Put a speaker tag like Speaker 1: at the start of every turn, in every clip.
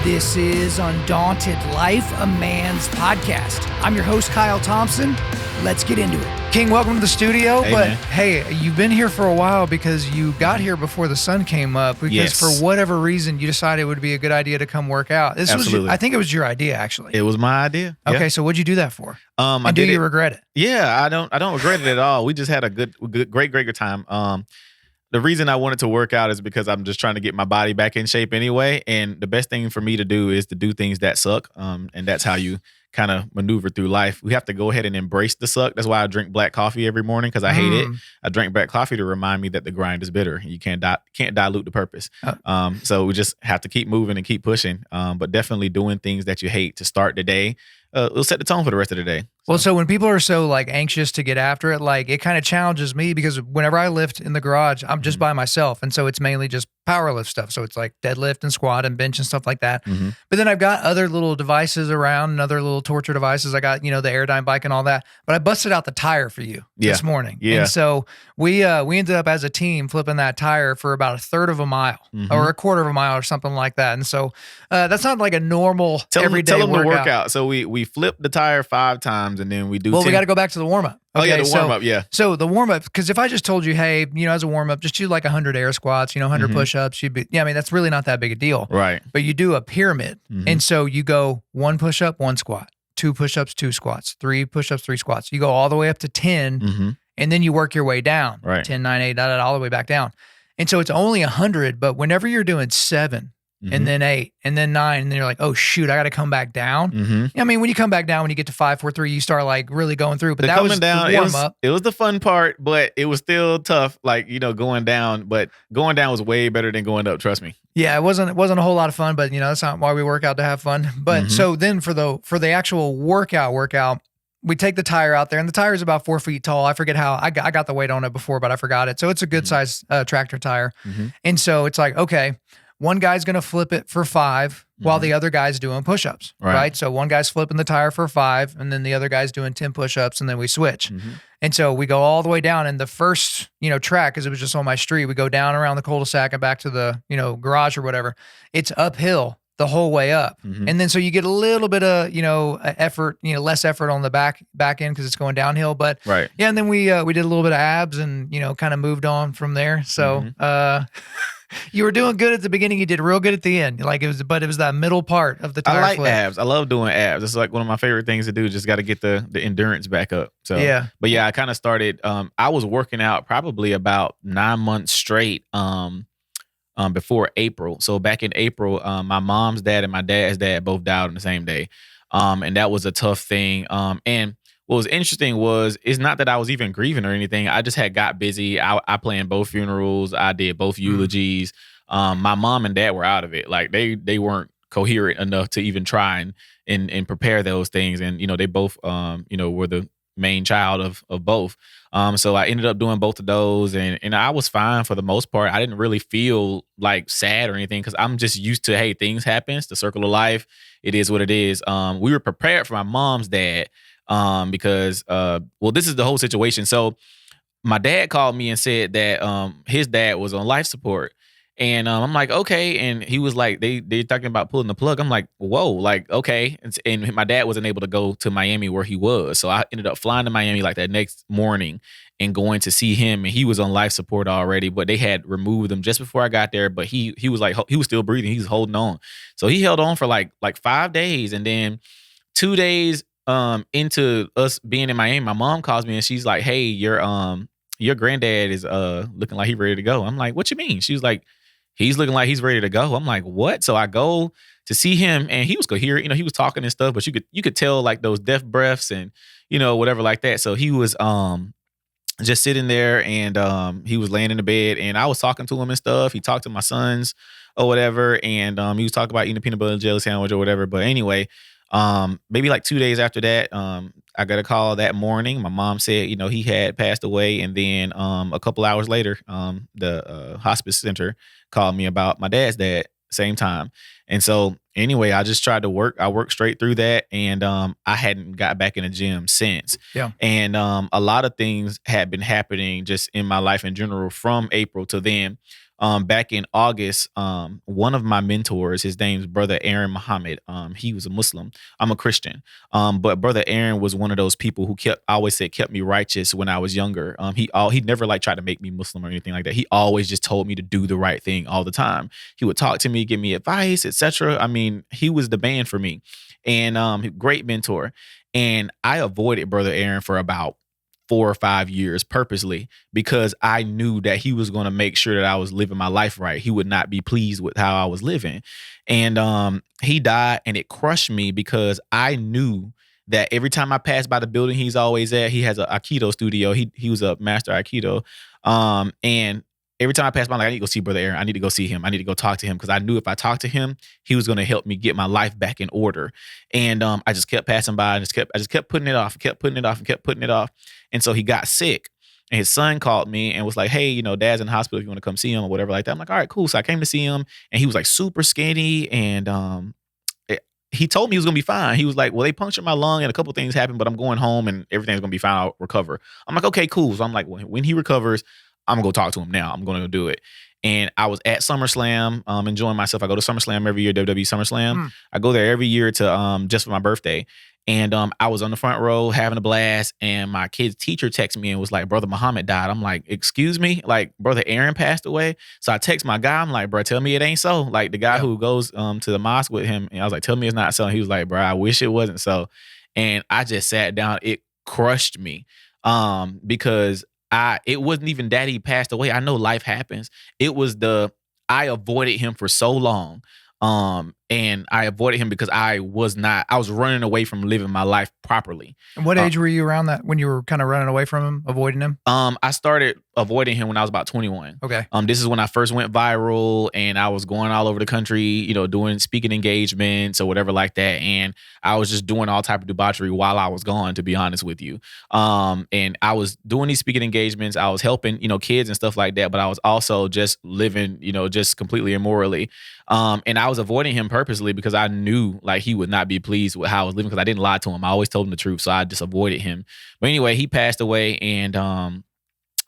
Speaker 1: This is Undaunted.Life, a man's podcast. I'm your host, Kyle Thompson. Let's get into it. King, welcome to the studio.
Speaker 2: Hey,
Speaker 1: hey, you've been here for a while because you got here before the sun came up because for whatever reason you decided it would be a good idea to come work out.
Speaker 2: Absolutely.
Speaker 1: I think it was your idea, actually.
Speaker 2: It was my idea.
Speaker 1: Okay,
Speaker 2: Yeah.
Speaker 1: so what'd you do that for?
Speaker 2: And
Speaker 1: do you regret it?
Speaker 2: Yeah, I don't regret it at all. We just had a great time. The reason I wanted to work out is because I'm just trying to get my body back in shape anyway. And the best thing for me to do is to do things that suck. And that's how you kind of maneuver through life. We have to go ahead and embrace the suck. That's why I drink black coffee every morning, because I hate it. I drink black coffee to remind me that the grind is bitter. You can't dilute the purpose. So we just have to keep moving and keep pushing. But definitely doing things that you hate to start the day. It'll set the tone for the rest of the day.
Speaker 1: Well, so when people are so like anxious to get after it, like it kind of challenges me because whenever I lift in the garage, I'm just by myself. And so it's mainly just power lift stuff. So it's like deadlift and squat and bench and stuff like that. But then I've got other little devices around and other little torture devices. I got, the Airdyne bike and all that, but I busted out the tire for you this morning.
Speaker 2: Yeah.
Speaker 1: And so we ended up as a team flipping that tire for about a third of a mile or a quarter of a mile or something like that. And so that's not like a normal everyday
Speaker 2: workout. So we flipped the tire 5 times and then we do 10.
Speaker 1: We got to go back to the warm-up. Okay,
Speaker 2: the warm-up, yeah.
Speaker 1: So the warm-up, because if I just told you, hey, as a warm-up, just do like 100 air squats, 100 push-ups, that's really not that big a deal.
Speaker 2: Right.
Speaker 1: But you do a pyramid. And so you go 1 push-up, 1 squat, 2 push-ups, 2 squats, 3 push-ups, 3 squats. You go all the way up to 10, and then you work your way down.
Speaker 2: Right.
Speaker 1: 10, 9, 8, all the way back down. And so it's only 100, but whenever you're doing 7, and then 8, and then 9, and then you're like, oh shoot, I got to come back down. When you come back down, when you get to 5, 4, 3, you start like really going through. But that was the warm up.
Speaker 2: It was the fun part, but it was still tough. Like going down, but going down was way better than going up. Trust me.
Speaker 1: Yeah, it wasn't a whole lot of fun, but that's not why we work out, to have fun. But so then for the actual workout. We take the tire out there, and the tire is about 4 feet tall. I forget how I got the weight on it before, but I forgot it. So it's a good size tractor tire, and so it's like, okay, one guy's going to flip it for 5 while the other guy's doing push-ups, right? So one guy's flipping the tire for 5, and then the other guy's doing 10 push-ups, and then we switch. And so we go all the way down, and the first, track, because it was just on my street, we go down around the cul-de-sac and back to the, garage or whatever. It's uphill the whole way up. And then so you get a little bit of, effort, less effort on the back end because it's going downhill. But
Speaker 2: right.
Speaker 1: Yeah, and then we did a little bit of abs and, kind of moved on from there. So you were doing good at the beginning. You did real good at the end. But it was that middle part of the tire
Speaker 2: I like
Speaker 1: flip.
Speaker 2: abs. I love doing abs. It's like one of my favorite things to do. Just got to get the endurance back up. So
Speaker 1: yeah.
Speaker 2: But yeah, I kind of started, I was working out probably about 9 months straight, before April. So back in April, my mom's dad and my dad's dad both died on the same day. And that was a tough thing. And what was interesting was, it's not that I was even grieving or anything. I just got busy. I planned both funerals. I did both eulogies. My mom and dad were out of it. Like they weren't coherent enough to even try and prepare those things. And, they both, were the main child of both. So I ended up doing both of those, and I was fine for the most part. I didn't really feel like sad or anything because I'm just used to, hey, things happen. It's the circle of life. It is what it is. We were prepared for my mom's dad because, this is the whole situation. So my dad called me and said that his dad was on life support. And I'm like, okay. And he was like, they're talking about pulling the plug. I'm like, whoa, like, okay. And my dad wasn't able to go to Miami where he was. So I ended up flying to Miami like that next morning and going to see him. And he was on life support already, but they had removed him just before I got there. But he was like, he was still breathing. He was holding on. So he held on for like 5 days. And then 2 days into us being in Miami, my mom calls me and she's like, hey, your granddad is looking like he's ready to go. I'm like, what you mean? She was like, he's looking like he's ready to go. I'm like, what? So I go to see him, and he was coherent. He was talking and stuff, but you could tell like those death breaths and whatever like that. So he was just sitting there, and he was laying in the bed, and I was talking to him and stuff. He talked to my sons or whatever, and he was talking about eating a peanut butter and jelly sandwich or whatever. But anyway, maybe like 2 days after that, I got a call that morning. My mom said, he had passed away. And then a couple hours later, the hospice center called me about my dad's dad, same time. And so anyway, I just tried to work. I worked straight through that, and I hadn't got back in the gym since.
Speaker 1: Yeah.
Speaker 2: And a lot of things had been happening just in my life in general from April to then. Back in August, one of my mentors, his name's Brother Aaron Muhammad. He was a Muslim. I'm a Christian. But Brother Aaron was one of those people who kept me righteous when I was younger. He never like tried to make me Muslim or anything like that. He always just told me to do the right thing all the time. He would talk to me, give me advice, etc. I mean, he was the man for me, and great mentor. And I avoided Brother Aaron for about 4 or 5 years purposely because I knew that he was going to make sure that I was living my life right. He would not be pleased with how I was living. And he died, and it crushed me because I knew that every time I passed by the building he's always at, he has an Aikido studio. He was a master Aikido. And every time I passed by, I'm like, I need to go see Brother Aaron. I need to go see him. I need to go talk to him because I knew if I talked to him, he was going to help me get my life back in order. And I just kept passing by and I just kept putting it off, kept putting it off, and kept putting it off. And so he got sick. And his son called me and was like, hey, you know, Dad's in the hospital if you want to come see him or whatever like that. I'm like, all right, cool. So I came to see him, and he was like super skinny, and he told me he was going to be fine. He was like, well, they punctured my lung and a couple things happened, but I'm going home and everything's going to be fine. I'll recover. I'm like, okay, cool. So I'm like, when he recovers, I'm going to go talk to him now. I'm going to go do it. And I was at SummerSlam, enjoying myself. I go to SummerSlam every year, WWE SummerSlam. I go there every year to just for my birthday. And I was on the front row having a blast, and my kid's teacher texted me and was like, Brother Muhammad died. I'm like, excuse me? Like, Brother Aaron passed away? So I text my guy. I'm like, bro, tell me it ain't so. Like, the guy who goes to the mosque with him, and I was like, tell me it's not so. And he was like, bro, I wish it wasn't so. And I just sat down. It crushed me because it wasn't even that he passed away. I know life happens. It was I avoided him for so long. And I avoided him because I was running away from living my life properly.
Speaker 1: And what age were you around that when you were kind of running away from him, avoiding him?
Speaker 2: I started avoiding him when I was about 21.
Speaker 1: Okay.
Speaker 2: This is when I first went viral, and I was going all over the country, you know, doing speaking engagements or whatever like that. And I was just doing all type of debauchery while I was gone, to be honest with you. And I was doing these speaking engagements. I was helping, you know, kids and stuff like that, but I was also just living, you know, just completely immorally. And I was avoiding him purposely because I knew like he would not be pleased with how I was living because I didn't lie to him. I always told him the truth. So I just avoided him. But anyway, he passed away, and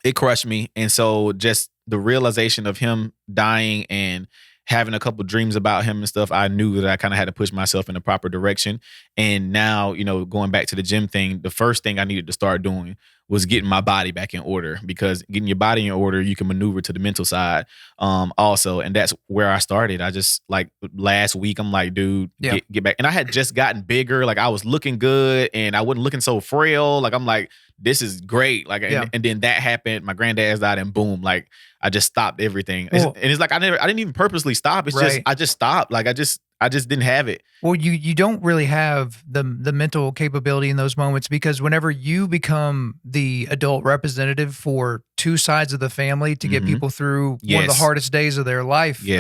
Speaker 2: it crushed me. And so just the realization of him dying and having a couple dreams about him and stuff, I knew that I kind of had to push myself in the proper direction. And now, you know, going back to the gym thing, the first thing I needed to start doing was getting my body back in order, because getting your body in order, you can maneuver to the mental side also. And that's where I started. I just like last week, I'm like, dude, get back. And I had just gotten bigger. Like I was looking good and I wasn't looking so frail. Like I'm like, this is great. Like, and then that happened. My granddad's died, and boom, like I just stopped everything. And it's like, I didn't even purposely stop. It's just, I just stopped. Like I just didn't have it.
Speaker 1: Well, you don't really have the mental capability in those moments, because whenever you become the adult representative for two sides of the family to get people through one of the hardest days of their life, you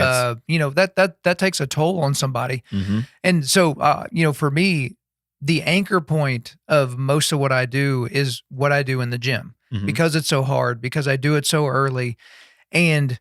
Speaker 1: know, that takes a toll on somebody. And so, you know, for me, the anchor point of most of what I do is what I do in the gym, because it's so hard, because I do it so early. And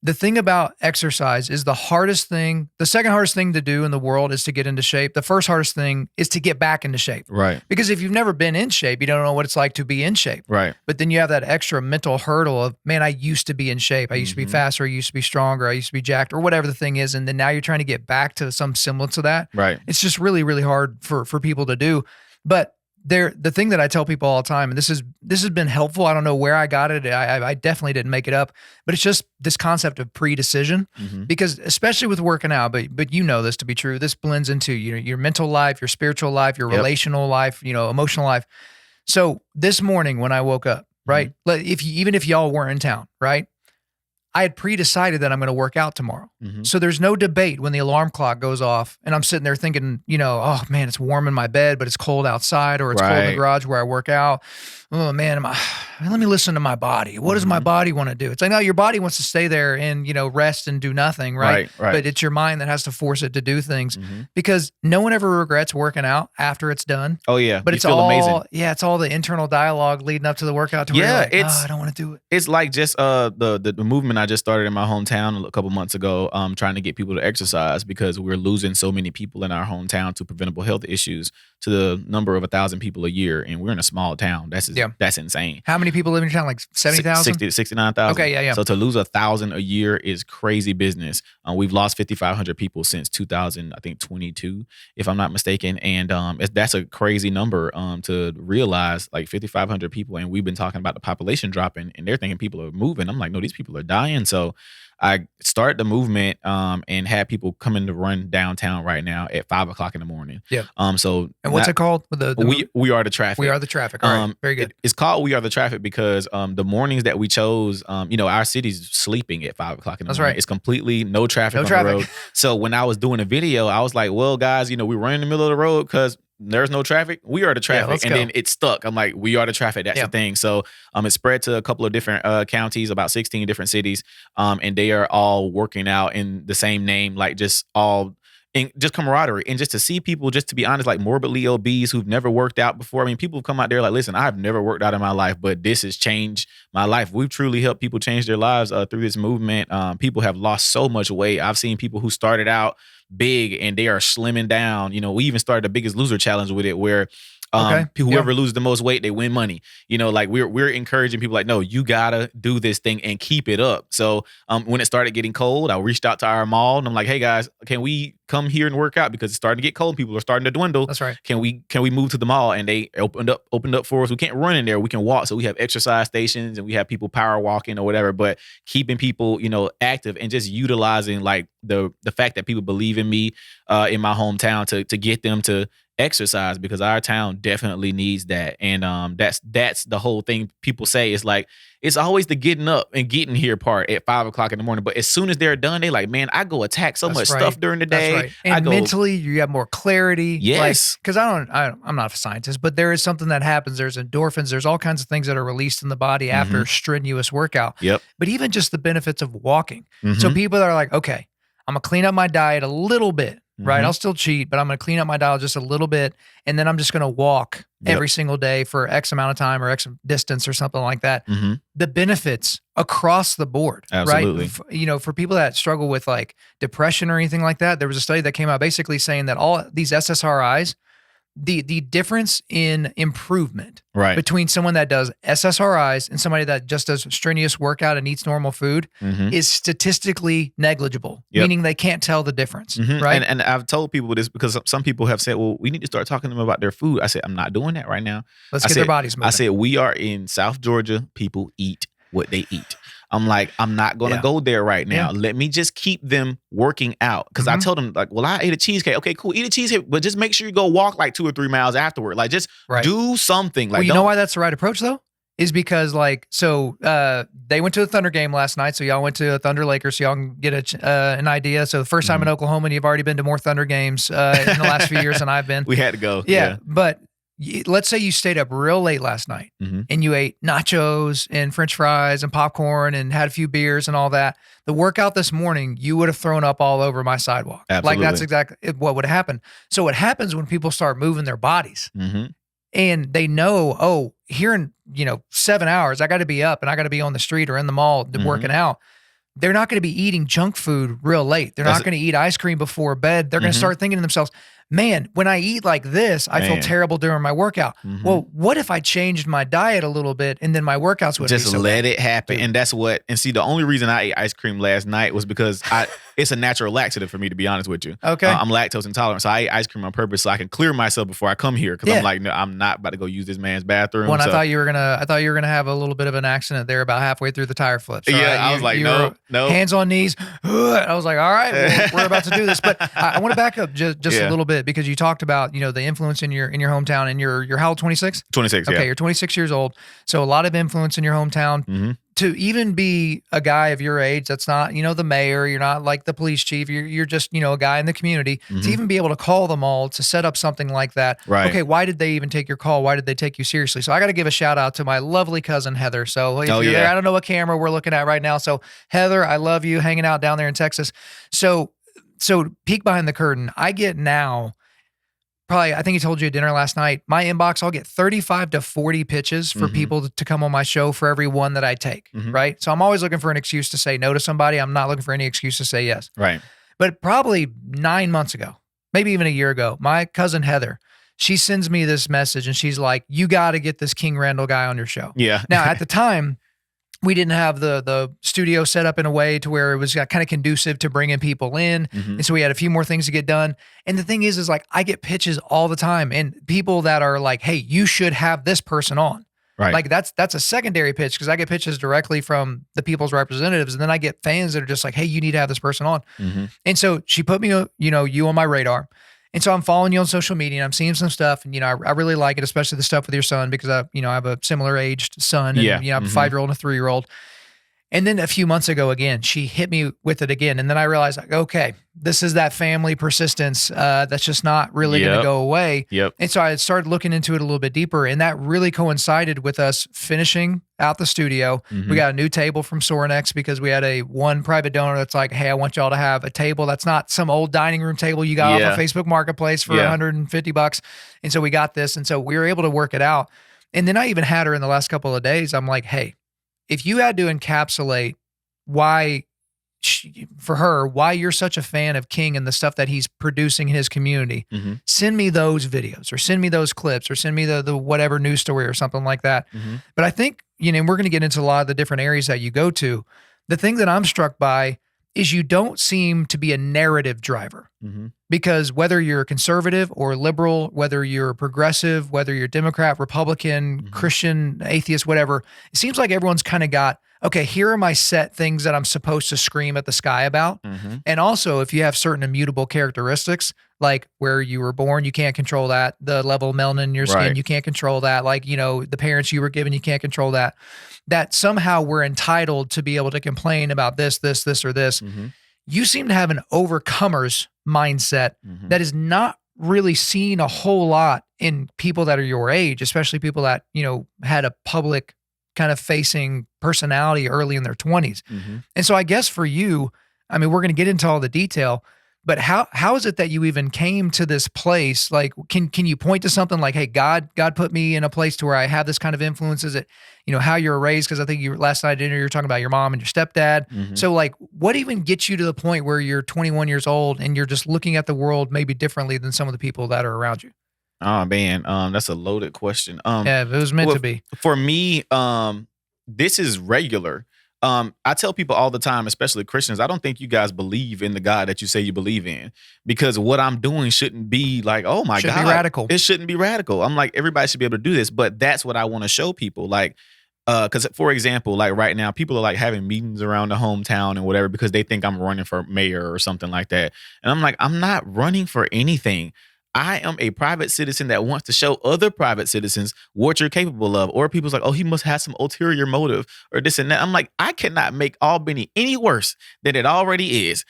Speaker 1: the thing about exercise is the hardest thing. The second hardest thing to do in the world is to get into shape. The first hardest thing is to get back into shape.
Speaker 2: Right.
Speaker 1: Because if you've never been in shape, you don't know what it's like to be in shape.
Speaker 2: Right.
Speaker 1: But then you have that extra mental hurdle of, man, I used to be in shape. I used to be faster. I used to be stronger. I used to be jacked, or whatever the thing is. And then now you're trying to get back to some semblance of that.
Speaker 2: Right.
Speaker 1: It's just really, really hard for people to do. But the thing that I tell people all the time, and this has been helpful. I don't know where I got it. I definitely didn't make it up, but it's just this concept of pre-decision, because especially with working out, but you know this to be true. This blends into your mental life, your spiritual life, your relational life, emotional life. So this morning when I woke up, right, even if y'all weren't in town, right, I had pre-decided that I'm going to work out tomorrow. So there's no debate when the alarm clock goes off and I'm sitting there thinking, oh man, it's warm in my bed, but it's cold outside, or it's cold in the garage where I work out. Oh man, let me listen to my body. What does my body want to do? It's like, no, your body wants to stay there and, rest and do nothing. Right. But it's your mind that has to force it to do things, because no one ever regrets working out after it's done.
Speaker 2: Oh yeah.
Speaker 1: But it's all amazing. Yeah. It's all the internal dialogue leading up to the workout. To where you're like, I don't want to do it.
Speaker 2: It's like just the movement I just started in my hometown a couple months ago, trying to get people to exercise because we're losing so many people in our hometown to preventable health issues to the number of 1,000 people a year. And we're in a small town. That's insane.
Speaker 1: How many people live in your town? Like 70,000?
Speaker 2: 60 to 69,000.
Speaker 1: Okay, yeah.
Speaker 2: So to lose 1,000 a year is crazy business. We've lost 5,500 people since 2022, if I'm not mistaken. And that's a crazy number to realize, like 5,500 people. And we've been talking about the population dropping, and they're thinking people are moving. I'm like, no, these people are dying. So I started the movement and had people coming to run downtown right now at 5 o'clock in the morning.
Speaker 1: Yeah.
Speaker 2: So
Speaker 1: and what's it called?
Speaker 2: We Are the Traffic.
Speaker 1: We Are the Traffic. All right. Very good.
Speaker 2: It's called We Are the Traffic because the mornings that we chose, our city's sleeping at 5 o'clock in the morning.
Speaker 1: Right.
Speaker 2: It's completely no traffic on the road. So when I was doing a video, I was like, well, guys, we run in the middle of the road because there's no traffic. We are the traffic. And then it stuck. I'm like, we are the traffic. That's the thing. So it spread to a couple of different counties, about 16 different cities. And they are all working out in the same name, like just all in just camaraderie. And just to see people, just to be honest, like morbidly obese who've never worked out before. I mean, people have come out there like, listen, I've never worked out in my life, but this has changed my life. We've truly helped people change their lives through this movement. People have lost so much weight. I've seen people who started out big and they are slimming down. We even started the Biggest Loser challenge with it, where whoever loses the most weight, they win money. Like we're encouraging people like, no, you gotta do this thing and keep it up. So when it started getting cold, I reached out to our mall and I'm like, hey guys, can we come here and work out because it's starting to get cold? People are starting to dwindle.
Speaker 1: That's right.
Speaker 2: Can we move to the mall? And they opened up for us. We can't run in there. We can walk. So we have exercise stations and we have people power walking or whatever, but keeping people, active and just utilizing like the fact that people believe in me in my hometown to get them to exercise, because our town definitely needs that. And that's the whole thing. People say it's like, it's always the getting up and getting here part at 5 o'clock in the morning. But as soon as they're done, they like, man, I go attack so much stuff during the day.
Speaker 1: That's right. And mentally, you have more clarity.
Speaker 2: Yes.
Speaker 1: Because I'm not a scientist, but there is something that happens. There's endorphins. There's all kinds of things that are released in the body after strenuous workout.
Speaker 2: Yep.
Speaker 1: But even just the benefits of walking. So people are like, okay, I'm going to clean up my diet a little bit. Right. I'll still cheat, but I'm going to clean up my diet just a little bit. And then I'm just going to walk every single day for X amount of time or X distance or something like that. The benefits across the board.
Speaker 2: Absolutely.
Speaker 1: Right. For people that struggle with like depression or anything like that, there was a study that came out basically saying that all these SSRIs, the difference in improvement between someone that does SSRIs and somebody that just does strenuous workout and eats normal food is statistically negligible, meaning they can't tell the difference, right?
Speaker 2: And I've told people this because some people have said, well, we need to start talking to them about their food. I said, I'm not doing that right now.
Speaker 1: Let's get their bodies moving.
Speaker 2: I said, we are in South Georgia. People eat what they eat. I'm like, I'm not going to go there right now. Let me just keep them working out. Because I told them like, well, I ate a cheesecake. Okay, cool. Eat a cheesecake, but just make sure you go walk like 2 or 3 miles afterward. Like just do something. Like,
Speaker 1: well, you know why that's the right approach though? Is because they went to a Thunder game last night. So y'all went to a Thunder Lakers. So y'all can get an idea. So the first time in Oklahoma, and you've already been to more Thunder games in the last few years than I've been.
Speaker 2: We had to go.
Speaker 1: Yeah. But let's say you stayed up real late last night and you ate nachos and French fries and popcorn and had a few beers and all that. The workout this morning, you would have thrown up all over my sidewalk.
Speaker 2: Absolutely.
Speaker 1: Like that's exactly what would have happened. So what happens when people start moving their bodies and they know, here in 7 hours, I got to be up and I got to be on the street or in the mall working out. They're not going to be eating junk food real late. They're not going to eat ice cream before bed. They're going to start thinking to themselves, man, when I eat like this, I feel terrible during my workout. Well, what if I changed my diet a little bit and then my workouts would
Speaker 2: just
Speaker 1: be so
Speaker 2: let
Speaker 1: bad?
Speaker 2: it happen. And that's what, and see, the only reason I ate ice cream last night was because it's a natural laxative for me, to be honest with you.
Speaker 1: Okay.
Speaker 2: I'm lactose intolerant. So I ate ice cream on purpose so I can clear myself before I come here. Cause I'm like, no, I'm not about to go use this man's bathroom.
Speaker 1: I thought you were gonna have a little bit of an accident there about halfway through the tire flips. Right?
Speaker 2: Yeah. I was like, no.
Speaker 1: Hands on knees. I was like, all right, we're about to do this. But I want to back up just a little bit because you talked about, the influence in your hometown, and you're how old, 26?
Speaker 2: 26,
Speaker 1: okay, you're 26 years old. So a lot of influence in your hometown. To even be a guy of your age, that's not, the mayor, you're not like the police chief, you're just, a guy in the community, to even be able to call them all to set up something like that.
Speaker 2: Right.
Speaker 1: Okay, why did they even take your call? Why did they take you seriously? So I got to give a shout out to my lovely cousin, Heather. So if you're there, I don't know what camera we're looking at right now. So Heather, I love you hanging out down there in Texas. So peek behind the curtain. I get now probably, I think he told you at dinner last night, my inbox, I'll get 35 to 40 pitches for people to come on my show for every one that I take, right? So I'm always looking for an excuse to say no to somebody. I'm not looking for any excuse to say yes.
Speaker 2: Right.
Speaker 1: But probably 9 months ago, maybe even a year ago, my cousin Heather, she sends me this message and she's like, you got to get this King Randall guy on your show.
Speaker 2: Yeah.
Speaker 1: Now, at the time, we didn't have the studio set up in a way to where it was kind of conducive to bringing people in. And so we had a few more things to get done. And the thing is like, I get pitches all the time and people that are like, hey, you should have this person on.
Speaker 2: Right.
Speaker 1: Like that's a secondary pitch because I get pitches directly from the people's representatives. And then I get fans that are just like, hey, you need to have this person on. And so she put me, you on my radar. And so I'm following you on social media and I'm seeing some stuff and, I really like it, especially the stuff with your son because I have a similar aged son and, I have a 5-year-old and a 3-year-old. And then a few months ago, again, she hit me with it again. And then I realized, like, okay, this is that family persistence that's just not really going to go away. And so I started looking into it a little bit deeper. And that really coincided with us finishing out the studio. We got a new table from Sorinex because we had one private donor that's like, hey, I want y'all to have a table that's not some old dining room table you got off of Facebook Marketplace for $150. And so we got this. And so we were able to work it out. And then I even had her in the last couple of days. I'm like, hey, if you had to encapsulate why you're such a fan of King and the stuff that he's producing in his community, send me those videos or send me those clips or send me the whatever news story or something like that. But I think, we're going to get into a lot of the different areas that you go to. The thing that I'm struck by is you don't seem to be a narrative driver because whether you're conservative or liberal, whether you're progressive, whether you're Democrat, Republican, Christian, atheist, whatever, it seems like everyone's kind of got, okay, here are my set things that I'm supposed to scream at the sky about. And also if you have certain immutable characteristics, like where you were born, you can't control that. The level of melanin in your skin, you can't control that. Like, the parents you were given, you can't control that. That somehow we're entitled to be able to complain about this, or this. You seem to have an overcomer's mindset that is not really seen a whole lot in people that are your age, especially people that, had a public kind of facing personality early in their 20s. And so I guess for you, we're going to get into all the detail, but how is it that you even came to this place? Like, can you point to something like, hey, God put me in a place to where I have this kind of influence? Is it, how you were raised? Because I think last night at dinner, you were talking about your mom and your stepdad. So like, what even gets you to the point where you're 21 years old and you're just looking at the world maybe differently than some of the people that are around you?
Speaker 2: Oh man, that's a loaded question.
Speaker 1: Yeah, it was meant to be.
Speaker 2: For me, this is regular. I tell people all the time, especially Christians, I don't think you guys believe in the God that you say you believe in, because what I'm doing shouldn't be like, oh my God,
Speaker 1: be radical.
Speaker 2: It shouldn't be radical. I'm like, everybody should be able to do this, but that's what I want to show people. Like, because for example, like right now, people are like having meetings around the hometown and whatever because they think I'm running for mayor or something like that, and I'm like, I'm not running for anything. I am a private citizen that wants to show other private citizens what you're capable of. Or people's like, oh, he must have some ulterior motive or this and that. I'm like, I cannot make Albany any worse than it already is.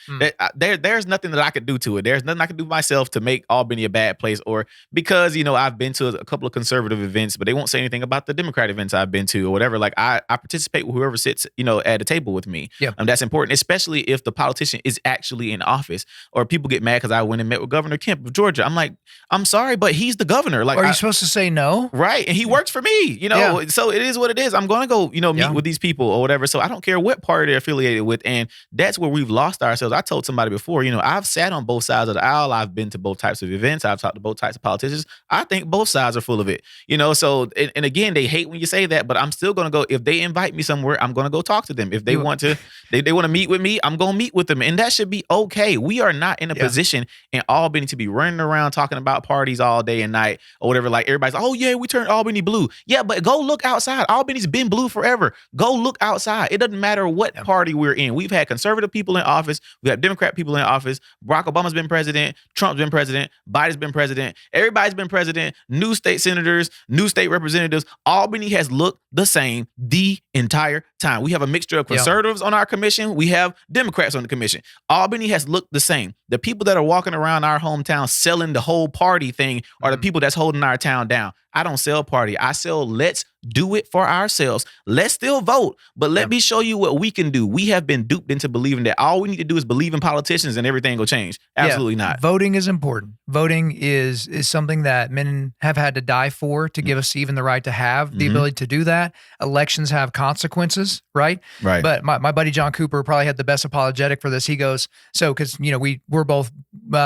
Speaker 2: There's nothing that I could do to it. There's nothing I can do myself to make Albany a bad place, or because, I've been to a couple of conservative events, but they won't say anything about the Democrat events I've been to or whatever. Like I participate with whoever sits, at a table with me.
Speaker 1: Yeah.
Speaker 2: That's important, especially if the politician is actually in office, or people get mad because I went and met with Governor Kemp of Georgia. I'm like, I'm sorry, but he's the governor. Like,
Speaker 1: are you supposed to say no?
Speaker 2: Right. And he works for me, so it is what it is. I'm going to go, meet with these people or whatever. So I don't care what party they're affiliated with. And that's where we've lost ourselves. I told somebody before, I've sat on both sides of the aisle. I've been to both types of events. I've talked to both types of politicians. I think both sides are full of it, so, and again, they hate when you say that, but I'm still going to go. If they invite me somewhere, I'm going to go talk to them. If they want to, they want to meet with me, I'm going to meet with them. And that should be okay. We are not in a position in Albany to be running around talking about parties all day and night or whatever. Like everybody's like, oh yeah, we turned Albany blue. Yeah, but go look outside. Albany's been blue forever. Go look outside. It doesn't matter what party we're in. We've had conservative people in office. We have Democrat people in office. Barack Obama's been president. Trump's been president. Biden's been president. Everybody's been president. New state senators, new state representatives. Albany has looked the same the entire time. We have a mixture of conservatives on our commission. We have Democrats on the commission. Albany has looked the same. The people that are walking around our hometown selling the whole party thing are the people that's holding our town down, I don't sell party. I sell let's do it for ourselves. Let's still vote, but let me show you what we can do. We have been duped into believing that all we need to do is believe in politicians and everything will change. Absolutely not.
Speaker 1: Voting is important. Voting is something that men have had to die for to give us even the right to have the ability to do that. Elections have consequences, right?
Speaker 2: Right.
Speaker 1: But my buddy John Cooper probably had the best apologetic for this. He goes, so because we're both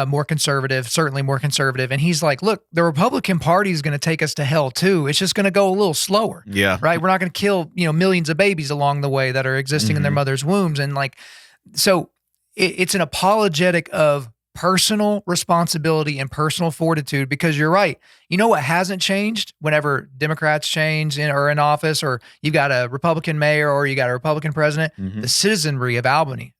Speaker 1: more conservative, certainly more conservative, and he's like, look, the Republican Party is going to take us to hell too. It's just going to go a little slower.
Speaker 2: Yeah.
Speaker 1: Right. We're not going to kill millions of babies along the way that are existing in their mother's wombs, and so it's an apologetic of personal responsibility and personal fortitude, because you're right. You know what hasn't changed whenever Democrats change or in office, or you've got a Republican mayor or you got a Republican president, the citizenry of Albany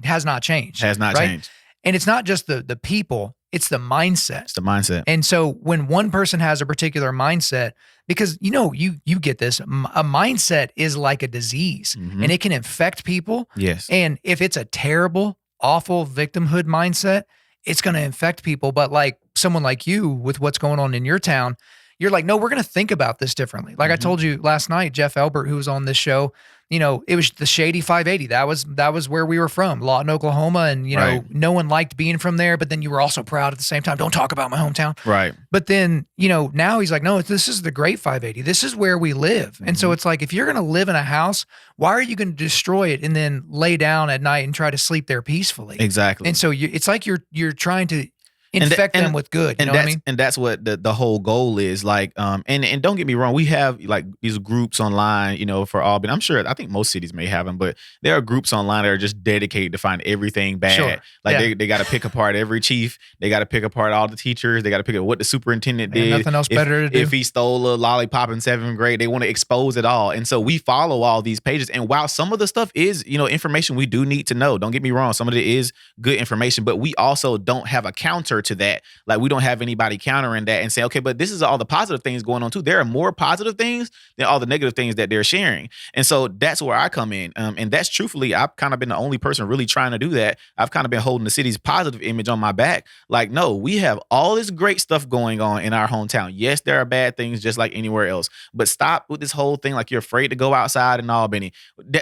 Speaker 1: has not changed.
Speaker 2: Has not changed.
Speaker 1: And it's not just the people, it's the mindset.
Speaker 2: It's the mindset.
Speaker 1: And so when one person has a particular mindset, because you get this, a mindset is like a disease and it can infect people.
Speaker 2: Yes.
Speaker 1: And if it's a terrible, awful victimhood mindset, it's going to infect people. But like someone like you with what's going on in your town, you're like, no, we're going to think about this differently. Like I told you last night, Jeff Elbert, who was on this show, it was the Shady 580. That was where we were from, Lawton, Oklahoma. And, no one liked being from there, but then you were also proud at the same time. Don't talk about my hometown.
Speaker 2: Right.
Speaker 1: But then, now he's like, no, this is the great 580. This is where we live. And so it's like, if you're going to live in a house, why are you going to destroy it and then lay down at night and try to sleep there peacefully? Exactly. And so it's like you're trying to infect them with good. You know what I mean?
Speaker 2: And that's what the whole goal is. Like, and don't get me wrong, we have like these groups online, for Albany. I think most cities may have them, but there are groups online that are just dedicated to find everything bad.
Speaker 1: Sure.
Speaker 2: Like they got to pick apart every chief. They got to pick apart all the teachers. They got to pick up what the superintendent did.
Speaker 1: Nothing else better to do.
Speaker 2: If he stole a lollipop in 7th grade, they want to expose it all. And so we follow all these pages. And while some of the stuff is, information we do need to know, don't get me wrong, some of it is good information, but we also don't have a counter to that. Like we don't have anybody countering that and say, okay, but this is all the positive things going on too. There are more positive things than all the negative things that they're sharing. And so that's where I come in. And that's truthfully, I've kind of been the only person really trying to do that. I've kind of been holding the city's positive image on my back. Like, no, we have all this great stuff going on in our hometown. Yes, there are bad things just like anywhere else, but stop with this whole thing. Like you're afraid to go outside in Albany.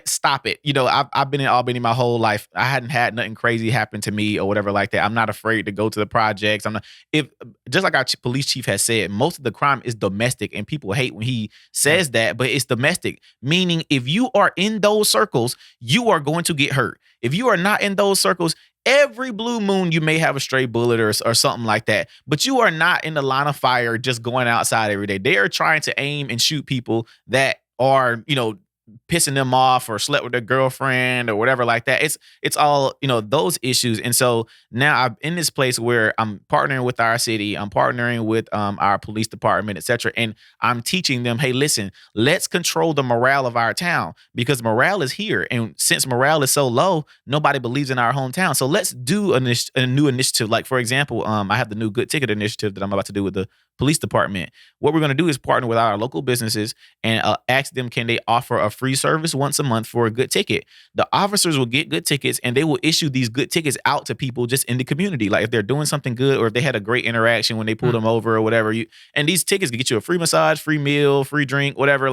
Speaker 2: Stop it. I've been in Albany my whole life. I hadn't had nothing crazy happen to me or whatever like that. I'm not afraid to go to the projects. If just like our police chief has said, most of the crime is domestic, and people hate when he says that, but it's domestic, meaning if you are in those circles, you are going to get hurt. If you are not in those circles, every blue moon you may have a stray bullet or something like that, but you are not in the line of fire just going outside every day. They are trying to aim and shoot people that are, pissing them off or slept with their girlfriend or whatever like that. It's all, those issues. And so now I'm in this place where I'm partnering with our city, I'm partnering with our police department, et cetera. And I'm teaching them, hey, listen, let's control the morale of our town, because morale is here. And since morale is so low, nobody believes in our hometown. So let's do a new initiative. Like, for example, I have the new Good Ticket initiative that I'm about to do with the police department. What we're going to do is partner with our local businesses and ask them, can they offer a free service once a month for a good ticket? The officers will get good tickets and they will issue these good tickets out to people just in the community. Like if they're doing something good or if they had a great interaction when they pulled them over or whatever, and these tickets can get you a free massage, free meal, free drink, whatever,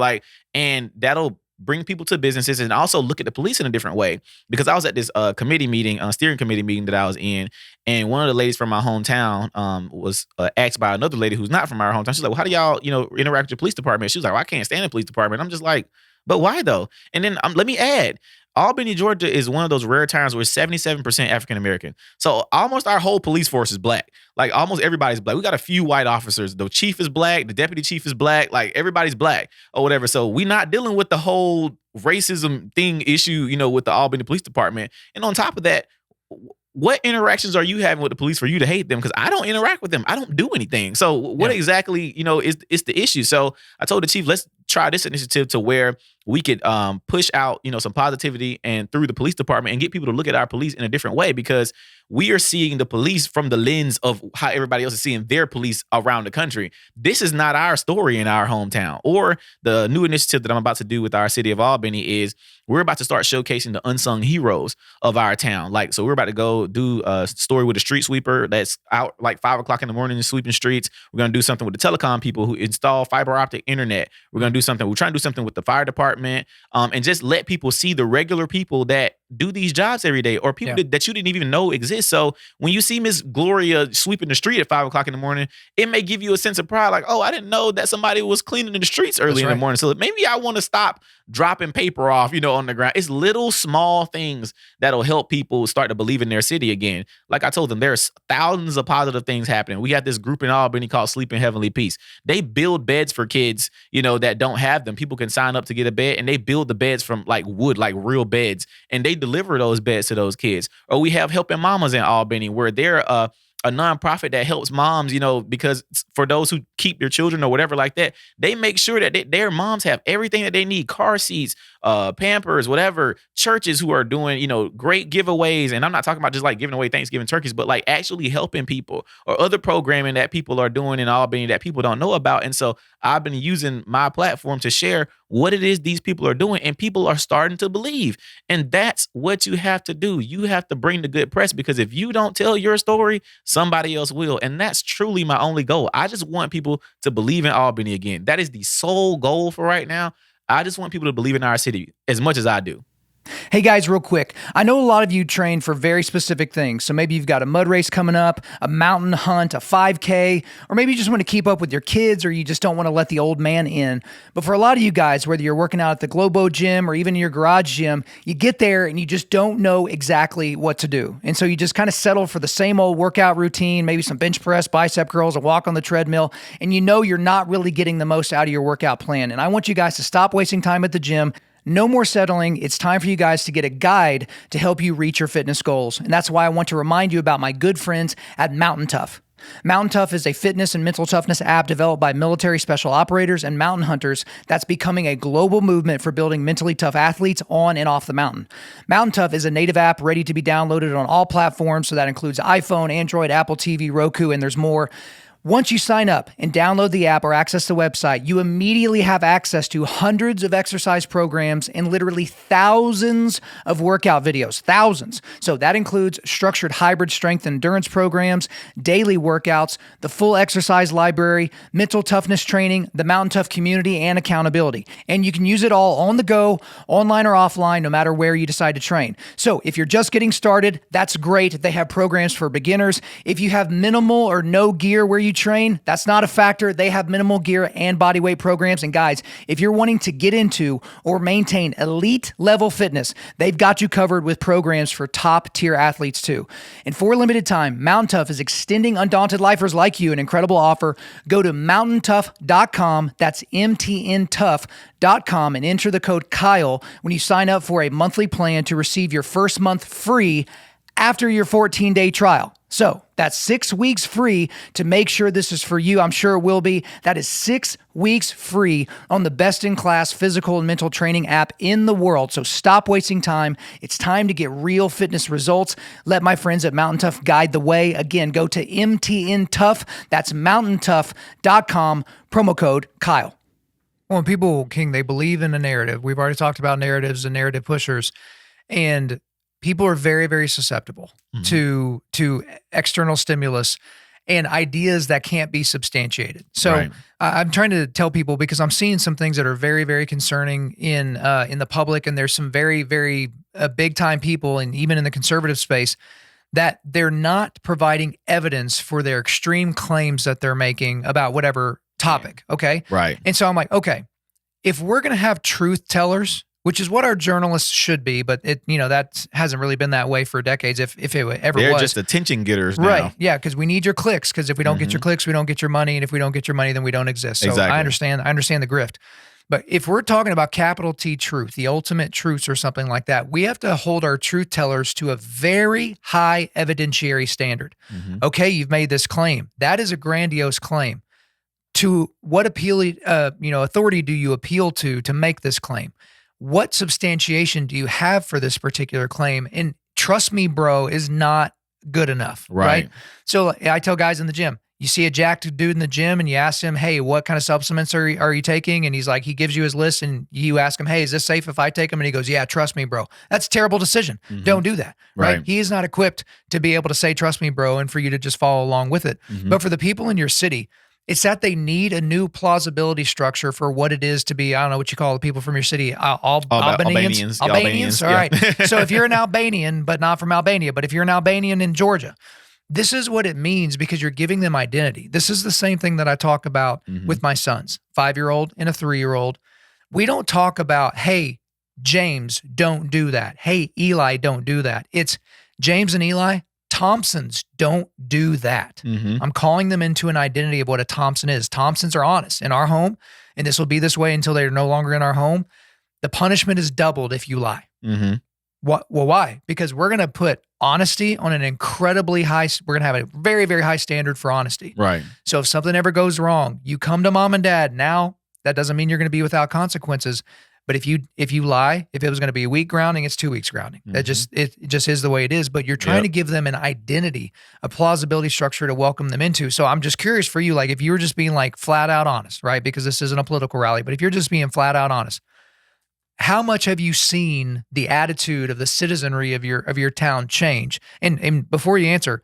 Speaker 2: and that'll bring people to businesses and also look at the police in a different way. Because I was at this steering committee meeting that I was in, and one of the ladies from my hometown was asked by another lady who's not from our hometown. She's like, well, how do y'all, interact with your police department? She was like, well, I can't stand the police department. I'm just like, but why though? And then let me add, Albany, Georgia is one of those rare towns where 77% African American. So almost our whole police force is black. Like almost everybody's black. We got a few white officers. The chief is black. The deputy chief is black. Like everybody's black or whatever. So we're not dealing with the whole racism thing issue, with the Albany Police Department. And on top of that, what interactions are you having with the police for you to hate them? Because I don't interact with them. I don't do anything. So what exactly, is the issue? So I told the chief, let's try this initiative to where we could push out, some positivity and through the police department and get people to look at our police in a different way, because we are seeing the police from the lens of how everybody else is seeing their police around the country. This is not our story in our hometown. Or the new initiative that I'm about to do with our city of Albany is we're about to start showcasing the unsung heroes of our town. Like, so we're about to go do a story with a street sweeper that's out like 5 o'clock in the morning and sweeping streets. We're going to do something with the telecom people who install fiber optic internet. We're going to do something. We're trying to do something with the fire department, and just let people see the regular people that do these jobs every day, or people that you didn't even know exist. So when you see Miss Gloria sweeping the street at 5 o'clock in the morning, it may give you a sense of pride. Like, oh, I didn't know that somebody was cleaning the streets early in the morning. So maybe I want to stop dropping paper off, on the ground. It's little small things that'll help people start to believe in their city again. Like I told them, there's thousands of positive things happening. We got this group in Albany called Sleep in Heavenly Peace. They build beds for kids, that don't have them. People can sign up to get a bed, and they build the beds from like wood, like real beds, and they deliver those beds to those kids. Or we have Helping Mamas in Albany, where they're a nonprofit that helps moms, because for those who keep their children or whatever like that, they make sure that their moms have everything that they need: car seats, Pampers, whatever. Churches who are doing, great giveaways. And I'm not talking about just like giving away Thanksgiving turkeys, but like actually helping people, or other programming that people are doing in Albany that people don't know about. And so I've been using my platform to share what it is these people are doing, and people are starting to believe. And that's what you have to do. You have to bring the good press, because if you don't tell your story, somebody else will. And that's truly my only goal. I just want people to believe in Albany again. That is the sole goal for right now. I just want people to believe in our city as much as I do.
Speaker 1: Hey guys, real quick. I know a lot of you train for very specific things. So maybe you've got a mud race coming up, a mountain hunt, a 5K, or maybe you just want to keep up with your kids, or you just don't want to let the old man in. But for a lot of you guys, whether you're working out at the Globo gym or even in your garage gym, you get there and you just don't know exactly what to do. And so you just kind of settle for the same old workout routine, maybe some bench press, bicep curls, a walk on the treadmill, and you're not really getting the most out of your workout plan. And I want you guys to stop wasting time at the gym. No more settling. It's time for you guys to get a guide to help you reach your fitness goals. And that's why I want to remind you about my good friends at Mountain Tough. Mountain Tough is a fitness and mental toughness app developed by military special operators and mountain hunters that's becoming a global movement for building mentally tough athletes on and off the mountain. Mountain Tough is a native app ready to be downloaded on all platforms, so that includes iPhone, Android, Apple TV, Roku, and there's more. Once you sign up and download the app or access the website, you immediately have access to hundreds of exercise programs and literally thousands of workout videos. Thousands. So that includes structured hybrid strength and endurance programs, daily workouts, the full exercise library, mental toughness training, the Mountain Tough community, and accountability. And you can use it all on the go, online or offline, no matter where you decide to train. So if you're just getting started, that's great. They have programs for beginners. If you have minimal or no gear where you train, that's not a factor. They have minimal gear and body weight programs. And guys, if you're wanting to get into or maintain elite level fitness, they've got you covered with programs for top tier athletes too. And for a limited time, Mountain Tough is extending Undaunted Lifers like you an incredible offer. Go to mountaintough.com. That's MTNtough.com and enter the code Kyle when you sign up for a monthly plan to receive your first month free after your 14-day trial. So that's 6 weeks free to make sure this is for you. I'm sure it will be. That is 6 weeks free on the best-in-class physical and mental training app in the world. So stop wasting time. It's time to get real fitness results. Let my friends at Mountain Tough guide the way. Again, go to MTNtough. That's mountaintough.com, promo code Kyle. Well, people, King, they believe in a narrative. We've already talked about narratives and narrative pushers. And people are very, very susceptible to external stimulus and ideas that can't be substantiated. So I'm trying to tell people, because I'm seeing some things that are very, very concerning in the public, and there's some very, very big time people, and even in the conservative space, that they're not providing evidence for their extreme claims that they're making about whatever topic. Okay.
Speaker 2: Right.
Speaker 1: And so I'm like, okay, if we're going to have truth tellers, which is what our journalists should be, but that hasn't really been that way for decades, if it ever was.
Speaker 2: They're just attention getters now.
Speaker 1: Right, yeah, because we need your clicks, because if we don't get your clicks, we don't get your money, and if we don't get your money, then we don't exist. So
Speaker 2: exactly.
Speaker 1: I understand the grift. But if we're talking about capital T truth, the ultimate truths or something like that, we have to hold our truth tellers to a very high evidentiary standard. Okay, you've made this claim. That is a grandiose claim. to what authority do you appeal to make this claim? What substantiation do you have for this particular claim? And trust me, bro, is not good enough, right? So I tell guys in the gym, you see a jacked dude in the gym and you ask him, hey, what kind of supplements are you taking? And he's like, he gives you his list and you ask him, hey, is this safe if I take them? And he goes, yeah, trust me, bro. That's a terrible decision. Don't do that, right? He is not equipped to be able to say, trust me, bro, and for you to just follow along with it. But for the people in your city, it's that they need a new plausibility structure for what it is to be, I don't know what you call the people from your city, Albanians. Albanians? All right. So if you're an Albanian, but not from Albania, but if you're an Albanian in Georgia, this is what it means because you're giving them identity. This is the same thing that I talk about with my sons, 5-year-old and a 3-year-old. We don't talk about, hey, James, don't do that. Hey, Eli, don't do that. It's James and Eli, Thompsons don't do that. I'm calling them into an identity of what a Thompson is. Thompsons are honest in our home, and this will be this way until they're no longer in our home. The punishment is doubled if you lie. What? Well, why? Because we're going to put honesty on an incredibly high, we're going to have a very, very high standard for honesty.
Speaker 2: Right.
Speaker 1: So if something ever goes wrong, you come to mom and dad. Now, that doesn't mean you're going to be without consequences. But if you lie, if it was going to be a week grounding, it's 2 weeks grounding. It just is the way it is. But you're trying to give them an identity, a plausibility structure to welcome them into. So I'm just curious for you, like if you were just being like flat out honest, right? Because this isn't a political rally, but if you're just being flat out honest, how much have you seen the attitude of the citizenry of your town change? And before you answer,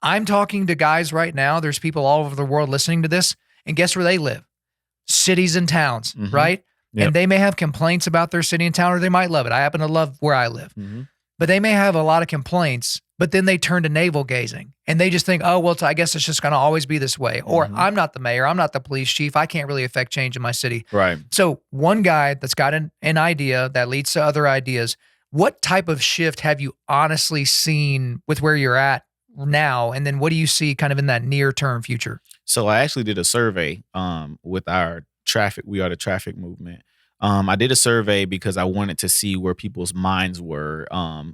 Speaker 1: I'm talking to guys right now. There's people all over the world listening to this, and guess where they live? Cities and towns, right? And they may have complaints about their city and town, or they might love it. I happen to love where I live. But they may have a lot of complaints, but then they turn to navel gazing and they just think, oh, well, I guess it's just going to always be this way. Or I'm not the mayor. I'm not the police chief. I can't really affect change in my city.
Speaker 2: Right.
Speaker 1: So one guy that's got an idea that leads to other ideas, what type of shift have you honestly seen with where you're at now? And then what do you see kind of in that near term future?
Speaker 2: So I actually did a survey with our traffic. We are the traffic movement. I did a survey because I wanted to see where people's minds were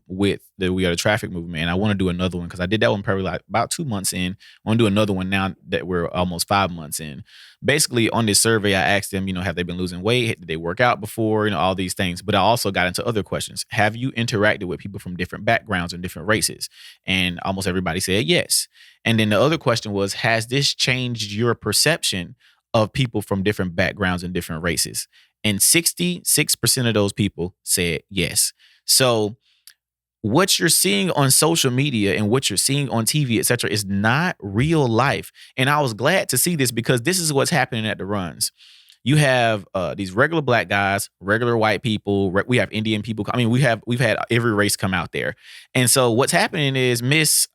Speaker 2: with the We Are the Traffic movement. And I want to do another one because I did that one probably like about 2 months in. I want to do another one now that we're almost 5 months in. Basically, on this survey, I asked them, have they been losing weight? Did they work out before? All these things. But I also got into other questions. Have you interacted with people from different backgrounds and different races? And almost everybody said yes. And then the other question was, has this changed your perception of people from different backgrounds and different races? And 66% of those people said yes. So what you're seeing on social media and what you're seeing on TV, et cetera, is not real life. And I was glad to see this because this is what's happening at the runs. You have these regular black guys, regular white people. We have Indian people. I mean, we've had every race come out there. And so what's happening is Miss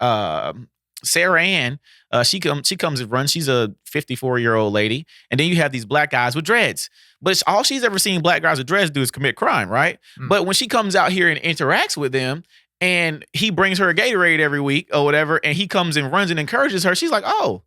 Speaker 2: Sarah Ann, she comes and runs. She's a 54-year-old lady. And then you have these black guys with dreads. But all she's ever seen black guys with dreads do is commit crime, right? But when she comes out here and interacts with them, and he brings her a Gatorade every week or whatever, and he comes and runs and encourages her, she's like, oh,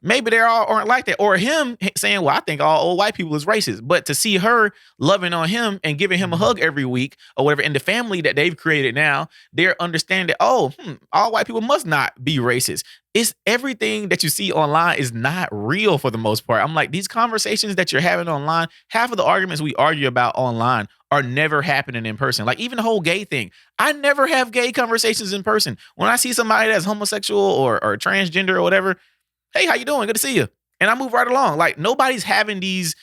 Speaker 2: maybe they all aren't like that. Or him saying, well, I think all old white people is racist. But to see her loving on him and giving him a hug every week or whatever, and the family that they've created now, they're understanding, all white people must not be racist. It's everything that you see online is not real for the most part. I'm like, these conversations that you're having online, half of the arguments we argue about online are never happening in person. Like even the whole gay thing. I never have gay conversations in person. When I see somebody that's homosexual or transgender or whatever, hey, how you doing? Good to see you. And I move right along. Like nobody's having these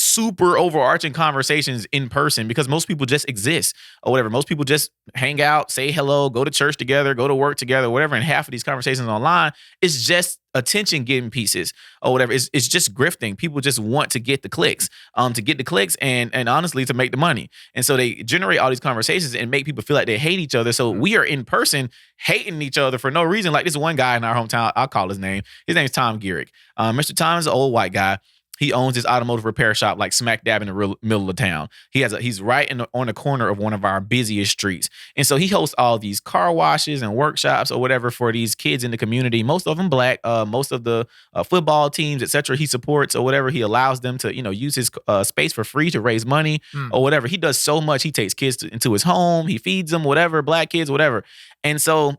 Speaker 2: super overarching conversations in person because most people just exist or whatever. Most people just hang out, say hello, go to church together, go to work together, whatever. And half of these conversations online is just attention getting pieces or whatever. It's just grifting. People just want to get the clicks, and honestly to make the money. And so they generate all these conversations and make people feel like they hate each other. So we are in person hating each other for no reason. Like this one guy in our hometown, I'll call his name. His name is Tom Gehrig. Mr. Tom is an old white guy. He owns his automotive repair shop like smack dab in the middle of town. He's right on the corner of one of our busiest streets. And so he hosts all these car washes and workshops or whatever for these kids in the community, most of them black, most of the football teams, et cetera, he supports or whatever. He allows them to, use his space for free to raise money or whatever. He does so much. He takes kids into his home. He feeds them, whatever, black kids, whatever. And so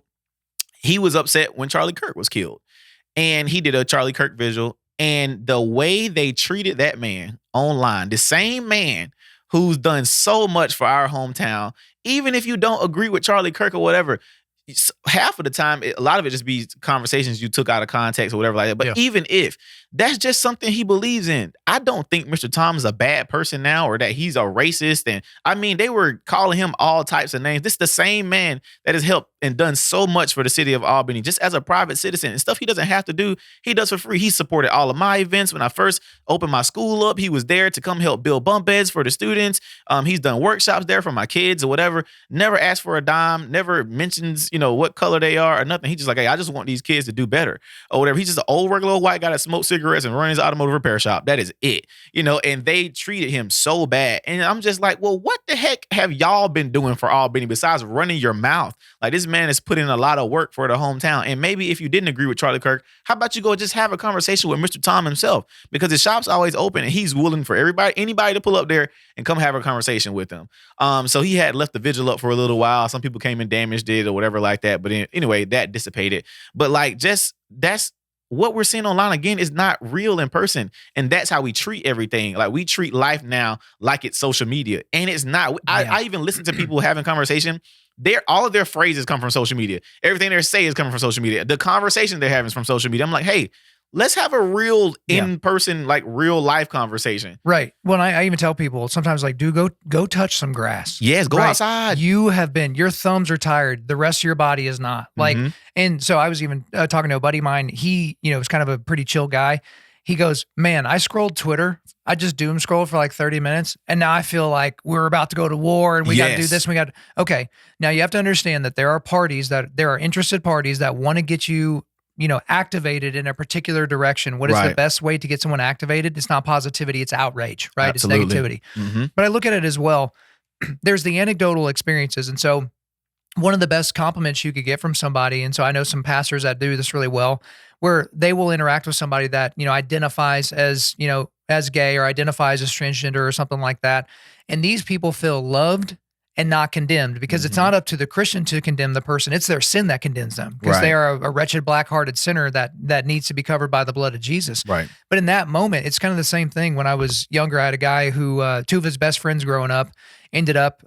Speaker 2: he was upset when Charlie Kirk was killed. And he did a Charlie Kirk vigil. And the way they treated that man online, the same man who's done so much for our hometown, even if you don't agree with Charlie Kirk or whatever, half of the time, a lot of it just be conversations you took out of context or whatever like that. But even if that's just something he believes in, I don't think Mr. Tom is a bad person now or that he's a racist. And I mean, they were calling him all types of names. This is the same man that has helped and done so much for the city of Albany, just as a private citizen and stuff he doesn't have to do. He does for free. He supported all of my events. When I first opened my school up, he was there to come help build bunk beds for the students. He's done workshops there for my kids or whatever. Never asked for a dime, never mentions, what color they are or nothing. He's just like, hey, I just want these kids to do better or whatever. He's just an old regular white guy that smokes cigarettes and runs his automotive repair shop. That is it, and they treated him so bad. And I'm just like, well, what the heck have y'all been doing for Albany besides running your mouth? Like, this man has put in a lot of work for the hometown. And maybe if you didn't agree with Charlie Kirk, how about you go just have a conversation with Mr. Tom himself? Because the shop's always open and he's willing for anybody to pull up there and come have a conversation with him. So he had left the vigil up for a little while. Some people came and damaged it or whatever like that. But anyway, that dissipated. But like, that's what we're seeing online again is not real in person. And that's how we treat everything. Like, we treat life now like it's social media. And it's not. I even listen to people having conversation. All of their phrases come from social media. Everything they say is coming from social media. The conversation they're having is from social media. I'm like, hey, let's have a real in-person, like real life conversation.
Speaker 1: Right. Well, I even tell people sometimes, like, go touch some grass.
Speaker 2: Yes, go outside.
Speaker 1: Your thumbs are tired. The rest of your body is not. Like, and so I was even talking to a buddy of mine. He, was kind of a pretty chill guy. He goes, man, I scrolled Twitter. I just doom scrolled for like 30 minutes. And now I feel like we're about to go to war and we got to do this. Okay. Now you have to understand that there are interested parties that want to get you, activated in a particular direction. What is the best way to get someone activated? It's not positivity, it's outrage, right?
Speaker 2: Absolutely.
Speaker 1: It's negativity. But I look at it as well. There's the anecdotal experiences. And so one of the best compliments you could get from somebody, and so I know some pastors that do this really well, where they will interact with somebody that, identifies as, as gay or identifies as transgender or something like that. And these people feel loved and not condemned, because it's not up to the Christian to condemn the person. It's their sin that condemns them, because they are a wretched, black-hearted sinner that needs to be covered by the blood of Jesus.
Speaker 2: Right.
Speaker 1: But in that moment, it's kind of the same thing. When I was younger, I had a guy who, two of his best friends growing up ended up,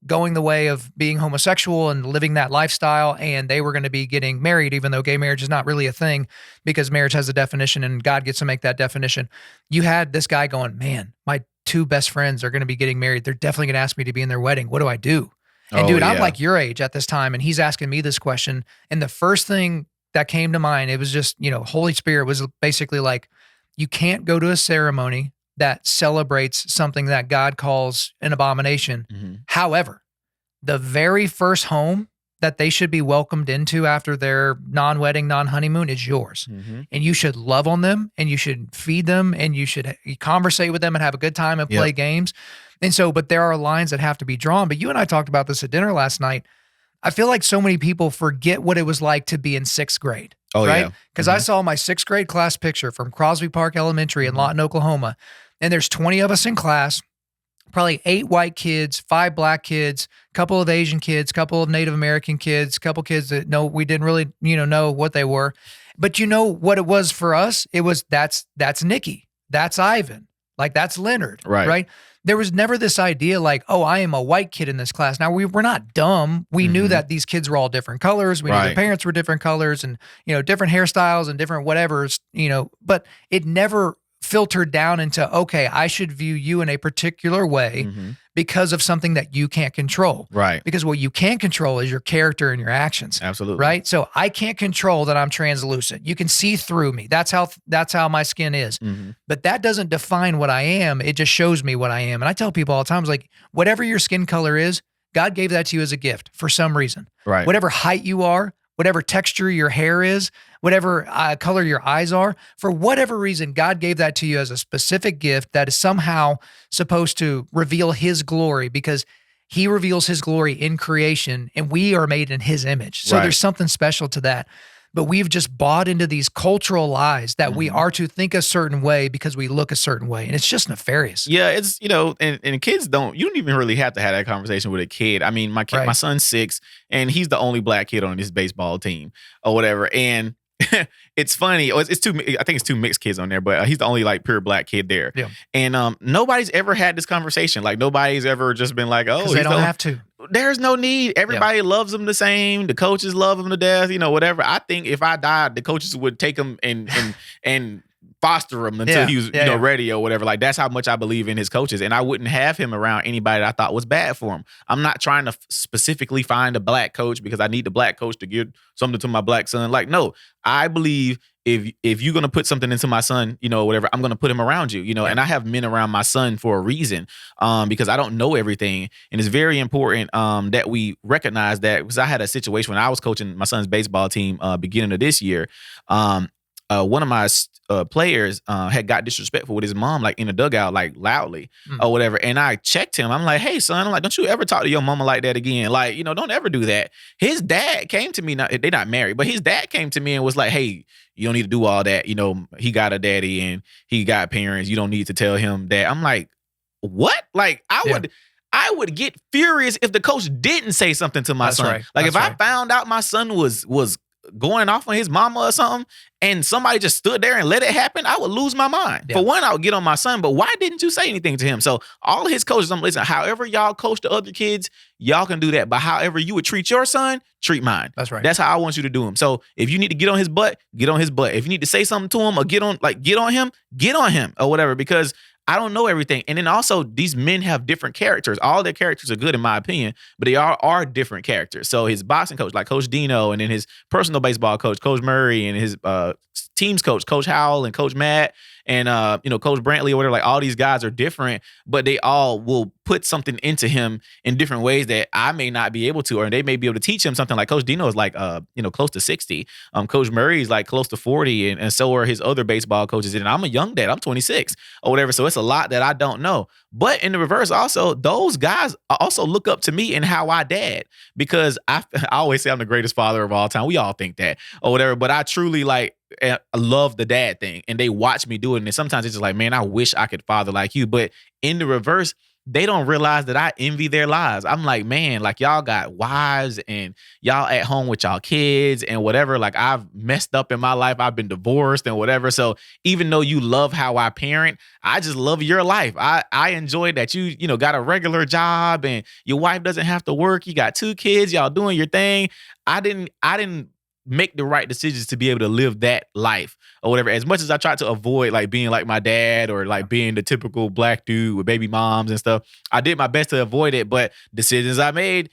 Speaker 1: going the way of being homosexual and living that lifestyle, and they were going to be getting married, even though gay marriage is not really a thing, because marriage has a definition and God gets to make that definition. You had this guy going, man, my two best friends are going to be getting married. They're definitely going to ask me to be in their wedding. What do I do? And dude, I'm like your age at this time, and he's asking me this question. And the first thing that came to mind, it was just, Holy Spirit was basically like, you can't go to a ceremony that celebrates something that God calls an abomination. However, the very first home that they should be welcomed into after their non-wedding, non-honeymoon is yours. And you should love on them, and you should feed them, and you should conversate with them and have a good time and play games. And so, but there are lines that have to be drawn. But you and I talked about this at dinner last night. I feel like so many people forget what it was like to be in sixth grade. Right? Because I saw my sixth grade class picture from Crosby Park Elementary in Lawton, Oklahoma. And there's 20 of us in class, probably 8 white kids, 5 black kids, couple of Asian kids, couple of Native American kids, couple kids that we didn't really, know what they were. But you know what it was for us? It was, that's Nikki, that's Ivan, like that's Leonard, right? There was never this idea like, oh, I am a white kid in this class. Now we're not dumb. We knew that these kids were all different colors. We knew their parents were different colors and, different hairstyles and different whatevers, but it never filtered down into, okay, I should view you in a particular way because of something that you can't control.
Speaker 2: Right.
Speaker 1: Because what you can control is your character and your actions.
Speaker 2: Absolutely.
Speaker 1: Right. So I can't control that I'm translucent. You can see through me. That's how my skin is. But that doesn't define what I am. It just shows me what I am. And I tell people all the time, like, whatever your skin color is, God gave that to you as a gift for some reason.
Speaker 2: Right.
Speaker 1: Whatever height you are, whatever texture your hair is, whatever color your eyes are, for whatever reason, God gave that to you as a specific gift that is somehow supposed to reveal his glory, because he reveals his glory in creation and we are made in his image. So there's something special to that. But we've just bought into these cultural lies that we are to think a certain way because we look a certain way. And it's just nefarious.
Speaker 2: Yeah, it's, and kids you don't even really have to have that conversation with a kid. I mean, my son's 6 and he's the only black kid on his baseball team or whatever. And it's funny. It's two. I think it's two mixed kids on there, but he's the only like pure black kid there.
Speaker 1: Yeah.
Speaker 2: And nobody's ever had this conversation. Like nobody's ever just been like, oh,
Speaker 1: Because they don't have to.
Speaker 2: There's no need. Everybody loves him the same. The coaches love him to death. Whatever. I think if I died, the coaches would take him and foster him until he was ready or whatever. Like that's how much I believe in his coaches, and I wouldn't have him around anybody that I thought was bad for him. I'm not trying to specifically find a black coach because I need the black coach to give something to my black son. Like no, I believe if you're gonna put something into my son, whatever, I'm gonna put him around you, and I have men around my son for a reason, because I don't know everything, and it's very important that we recognize that. Because I had a situation when I was coaching my son's baseball team beginning of this year. One of my players had got disrespectful with his mom, like in the dugout, like loudly or whatever. And I checked him. I'm like, hey, son, I'm like, don't you ever talk to your mama like that again. Like, don't ever do that. His dad came to me. They're not married, but his dad came to me and was like, hey, you don't need to do all that. He got a daddy and he got parents. You don't need to tell him that. I'm like, what? Like, I would get furious if the coach didn't say something to my son.
Speaker 1: Right.
Speaker 2: Like, if I found out my son was going off on his mama or something, and somebody just stood there and let it happen, I would lose my mind. For one, I would get on my son, but why didn't you say anything to him? So all of his coaches, I'm listening, however y'all coach the other kids, y'all can do that. But however you would treat your son, treat mine.
Speaker 1: That's right.
Speaker 2: That's how I want you to do him. So if you need to get on his butt, get on his butt. If you need to say something to him or get on him or whatever, because I don't know everything. And then also these men have different characters. All their characters are good in my opinion, but they are different characters. So his boxing coach, like Coach Dino, and then his personal baseball coach, Coach Murray, and his teams coach, Coach Howell and Coach Matt, and Coach Brantley or whatever, like all these guys are different, but they all will put something into him in different ways that I may not be able to, or they may be able to teach him something. Like Coach Dino is like close to 60. Coach Murray is like close to 40, and so are his other baseball coaches. And I'm a young dad, I'm 26 or whatever. So it's a lot that I don't know. But in the reverse, also, those guys also look up to me in how I dad, because I always say I'm the greatest father of all time. We all think that or whatever, but I truly I love the dad thing, and they watch me do it. And sometimes it's just like, man, I wish I could father like you. But in the reverse, they don't realize that I envy their lives. I'm like, man, like y'all got wives and y'all at home with y'all kids and whatever. Like I've messed up in my life. I've been divorced and whatever. So even though you love how I parent, I just love your life. I enjoy that you got a regular job and your wife doesn't have to work. You got 2 kids, y'all doing your thing. I didn't make the right decisions to be able to live that life or whatever. As much as I tried to avoid like being like my dad or like being the typical black dude with baby moms and stuff, I did my best to avoid it. But decisions I made,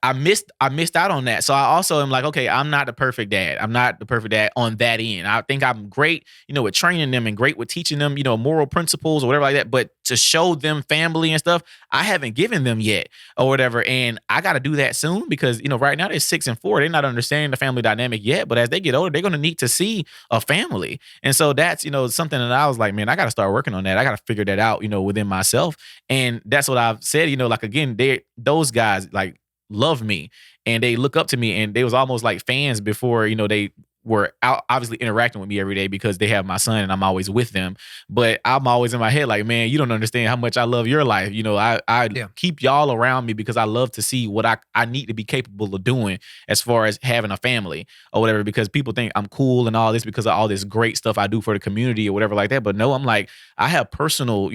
Speaker 2: I missed out on that. So I also am like, okay, I'm not the perfect dad. I'm not the perfect dad on that end. I think I'm great, with training them and great with teaching them, moral principles or whatever like that. But to show them family and stuff, I haven't given them yet or whatever. And I got to do that soon because, right now they're 6 and 4. They're not understanding the family dynamic yet. But as they get older, they're going to need to see a family. And so that's, something that I was like, man, I got to start working on that. I got to figure that out, within myself. And that's what I've said, like, again, those guys, like, love me and they look up to me, and they was almost like fans before they were out obviously interacting with me every day because they have my son and I'm always with them. But I'm always in my head like, man, you don't understand how much I love your life. I keep y'all around me because I love to see what I need to be capable of doing as far as having a family or whatever, because people think I'm cool and all this because of all this great stuff I do for the community or whatever like that. But no, I'm like, I have personal,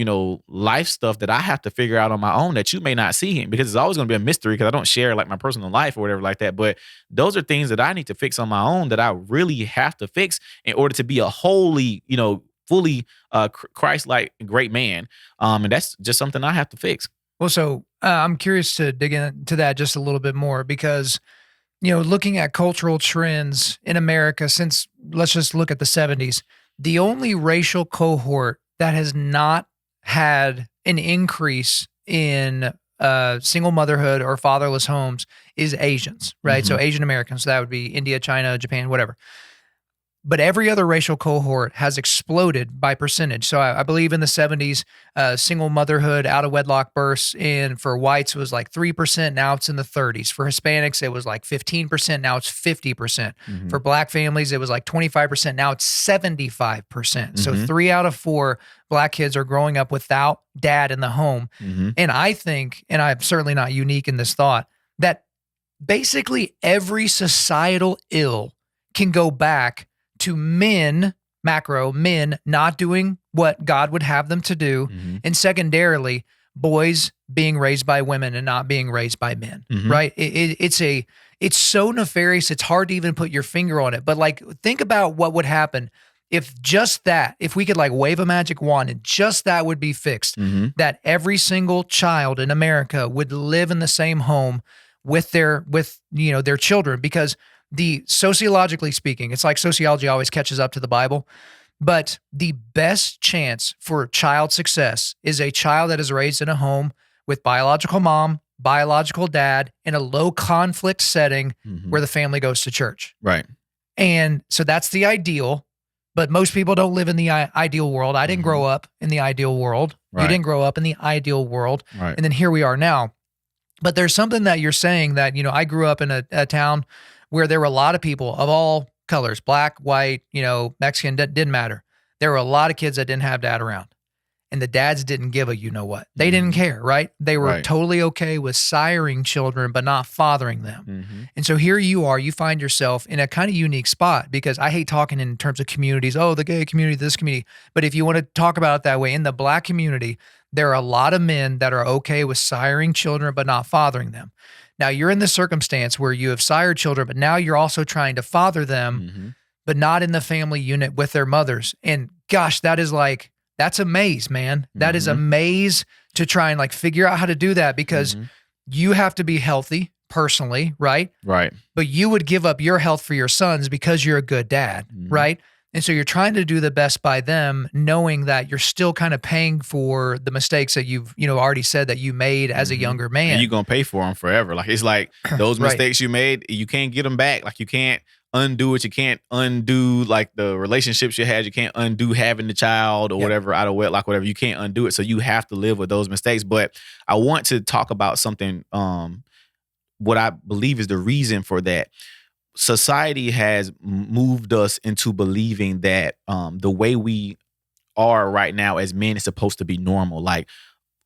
Speaker 2: life stuff that I have to figure out on my own that you may not see, because it's always going to be a mystery because I don't share like my personal life or whatever like that. But those are things that I need to fix on my own that I really have to fix in order to be a holy, fully Christ-like great man. And that's just something I have to fix.
Speaker 1: Well, so I'm curious to dig into that just a little bit more because, looking at cultural trends in America since, let's just look at the 70s, the only racial cohort that has not had an increase in single motherhood or fatherless homes is Asians, right? So Asian Americans, so that would be India, China, Japan, whatever. But every other racial cohort has exploded by percentage. So I believe in the 70s, single motherhood, out of wedlock births, and for whites it was like 3%. Now it's in the 30s. For Hispanics, it was like 15%. Now it's 50%. For black families, it was like 25%. Now it's 75%. So 3 out of 4 black kids are growing up without dad in the home. And I think, and I'm certainly not unique in this thought, that basically every societal ill can go back to men, macro, men not doing what God would have them to do. And secondarily, boys being raised by women and not being raised by men, right? It's so nefarious. It's hard to even put your finger on it. But like, think about what would happen if just that, if we could like wave a magic wand and just that would be fixed, that every single child in America would live in the same home with their children, because sociologically speaking, it's like sociology always catches up to the Bible. But the best chance for child success is a child that is raised in a home with biological mom, biological dad, in a low conflict setting where the family goes to church.
Speaker 2: Right.
Speaker 1: And so that's the ideal, but most people don't live in the ideal world. I didn't grow up in the ideal world.
Speaker 2: Right.
Speaker 1: You didn't grow up in the ideal world.
Speaker 2: Right.
Speaker 1: And then here we are now. But there's something that you're saying that, I grew up in a town where there were a lot of people of all colors, black, white, Mexican, didn't matter. There were a lot of kids that didn't have dad around. And the dads didn't give a what. They didn't care, right? They were totally okay with siring children, but not fathering them. And so here you are, you find yourself in a kind of unique spot, because I hate talking in terms of communities, the gay community, this community. But if you want to talk about it that way, in the black community, there are a lot of men that are okay with siring children, but not fathering them. Now you're in the circumstance where you have sired children, but now you're also trying to father them, but not in the family unit with their mothers. And gosh, that's a maze, man. That is a maze to try and like figure out how to do that, because you have to be healthy personally, right?
Speaker 2: Right.
Speaker 1: But you would give up your health for your sons because you're a good dad, right? And so you're trying to do the best by them, knowing that you're still kind of paying for the mistakes that you've, already said that you made as a younger man.
Speaker 2: And you're going to pay for them forever. Like, it's like those mistakes you made, you can't get them back. Like, you can't undo it. You can't undo like the relationships you had. You can't undo having the child or whatever out of wedlock, whatever. You can't undo it. So you have to live with those mistakes. But I want to talk about something, what I believe is the reason for that. Society has moved us into believing that the way we are right now as men is supposed to be normal. Like,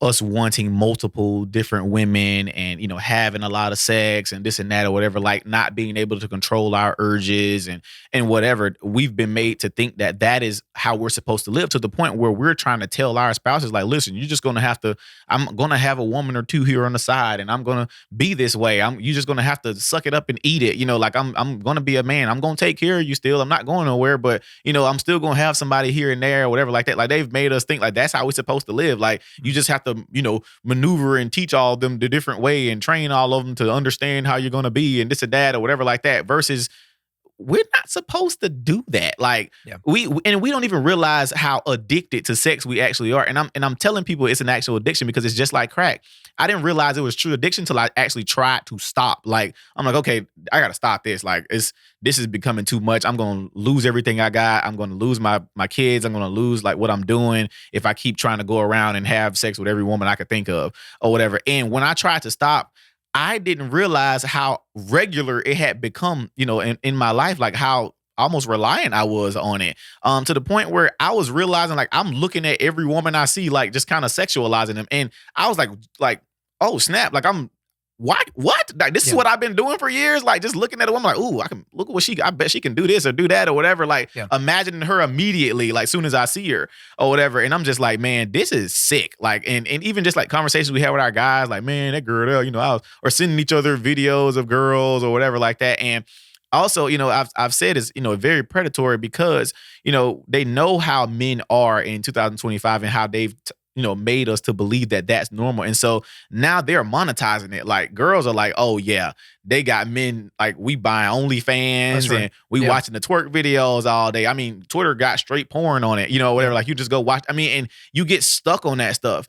Speaker 2: us wanting multiple different women and, having a lot of sex and this and that or whatever, like not being able to control our urges and whatever. We've been made to think that that is how we're supposed to live, to the point where we're trying to tell our spouses, like, listen, you're just going to have to, I'm going to have a woman or two here on the side and I'm going to be this way. You're just going to have to suck it up and eat it. Like, I'm going to be a man. I'm going to take care of you still. I'm not going nowhere, but I'm still going to have somebody here and there or whatever like that. Like, they've made us think like that's how we're supposed to live. Like, you just have to, maneuver and teach all of them the different way and train all of them to understand how you're going to be and this and that or whatever like that, versus we're not supposed to do that. Like, we don't even realize how addicted to sex we actually are. And I'm telling people it's an actual addiction because it's just like crack. I didn't realize it was true addiction until I actually tried to stop. Like, I'm like, okay, I got to stop this. Like, this is becoming too much. I'm going to lose everything I got. I'm going to lose my kids. I'm going to lose like what I'm doing if I keep trying to go around and have sex with every woman I could think of or whatever. And when I tried to stop, I didn't realize how regular it had become, in my life, like how almost reliant I was on it, to the point where I was realizing like I'm looking at every woman I see, like just kind of sexualizing them. And I was like, oh snap, like what? Like, this is what I've been doing for years. Like, just looking at a woman like, ooh, I can look at what I bet she can do this or do that or whatever. Like, imagining her immediately, like, soon as I see her or whatever. And I'm just like, man, this is sick. Like, and even just like conversations we had with our guys, like, man, that girl there, or sending each other videos of girls or whatever like that. And also, I've said it's, very predatory because, they know how men are in 2025 and how they've made us to believe that that's normal. And so now they're monetizing it. Like, girls are like, oh yeah, they got men, like, we buying OnlyFans and we watching the twerk videos all day. I mean, Twitter got straight porn on it, whatever. Like, you just go watch. I mean, and you get stuck on that stuff.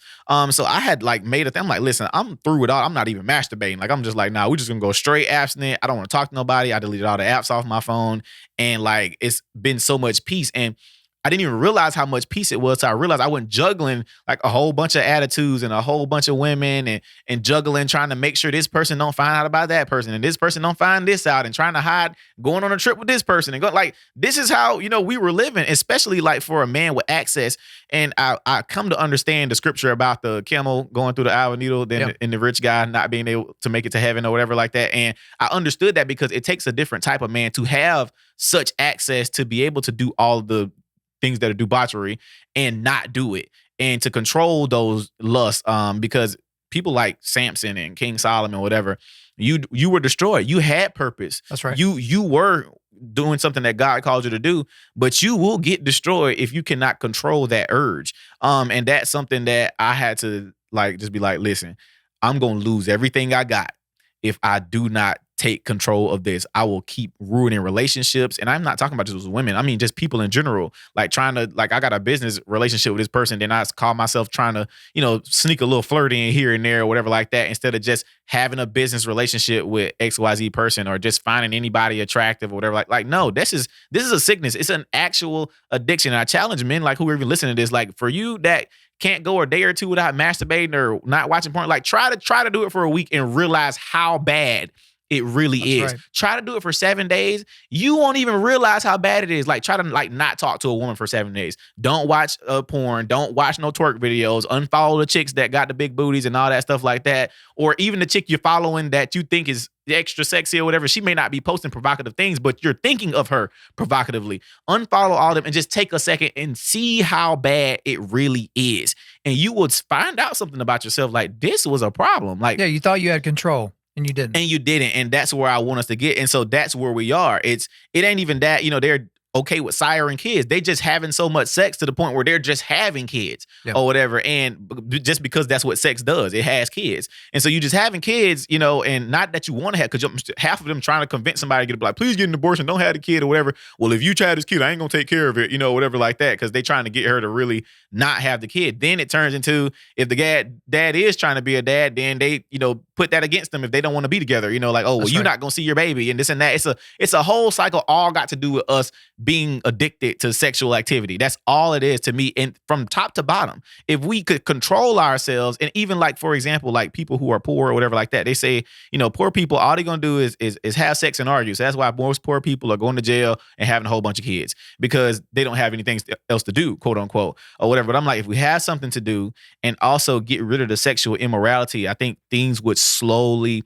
Speaker 2: So I had like made a thing. I'm like, listen, I'm through with all. I'm not even masturbating. Like, I'm just like, nah, we're just gonna go straight abstinent. I don't want to talk to nobody. I deleted all the apps off my phone. And like, it's been so much peace. And I didn't even realize how much peace it was. So I realized I wasn't juggling like a whole bunch of attitudes and a whole bunch of women and juggling, trying to make sure this person don't find out about that person and this person don't find this out and trying to hide going on a trip with this person and go like, this is how, we were living, especially like for a man with access. And I come to understand the scripture about the camel going through the eye of a needle, and the rich guy not being able to make it to heaven or whatever like that. And I understood that because it takes a different type of man to have such access to be able to do all the things that are debauchery and not do it, and to control those lusts. Because people like Samson and King Solomon, whatever, you were destroyed. You had purpose.
Speaker 1: That's right.
Speaker 2: You were doing something that God called you to do, but you will get destroyed if you cannot control that urge. And that's something that I had to like just be like, listen, I'm gonna lose everything I got if I do not take control of this. I will keep ruining relationships. And I'm not talking about just with women. I mean, just people in general, like trying to, like, I got a business relationship with this person. Then I call myself trying to, sneak a little flirt in here and there or whatever like that, instead of just having a business relationship with XYZ person or just finding anybody attractive or whatever. Like, no, this is a sickness. It's an actual addiction. And I challenge men, like, who are even listening to this, like, for you that can't go a day or two without masturbating or not watching porn, like try to do it for a week and realize how bad it really is. Right. Try to do it for 7 days. You won't even realize how bad it is. Like, try to not talk to a woman for 7 days. Don't watch porn. Don't watch no twerk videos. Unfollow the chicks that got the big booties and all that stuff like that. Or even the chick you're following that you think is extra sexy or whatever. She may not be posting provocative things, but you're thinking of her provocatively. Unfollow all of them and just take a second and see how bad it really is. And you would find out something about yourself. Like, this was a problem. Like,
Speaker 1: yeah, you thought you had control. And you didn't.
Speaker 2: And you didn't. And that's where I want us to get. And so that's where we are. It ain't even that, they're okay with siring kids. They just having so much sex to the point where they're just having kids or whatever. And just because that's what sex does, it has kids. And so you just having kids, and not that you want to have, because half of them trying to convince somebody to get like, please get an abortion, don't have the kid or whatever. Well, if you try this kid, I ain't gonna take care of it, whatever like that, because they trying to get her to really not have the kid. Then it turns into, if the dad is trying to be a dad, then they, put that against them if they don't want to be together, like, oh, well, you're not gonna see your baby and this and that. It's a whole cycle, all got to do with us being addicted to sexual activity. That's all it is to me. And from top to bottom, if we could control ourselves, and even like, for example, like people who are poor or whatever like that, they say, poor people, all they're going to do is have sex and argue. So that's why most poor people are going to jail and having a whole bunch of kids, because they don't have anything else to do, quote unquote, or whatever. But I'm like, if we have something to do and also get rid of the sexual immorality, I think things would slowly,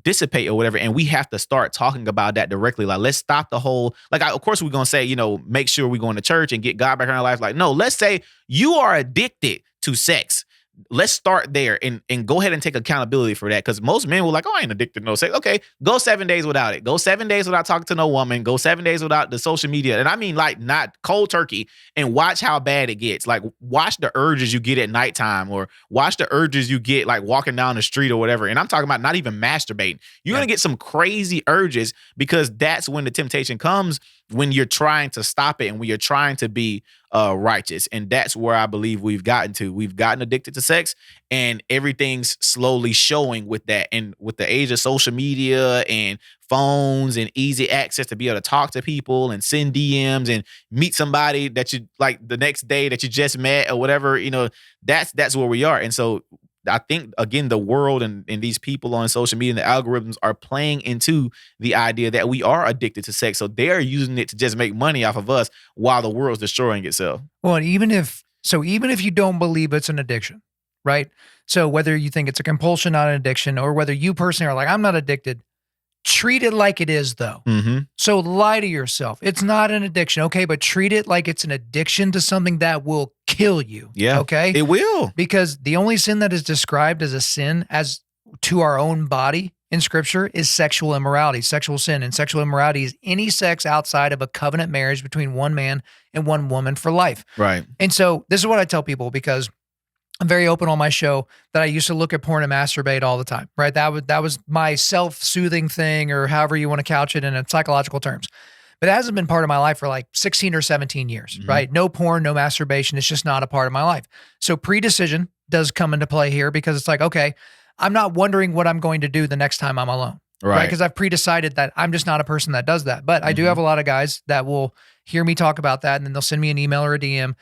Speaker 2: dissipate or whatever. And we have to start talking about that directly. Like, let's stop the whole, like, of course we're going to say, make sure we're going to church and get God back in our life. Like, no, let's say you are addicted to sex. Let's start there and go ahead and take accountability for that. Because most men will like, oh, I ain't addicted to no sex. Okay, go 7 days without it. Go 7 days without talking to no woman. Go 7 days without the social media. And I mean, like, not cold turkey, and watch how bad it gets. Like, watch the urges you get at nighttime, or watch the urges you get like walking down the street or whatever. And I'm talking about not even masturbating. You're going to get some crazy urges, because that's when the temptation comes, when you're trying to stop it and when you're trying to be righteous. And that's where I believe we've gotten to. We've gotten addicted to sex, and everything's slowly showing with that. And with the age of social media and phones and easy access to be able to talk to people and send DMs and meet somebody that you like the next day that you just met or whatever, that's where we are. And so I think, again, the world and these people on social media and the algorithms are playing into the idea that we are addicted to sex. So they're using it to just make money off of us while the world's destroying itself.
Speaker 1: Well, even if you don't believe it's an addiction, right? So whether you think it's a compulsion, not an addiction, or whether you personally are like, I'm not addicted, treat it like it is, though.
Speaker 2: Mm-hmm.
Speaker 1: So lie to yourself. It's not an addiction, okay? But treat it like it's an addiction to something that will kill you.
Speaker 2: Yeah,
Speaker 1: okay?
Speaker 2: It will.
Speaker 1: Because the only sin that is described as a sin as to our own body in Scripture is sexual immorality, sexual sin. And sexual immorality is any sex outside of a covenant marriage between one man and one woman for life.
Speaker 2: Right.
Speaker 1: And so this is what I tell people, because I'm very open on my show that I used to look at porn and masturbate all the time, right? That was my self-soothing thing, or however you want to couch it in psychological terms. But it hasn't been part of my life for like 16 or 17 years, right? No porn, no masturbation. It's just not a part of my life. So pre-decision does come into play here, because it's like, okay, I'm not wondering what I'm going to do the next time I'm alone. right? Because I've pre-decided that I'm just not a person that does that. But I do have a lot of guys that will hear me talk about that, and then they'll send me an email or a DM.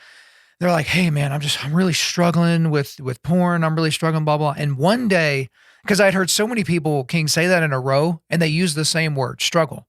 Speaker 1: They're like, hey man, I'm really struggling with porn. I'm really struggling, blah, blah. And one day, because I'd heard so many people, King, say that in a row, and they use the same word, struggle.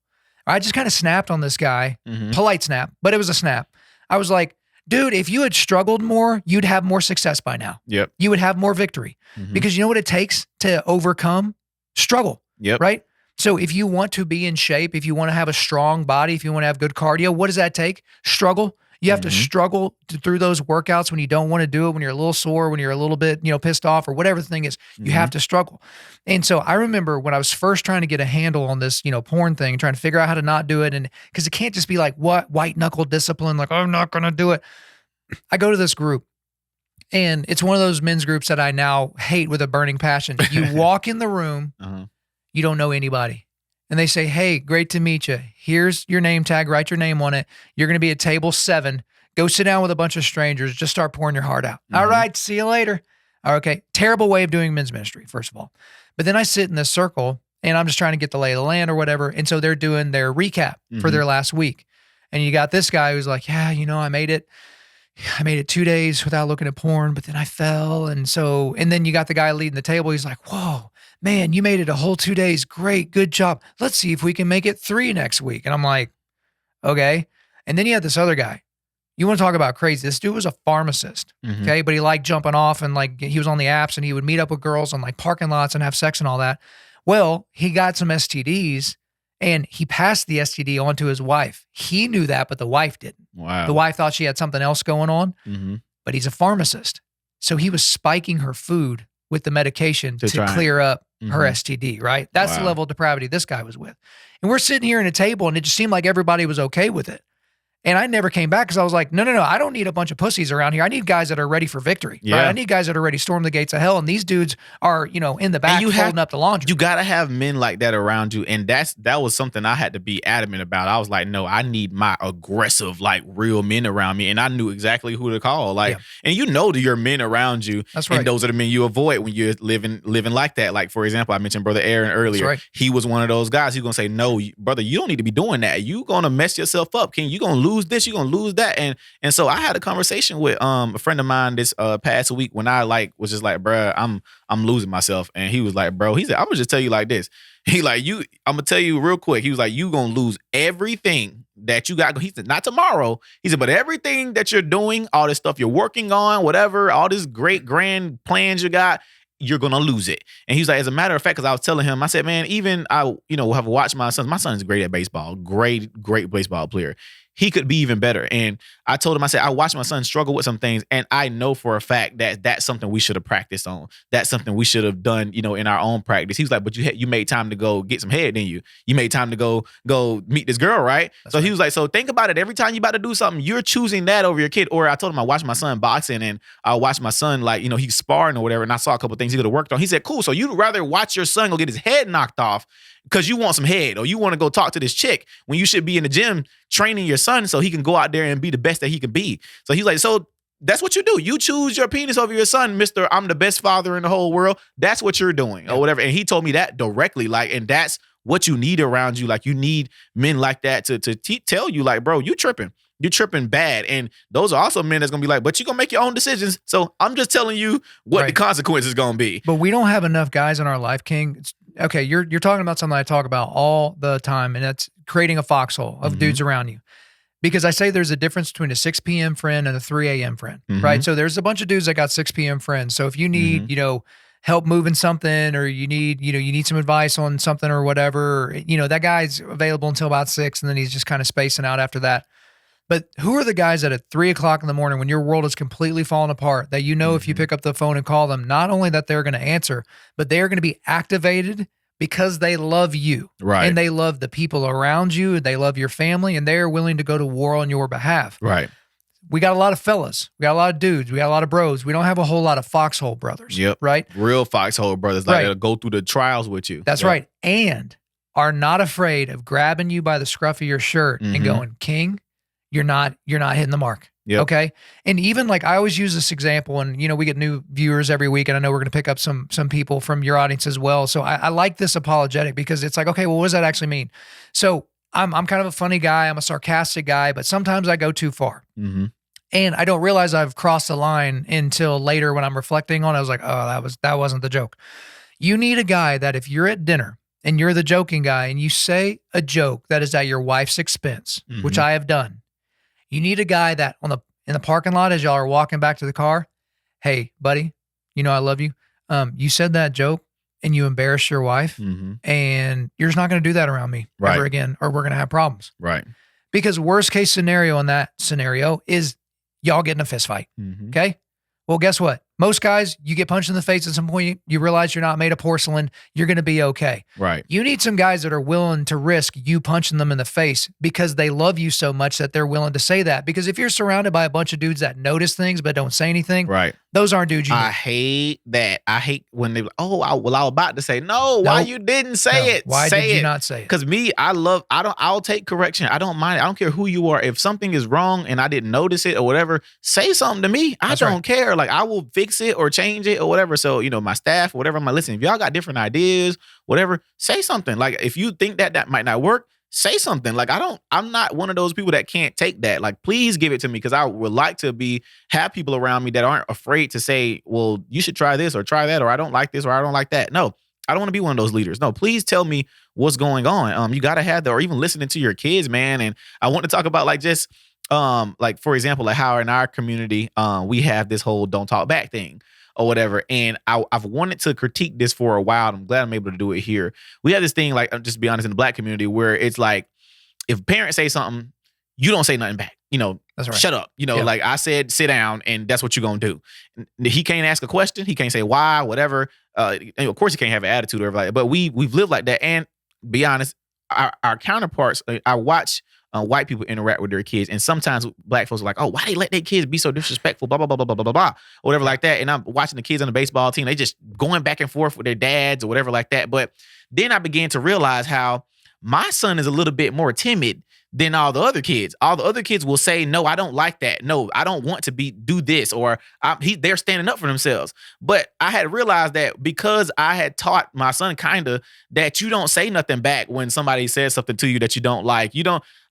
Speaker 1: I just kind of snapped on this guy, polite snap, but it was a snap. I was like, dude, if you had struggled more, you'd have more success by now.
Speaker 2: Yep.
Speaker 1: You would have more victory because you know what it takes to overcome struggle.
Speaker 2: Yep.
Speaker 1: Right. So if you want to be in shape, if you want to have a strong body, if you want to have good cardio, what does that take? Struggle. You have to struggle through those workouts when you don't want to do it, when you're a little sore, when you're a little bit, pissed off or whatever the thing is, you have to struggle. And so I remember when I was first trying to get a handle on this, porn thing, trying to figure out how to not do it. And because it can't just be like white knuckle discipline, like I'm not going to do it. I go to this group and it's one of those men's groups that I now hate with a burning passion. You walk in the room, you don't know anybody. And they say, hey, great to meet you. Here's your name tag. Write your name on it. You're going to be at table 7. Go sit down with a bunch of strangers. Just start pouring your heart out. All right. See you later. Okay. Terrible way of doing men's ministry, first of all. But then I sit in this circle and I'm just trying to get the lay of the land or whatever. And so they're doing their recap for their last week. And you got this guy who's like, yeah, I made it 2 days without looking at porn, but then I fell. And then you got the guy leading the table. He's like, whoa, man, you made it a whole 2 days. Great. Good job. Let's see if we can make it 3 next week. And I'm like, okay. And then you had this other guy. You want to talk about crazy. This dude was a pharmacist. Okay. But he liked jumping off and like he was on the apps and he would meet up with girls on like parking lots and have sex and all that. Well, he got some STDs and he passed the STD on to his wife. He knew that, but the wife didn't.
Speaker 2: Wow.
Speaker 1: The wife thought she had something else going on, but he's a pharmacist. So he was spiking her food with the medication to clear up her STD, right? That's the level of depravity this guy was with. And we're sitting here at a table and it just seemed like everybody was okay with it. And I never came back because I was like, no, I don't need a bunch of pussies around here. I need guys that are ready for victory.
Speaker 2: Yeah.
Speaker 1: Right? I need guys that are ready to storm the gates of hell. And these dudes are, in the back holding up the laundry.
Speaker 2: You got to have men like that around you. And that was something I had to be adamant about. I was like, no, I need my aggressive, like real men around me. And I knew exactly who to call. Like, and that your men around you.
Speaker 1: That's right.
Speaker 2: And those are the men you avoid when you're living like that. Like, for example, I mentioned Brother Aaron earlier.
Speaker 1: That's right.
Speaker 2: He was one of those guys. He's going to say, no, brother, you don't need to be doing that. You're going to mess yourself up. You're going to lose this. You're going to lose that. And so I had a conversation with a friend of mine this past week when I was just like, bruh, I'm losing myself. And he was like, bro, he said, I'm gonna just tell you like this. He like, I'm gonna tell you real quick. He was like, you gonna lose everything that you got. He said, not tomorrow. He said, but everything that you're doing, all this stuff you're working on, whatever, all this great grand plans you got, you're gonna lose it. And he's like, as a matter of fact, because I was telling him, I said, man, even I, have watched my son. My son is great at baseball, great baseball player. He could be even better. And I told him, I said, I watched my son struggle with some things. And I know for a fact that that's something we should have practiced on. That's something we should have done, in our own practice. He was like, but you made time to go get some head, didn't you? You made time to go meet this girl, right? So he was like, so think about it. Every time you about to do something, you're choosing that over your kid. Or I told him I watched my son boxing and I watched my son, he's sparring or whatever. And I saw a couple things he could have worked on. He said, cool. So you'd rather watch your son go get his head knocked off because you want some head or you want to go talk to this chick when you should be in the gym training your son so he can go out there and be the best that he can be. So he's like, so that's what you do. You choose your penis over your son, Mr. I'm the best father in the whole world. That's what you're doing or whatever. And he told me that directly, and that's what you need around you. Like, you need men like that to tell you, like, bro, you tripping. You're tripping bad. And those are also men that's going to be like, but you're going to make your own decisions. So I'm just telling you what the consequence is going to be.
Speaker 1: But we don't have enough guys in our life, King. Okay, you're talking about something I talk about all the time, and that's creating a foxhole of dudes around you. Because I say there's a difference between a 6 p.m. friend and a 3 a.m. friend, right? So there's a bunch of dudes that got 6 p.m. friends. So if you need, help moving something, or you need some advice on something or whatever, that guy's available until about 6, and then he's just kind of spacing out after that. But who are the guys that at 3 o'clock in the morning, when your world is completely falling apart, that if you pick up the phone and call them, not only that they're going to answer, but they are going to be activated because they love you.
Speaker 2: Right.
Speaker 1: And they love the people around you. They love your family, and they are willing to go to war on your behalf.
Speaker 2: Right.
Speaker 1: We got a lot of fellas. We got a lot of dudes. We got a lot of bros. We don't have a whole lot of foxhole brothers.
Speaker 2: Yep.
Speaker 1: Right.
Speaker 2: Real foxhole brothers. That'll go through the trials with you.
Speaker 1: That's right. And are not afraid of grabbing you by the scruff of your shirt and going, King, you're not hitting the mark.
Speaker 2: Yep.
Speaker 1: Okay. And even like I always use this example, and we get new viewers every week, and I know we're going to pick up some people from your audience as well. So I like this apologetic because it's like, okay, well, what does that actually mean? So I'm kind of a funny guy. I'm a sarcastic guy, but sometimes I go too far.
Speaker 2: Mm-hmm.
Speaker 1: And I don't realize I've crossed the line until later when I'm reflecting on it. I was like, oh, that wasn't the joke. You need a guy that if you're at dinner and you're the joking guy and you say a joke that is at your wife's expense, which I have done, you need a guy that in the parking lot as y'all are walking back to the car, hey, buddy, I love you. You said that joke and you embarrassed your wife, and you're just not going to do that around me ever again, or we're going to have problems.
Speaker 2: Right.
Speaker 1: Because worst case scenario in that scenario is y'all get in a fist fight. Okay. Well, guess what? Most guys, you get punched in the face at some point, you realize you're not made of porcelain, you're going to be okay.
Speaker 2: Right.
Speaker 1: You need some guys that are willing to risk you punching them in the face because they love you so much that they're willing to say that. Because if you're surrounded by a bunch of dudes that notice things but don't say anything,
Speaker 2: right,
Speaker 1: those aren't dudes you
Speaker 2: I
Speaker 1: need.
Speaker 2: hate that. I hate when they, I was about to say, no, why you didn't say it?
Speaker 1: Why did you not say it?
Speaker 2: Because I'll take correction. I don't mind. I don't care who you are. If something is wrong and I didn't notice it or whatever, say something to me. I don't care. Like I will fix it or change it or whatever. So, my staff, whatever, I'm like, listen, if y'all got different ideas, whatever, say something. Like if you think that might not work, say something. Like I'm not one of those people that can't take that. Like, please give it to me because I would like to have people around me that aren't afraid to say, well, you should try this or try that, or I don't like this or I don't like that. No, I don't want to be one of those leaders. No, please tell me what's going on. You got to have that, or even listening to your kids, man. And I want to talk about like just like, for example, like how in our community, we have this whole don't talk back thing or whatever. And I've wanted to critique this for a while. I'm glad I'm able to do it here. We have this thing, like, just to be honest, in the Black community where it's like, if parents say something, you don't say nothing back.
Speaker 1: That's right.
Speaker 2: Shut up. Like I said, sit down, and that's what you're going to do. He can't ask a question. He can't say why, whatever. Of course he can't have an attitude or everything, but we've lived like that. And be honest, our counterparts, I watch white people interact with their kids, and sometimes Black folks are like, oh, why they let their kids be so disrespectful, blah, blah, blah, blah, blah, blah, blah, or whatever like that. And I'm watching the kids on the baseball team, they just going back and forth with their dads or whatever like that. But then I began to realize how my son is a little bit more timid than all the other kids. All the other kids will say, no, I don't like that. No, I don't want to do this, or they're standing up for themselves. But I had realized that because I had taught my son that you don't say nothing back when somebody says something to you that you don't like.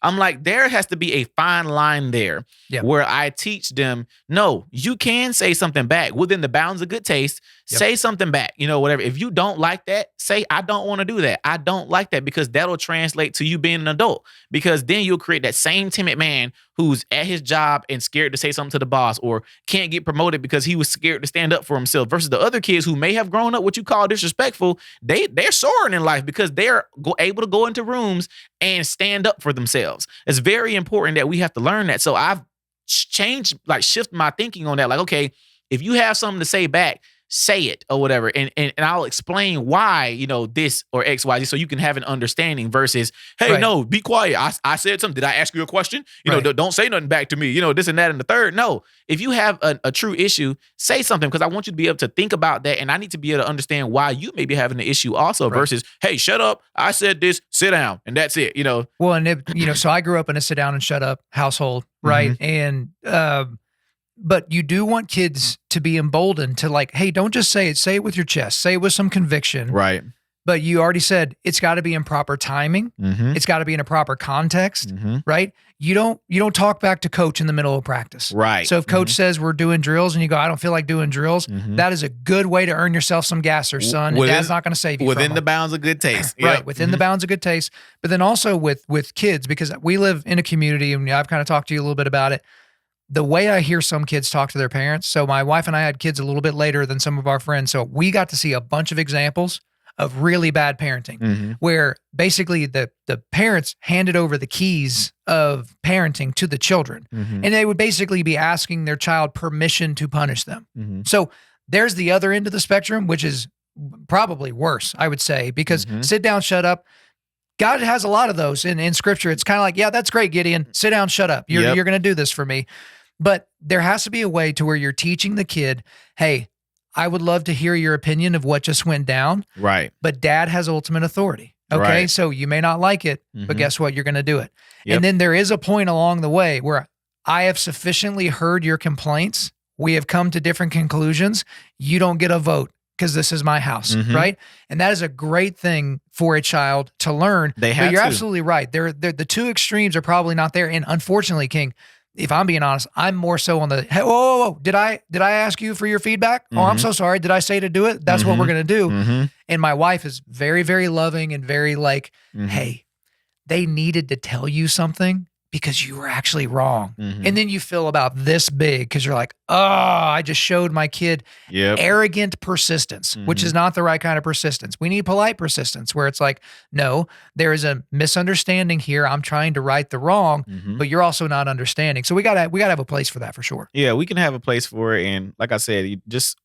Speaker 2: I'm like, there has to be a fine line there where I teach them, no, you can say something back within the bounds of good taste. Say something back, whatever. If you don't like that, say, I don't want to do that. I don't like that, because that'll translate to you being an adult, because then you'll create that same timid man who's at his job and scared to say something to the boss, or can't get promoted because he was scared to stand up for himself, versus the other kids who may have grown up what you call disrespectful. They're soaring in life because they're able to go into rooms and stand up for themselves. It's very important that we have to learn that. So I've shift my thinking on that. Like, okay, if you have something to say back, say it or whatever. And I'll explain why, this or X, Y, Z, so you can have an understanding versus, hey, no, be quiet. I said something. Did I ask you a question? Don't say nothing back to me, this and that and the third. No, if you have a true issue, say something, because I want you to be able to think about that. And I need to be able to understand why you may be having the issue also versus, hey, shut up. I said this, sit down. And that's it,
Speaker 1: Well, and so I grew up in a sit down and shut up household. Right. And, but you do want kids to be emboldened to like, hey, don't just say it with your chest, say it with some conviction.
Speaker 2: Right.
Speaker 1: But you already said it's got to be in proper timing. It's got to be in a proper context, right? You don't talk back to coach in the middle of practice.
Speaker 2: Right.
Speaker 1: So if coach says we're doing drills and you go, I don't feel like doing drills, that is a good way to earn yourself some gassers, son. And Dad's not going to save you
Speaker 2: within
Speaker 1: from
Speaker 2: the bounds of good taste.
Speaker 1: Right. Within the bounds of good taste. But then also with kids, because we live in a community, and I've kind of talked to you a little bit about it. The way I hear some kids talk to their parents. So my wife and I had kids a little bit later than some of our friends. So we got to see a bunch of examples of really bad parenting, where basically the parents handed over the keys of parenting to the children, and they would basically be asking their child permission to punish them. So there's the other end of the spectrum, which is probably worse, I would say, because sit down, shut up. God has a lot of those in scripture. It's kind of like, yeah, that's great, Gideon. Sit down, shut up. You're going to do this for me. But there has to be a way to where you're teaching the kid, hey, I would love to hear your opinion of what just went down.
Speaker 2: Right.
Speaker 1: But Dad has ultimate authority. Okay.
Speaker 2: Right.
Speaker 1: So you may not like it, but guess what? You're going to do it. And then there is a point along the way where I have sufficiently heard your complaints. We have come to different conclusions. You don't get a vote because this is my house, right? And that is a great thing for a child to learn.
Speaker 2: They have
Speaker 1: but you're
Speaker 2: to.
Speaker 1: absolutely right. They're the two extremes are probably not there. And unfortunately, King, if I'm being honest, I'm more so on the, hey, whoa, did I ask you for your feedback? Oh, I'm so sorry. Did I say to do it? That's what we're going to do. And my wife is very, very loving and very like, hey, they needed to tell you something because you were actually wrong. And then you feel about this big because you're like, oh, I just showed my kid arrogant persistence, which is not the right kind of persistence. We need polite persistence where it's like, no, there is a misunderstanding here. I'm trying to right the wrong, but you're also not understanding. So we gotta have a place for that for sure.
Speaker 2: Yeah, we can have a place for it. And like I said, you just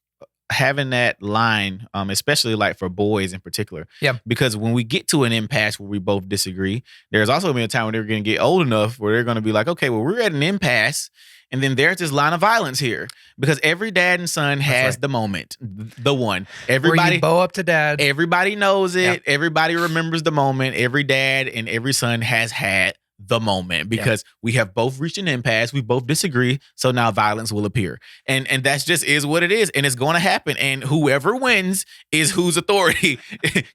Speaker 2: having that line, especially like for boys in particular.
Speaker 1: Yeah.
Speaker 2: Because when we get to an impasse where we both disagree, there's also been a time when they're going to get old enough where they're going to be like, okay, well, we're at an impasse. And then there's this line of violence here because every dad and son has the moment, the one. Everybody
Speaker 1: where you bow up to dad.
Speaker 2: Everybody knows it. Yep. Everybody remembers the moment. Every dad and every son has had the moment because we have both reached an impasse. We both disagree. So now violence will appear. And that's just is what it is. And it's going to happen. And whoever wins is whose authority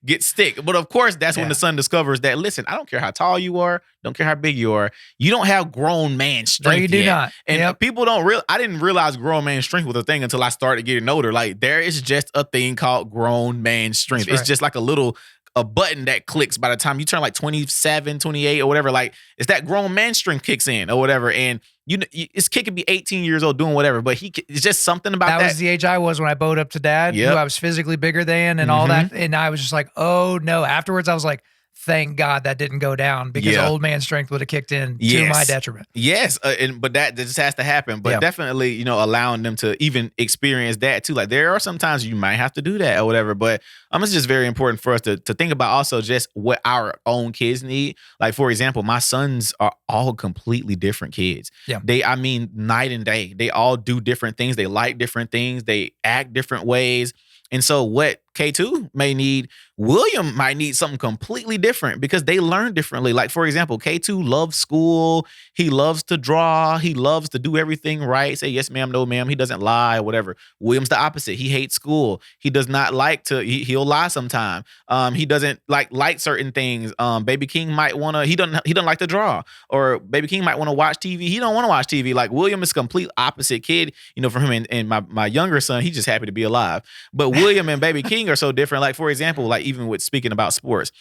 Speaker 2: gets stick. But of course, that's when the son discovers that, listen, I don't care how tall you are. Don't care how big you are. You don't have grown man strength.
Speaker 1: No, you do
Speaker 2: yet.
Speaker 1: not.
Speaker 2: And people don't I didn't realize grown man strength was a thing until I started getting older. Like there is just a thing called grown man strength. It's just like a button that clicks by the time you turn like 27, 28 or whatever. Like it's that grown man strength kicks in or whatever. And his kid could be 18 years old doing whatever, but it's just something about that.
Speaker 1: That was the age I was when I bowed up to dad, who I was physically bigger than and all that. And I was just like, oh no. Afterwards I was like, thank God that didn't go down because old man strength would have kicked in to my detriment.
Speaker 2: Yes. But that just has to happen. But definitely, allowing them to even experience that too. Like there are some times you might have to do that or whatever. But it's just very important for us to think about also just what our own kids need. Like, for example, my sons are all completely different kids.
Speaker 1: Yeah.
Speaker 2: Night and day. They all do different things. They like different things. They act different ways. And so what K2 may need, William might need something completely different because they learn differently. Like, for example, K2 loves school. He loves to draw. He loves to do everything right. Say, yes, ma'am, no, ma'am. He doesn't lie or whatever. William's the opposite. He hates school. He does not like to, he'll lie sometime. He doesn't like certain things. Baby King might want to, he doesn't like to draw. Or Baby King might want to watch TV. He don't want to watch TV. Like William is a complete opposite kid. For him and my younger son, he's just happy to be alive. But William and Baby King are so different. Like, for example, like even with speaking about sports,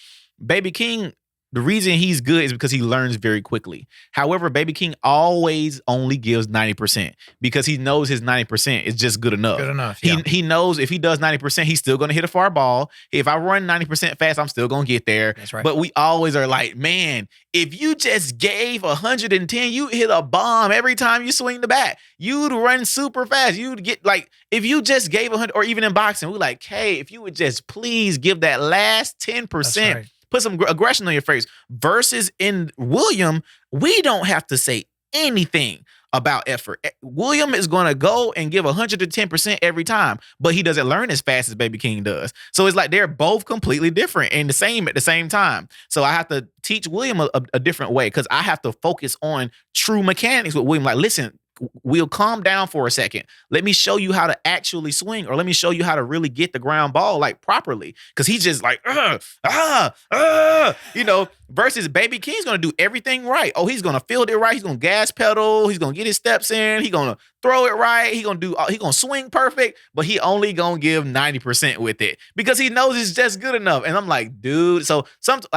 Speaker 2: Baby King, the reason he's good is because he learns very quickly. However, Baby King always only gives 90% because he knows his 90% is just good enough.
Speaker 1: Good enough.
Speaker 2: He knows if he does 90%, he's still going to hit a far ball. If I run 90% fast, I'm still going to get there.
Speaker 1: That's right.
Speaker 2: But we always are like, man, if you just gave 110, you hit a bomb every time you swing the bat. You'd run super fast. You'd get like, if you just gave 100, or even in boxing, we're like, hey, if you would just please give that last 10%. Put some aggression on your face. Versus in William, we don't have to say anything about effort. William is going to go and give 110% every time, but he doesn't learn as fast as Baby King does. So it's like they're both completely different and the same at the same time. So I have to teach William a different way because I have to focus on true mechanics with William. Like, listen, we'll calm down for a second. Let me show you how to actually swing, or let me show you how to really get the ground ball like properly. Because he's just like, versus Baby King's going to do everything right. Oh, he's going to field it right. He's going to gas pedal. He's going to get his steps in. He's going to throw it right. He's going to swing perfect, but he only going to give 90% with it because he knows it's just good enough. And I'm like, dude. So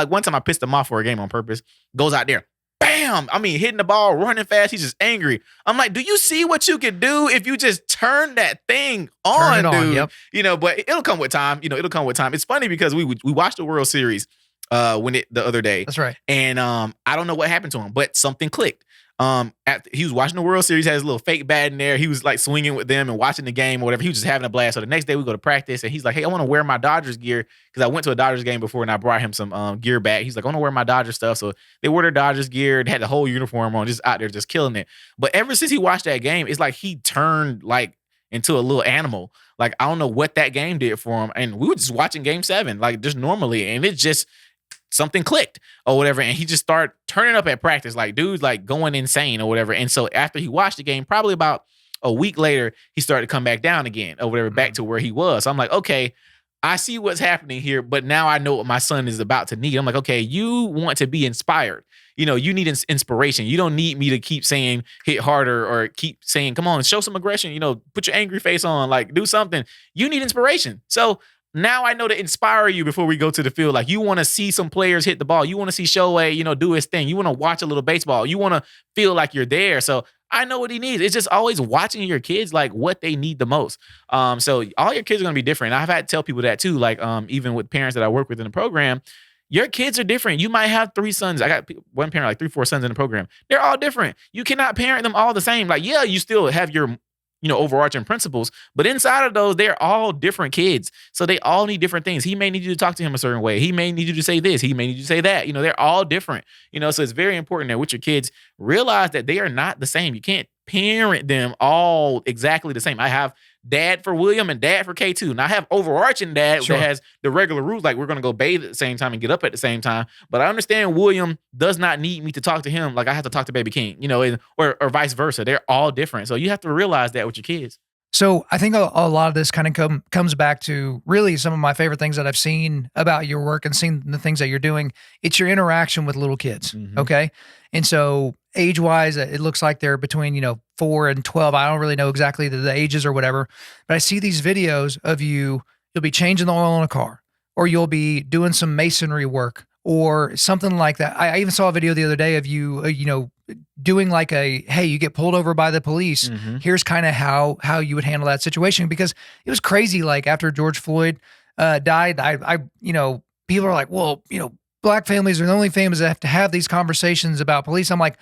Speaker 2: one time I pissed him off for a game on purpose, goes out there. Bam! Hitting the ball, running fast. He's just angry. I'm like, do you see what you can do if you just turn that thing on, dude? Yep. But it'll come with time. It'll come with time. It's funny because we watched the World Series the other day.
Speaker 1: That's right.
Speaker 2: And I don't know what happened to him, but something clicked. He was watching the World Series, had his little fake bat in there. He was like swinging with them and watching the game or whatever. He was just having a blast. So the next day we go to practice and he's like, hey, I want to wear my Dodgers gear because I went to a Dodgers game before and I brought him some gear back. He's like, I want to wear my Dodgers stuff. So they wore their Dodgers gear. They had the whole uniform on, just out there, just killing it. But ever since he watched that game, it's like he turned like into a little animal. Like, I don't know what that game did for him. And we were just watching Game 7, like just normally. And it just, something clicked or whatever. And he just started turning up at practice. Like, dude's like going insane or whatever. And so after he watched the game, probably about a week later, he started to come back down again or whatever, back to where he was. So I'm like, okay, I see what's happening here, but now I know what my son is about to need. I'm like, okay, you want to be inspired. You need inspiration. You don't need me to keep saying hit harder or keep saying, come on, show some aggression, put your angry face on, like do something. You need inspiration. So now I know to inspire you before we go to the field. Like you want to see some players hit the ball. You want to see Shohei, do his thing. You want to watch a little baseball. You want to feel like you're there. So I know what he needs. It's just always watching your kids, like what they need the most. So all your kids are going to be different. I've had to tell people that too. Like even with parents that I work with in the program, your kids are different. You might have 3 sons. I got one parent, like 3, 4 sons in the program. They're all different. You cannot parent them all the same. Like, yeah, you still have your overarching principles, but inside of those, they're all different kids. So they all need different things. He may need you to talk to him a certain way. He may need you to say this. He may need you to say that. They're all different. So it's very important that with your kids, realize that they are not the same. You can't parent them all exactly the same. I have dad for William and dad for K2. And I have overarching dad that has the regular rules, like we're going to go bathe at the same time and get up at the same time. But I understand William does not need me to talk to him like I have to talk to baby King, or vice versa. They're all different. So you have to realize that with your kids.
Speaker 1: So I think a lot of this kind of comes back to really some of my favorite things that I've seen about your work and seen the things that you're doing. It's your interaction with little kids. Mm-hmm. Okay. And so age-wise, it looks like they're between, 4 and 12. I don't really know exactly the ages or whatever, but I see these videos of you'll be changing the oil in a car, or you'll be doing some masonry work or something like that. I even saw a video the other day of you, doing like hey, you get pulled over by the police. Mm-hmm. Here's kind of how you would handle that situation, because it was crazy. Like after George Floyd died, I people are like, well, Black families are the only families that have to have these conversations about police. I'm like,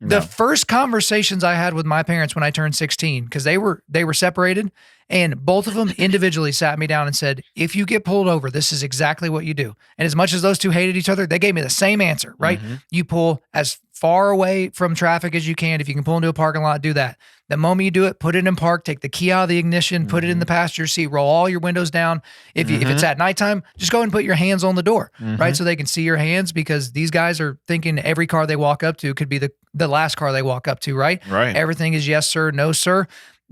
Speaker 1: the first conversations I had with my parents when I turned 16, because they were separated, and both of them individually sat me down and said, if you get pulled over, this is exactly what you do. And as much as those two hated each other, they gave me the same answer, right? Mm-hmm. You pull as far away from traffic as you can. If you can pull into a parking lot, do that. The moment you do it, put it in park, take the key out of the ignition, put it in the passenger seat, roll all your windows down. If it's at nighttime, just go ahead and put your hands on the door, right? So they can see your hands, because these guys are thinking every car they walk up to could be the last car they walk up to, right?
Speaker 2: Right.
Speaker 1: Everything is yes, sir, no, sir.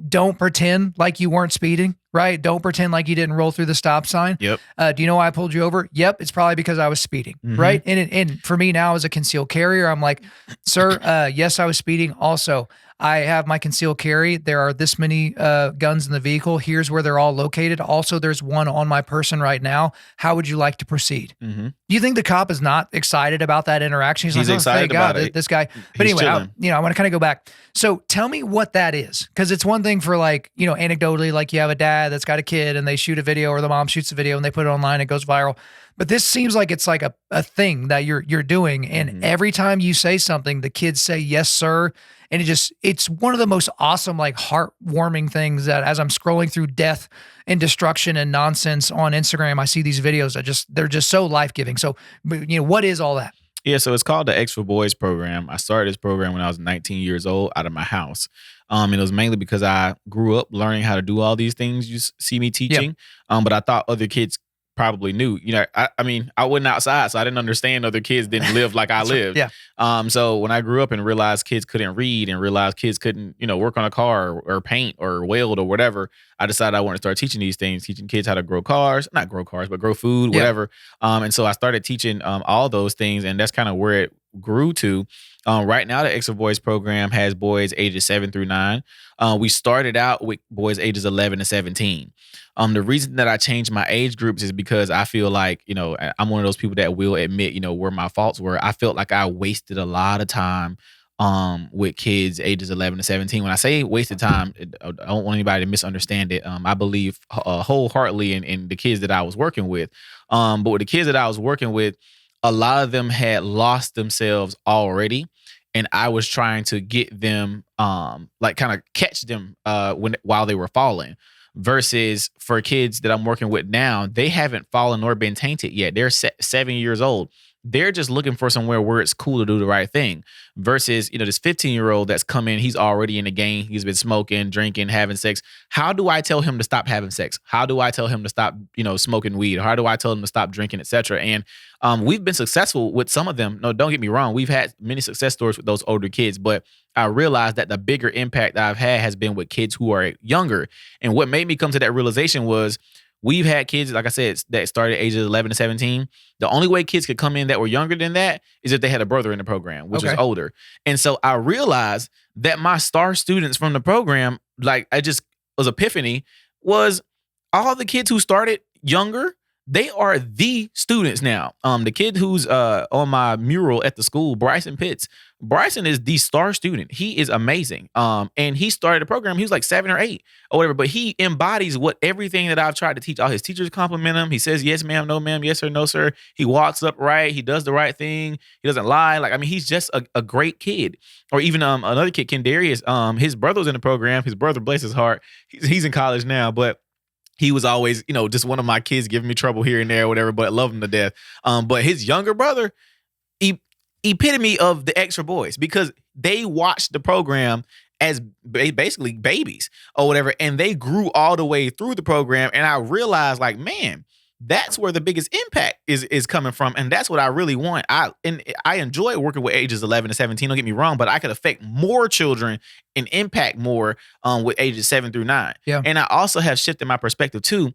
Speaker 1: Don't pretend like you weren't speeding, right? Don't pretend like you didn't roll through the stop sign.
Speaker 2: Yep.
Speaker 1: Do you know why I pulled you over? Yep. It's probably because I was speeding, right? And for me now as a concealed carrier, I'm like, sir, yes, I was speeding. Also, I have my concealed carry. There are this many guns in the vehicle. Here's where they're all located. Also, there's one on my person right now. How would you like to proceed? Do you think the cop is not excited about that interaction?
Speaker 2: He's
Speaker 1: like,
Speaker 2: excited about it.
Speaker 1: This guy. But anyway, I want to kind of go back. So tell me what that is. Because it's one thing for anecdotally, like you have a dad that's got a kid and they shoot a video, or the mom shoots a video and they put it online, it goes viral. But this seems like it's like a thing that you're doing. And every time you say something, the kids say, yes, sir. And it's one of the most awesome, like heartwarming things that as I'm scrolling through death and destruction and nonsense on Instagram, I see these videos that they're just so life-giving. So, what is all that?
Speaker 2: Yeah, so it's called the X for Boys program. I started this program when I was 19 years old out of my house. And it was mainly because I grew up learning how to do all these things you see me teaching. Yep. But I thought other kids probably knew. I wasn't outside, so I didn't understand other kids didn't live like I lived. So when I grew up and realized kids couldn't read and realized kids couldn't, work on a car or paint or weld or whatever, I decided I wanted to start teaching these things, teaching kids how to grow cars, not grow cars, but grow food, whatever. And so I started teaching all those things, and that's kind of where it grew to. Right now, the X for Boys program has boys ages 7 through 9. We started out with boys ages 11 to 17. The reason that I changed my age groups is because I feel like, I'm one of those people that will admit, where my faults were. I felt like I wasted a lot of time with kids ages 11 to 17. When I say wasted time, I don't want anybody to misunderstand it. I believe wholeheartedly in the kids that I was working with. But with the kids that I was working with, a lot of them had lost themselves already. And I was trying to get them, kind of catch them while they were falling. Versus for kids that I'm working with now, they haven't fallen or been tainted yet. They're 7 years old. they're just looking for somewhere where it's cool to do the right thing versus, this 15-year-old that's come in, he's already in the game. He's been smoking, drinking, having sex. How do I tell him to stop having sex? How do I tell him to stop, smoking weed? How do I tell him to stop drinking, etc.? And we've been successful with some of them. No, don't get me wrong. We've had many success stories with those older kids, but I realized that the bigger impact that I've had has been with kids who are younger. And what made me come to that realization was we've had kids, like I said, that started at ages 11 to 17. The only way kids could come in that were younger than that is if they had a brother in the program, which is older. And so I realized that my star students from the program, like I just was epiphany, was all the kids who started younger, they are the students now. The kid who's on my mural at the school, Bryson Pitts. Bryson is the star student. He is amazing. And he started the program. He was like 7 or 8 or whatever, but he embodies what everything that I've tried to teach. All his teachers compliment him. He says, yes, ma'am, no, ma'am, yes, sir, no, sir. He walks upright. He does the right thing. He doesn't lie. Like, I mean, he's just a great kid. Or even another kid, Kendarius, his brother was in the program. His brother, bless his heart, he's in college now, but he was always, just one of my kids giving me trouble here and there or whatever, but love him to death. But his younger brother, epitome of the extra boys, because they watched the program as basically babies or whatever, and they grew all the way through the program. And I realized, like, man, that's where the biggest impact is coming from, and that's what I really want. I enjoy working with ages 11 to 17. Don't get me wrong, but I could affect more children and impact more with ages 7 through 9.
Speaker 1: Yeah.
Speaker 2: And I also have shifted my perspective too.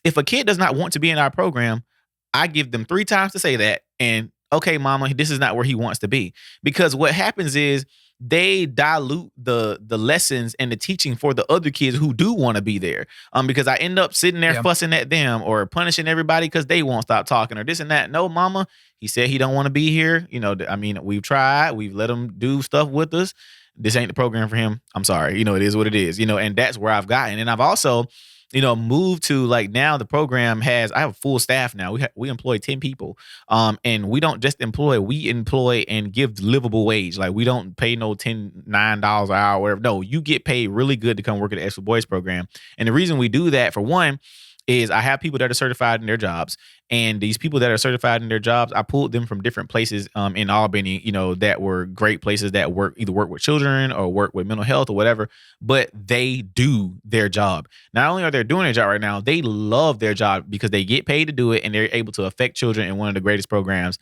Speaker 2: If a kid does not want to be in our program, I give them 3 times to say that, and okay, mama, this is not where he wants to be. Because what happens is they dilute the lessons and the teaching for the other kids who do want to be there. Because I end up sitting there fussing at them or punishing everybody because they won't stop talking or this and that. No, mama, he said he don't want to be here. I mean, we've tried. We've let him do stuff with us. This ain't the program for him. I'm sorry. It is what it is. And that's where I've gotten. And I've also moved to, like, now the program I have a full staff now. We employ 10 people. And we don't just employ, we employ and give livable wage. Like, we don't pay no $9 an hour, or whatever. No, you get paid really good to come work at the Extra Boys program. And the reason we do that, for one, is I have people that are certified in their jobs. And these people that are certified in their jobs, I pulled them from different places in Albany, that were great places that either work with children or work with mental health or whatever, but they do their job. Not only are they doing their job right now, they love their job because they get paid to do it, and they're able to affect children in one of the greatest programs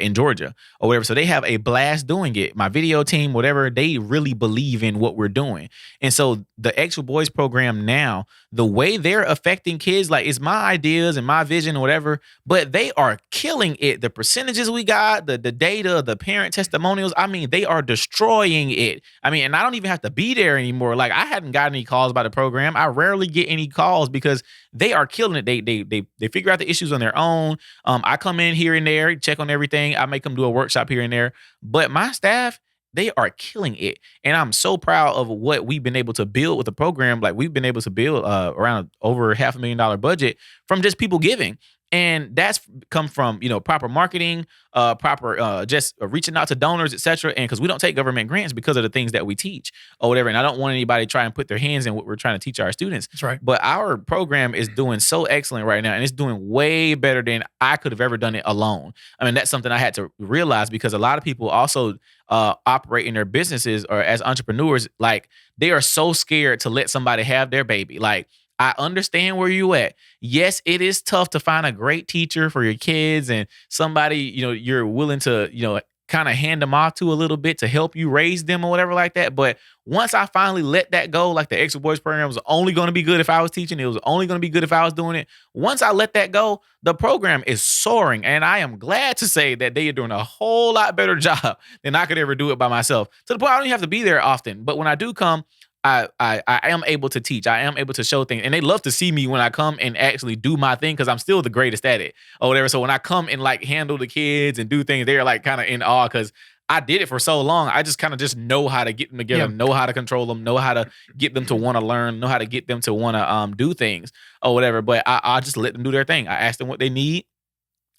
Speaker 2: in Georgia or whatever. So they have a blast doing it. My video team, whatever, they really believe in what we're doing. And so the Extra Boys program now, the way they're affecting kids, like, it's my ideas and my vision or whatever, but they are killing it. The percentages we got, the data, the parent testimonials, I mean, they are destroying it. I mean, and I don't even have to be there anymore. Like, I hadn't gotten any calls about the program. I rarely get any calls because they are killing it. They figure out the issues on their own. I come in here and there, check on everything. I make them do a workshop here and there. But my staff, they are killing it. And I'm so proud of what we've been able to build with the program. Like, we've been able to build around over $500,000 budget from just people giving. And that's come from, proper marketing, proper just reaching out to donors, et cetera. And because we don't take government grants because of the things that we teach or whatever. And I don't want anybody to try and put their hands in what we're trying to teach our students.
Speaker 1: That's right.
Speaker 2: But our program is doing so excellent right now. And it's doing way better than I could have ever done it alone. I mean, that's something I had to realize, because a lot of people also operate in their businesses or as entrepreneurs, like, they are so scared to let somebody have their baby. Like, I understand where you at. Yes, it is tough to find a great teacher for your kids and somebody, you're willing to, kind of hand them off to a little bit to help you raise them or whatever like that. But once I finally let that go, like, the Extra Boys program was only going to be good if I was teaching. It was only going to be good if I was doing it. Once I let that go, the program is soaring. And I am glad to say that they are doing a whole lot better job than I could ever do it by myself. To the point I don't even have to be there often. But when I do come, I am able to teach. I am able to show things. And they love to see me when I come and actually do my thing, because I'm still the greatest at it or whatever. So when I come and, like, handle the kids and do things, they're, like, kind of in awe, because I did it for so long. I just kind of just know how to get them together, know how to control them, know how to get them to want to learn, know how to get them to want to do things or whatever. But I just let them do their thing. I ask them what they need,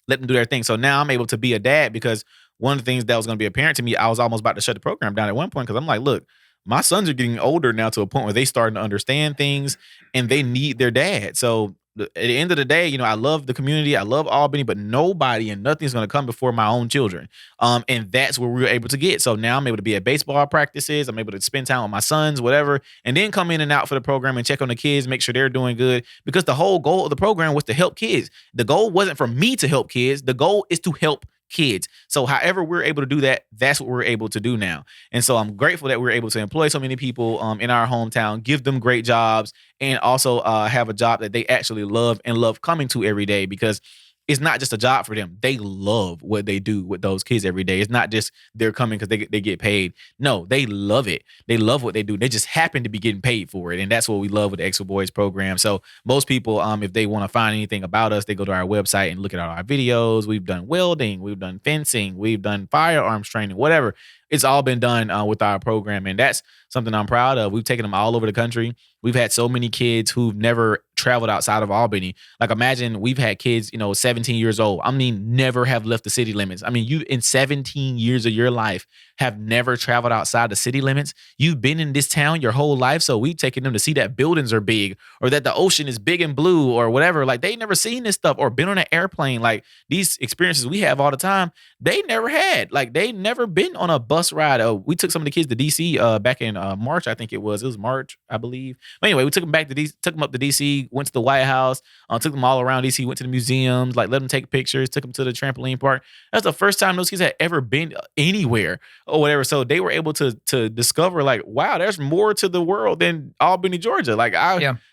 Speaker 2: let them do their thing. So now I'm able to be a dad, because one of the things that was going to be apparent to me, I was almost about to shut the program down at one point, because I'm like, look, my sons are getting older now to a point where they starting to understand things and they need their dad. So at the end of the day, I love the community. I love Albany, but nobody and nothing's going to come before my own children. And that's what we were able to get. So now I'm able to be at baseball practices. I'm able to spend time with my sons, whatever, and then come in and out for the program and check on the kids, make sure they're doing good. Because the whole goal of the program was to help kids. The goal wasn't for me to help kids. The goal is to help kids. So however we're able to do that, that's what we're able to do now. And so I'm grateful that we're able to employ so many people in our hometown, give them great jobs, and also have a job that they actually love and love coming to every day, because it's not just a job for them. They love what they do with those kids every day. It's not just they're coming because they get paid. No, they love it. They love what they do. They just happen to be getting paid for it. And that's what we love with the Exo Boys program. So most people, if they want to find anything about us, they go to our website and look at all our videos. We've done welding. We've done fencing. We've done firearms training, whatever. It's all been done with our program. And that's something I'm proud of. We've taken them all over the country. We've had so many kids who've never traveled outside of Albany. Like, imagine we've had kids, 17 years old. I mean, never have left the city limits. I mean, you in 17 years of your life have never traveled outside the city limits. You've been in this town your whole life. So we've taken them to see that buildings are big, or that the ocean is big and blue, or whatever. Like, they never seen this stuff or been on an airplane. Like, these experiences we have all the time, they never had. Like, they never been on a bus ride. We took some of the kids to DC back in March, I think it was. It was March, I believe. But anyway, we took them back to DC, took them up to DC, went to the White House, took them all around DC, went to the museums, like let them take pictures, took them to the trampoline park. That's the first time those kids had ever been anywhere or whatever. So they were able to discover, like, wow, there's more to the world than Albany, Georgia. Like,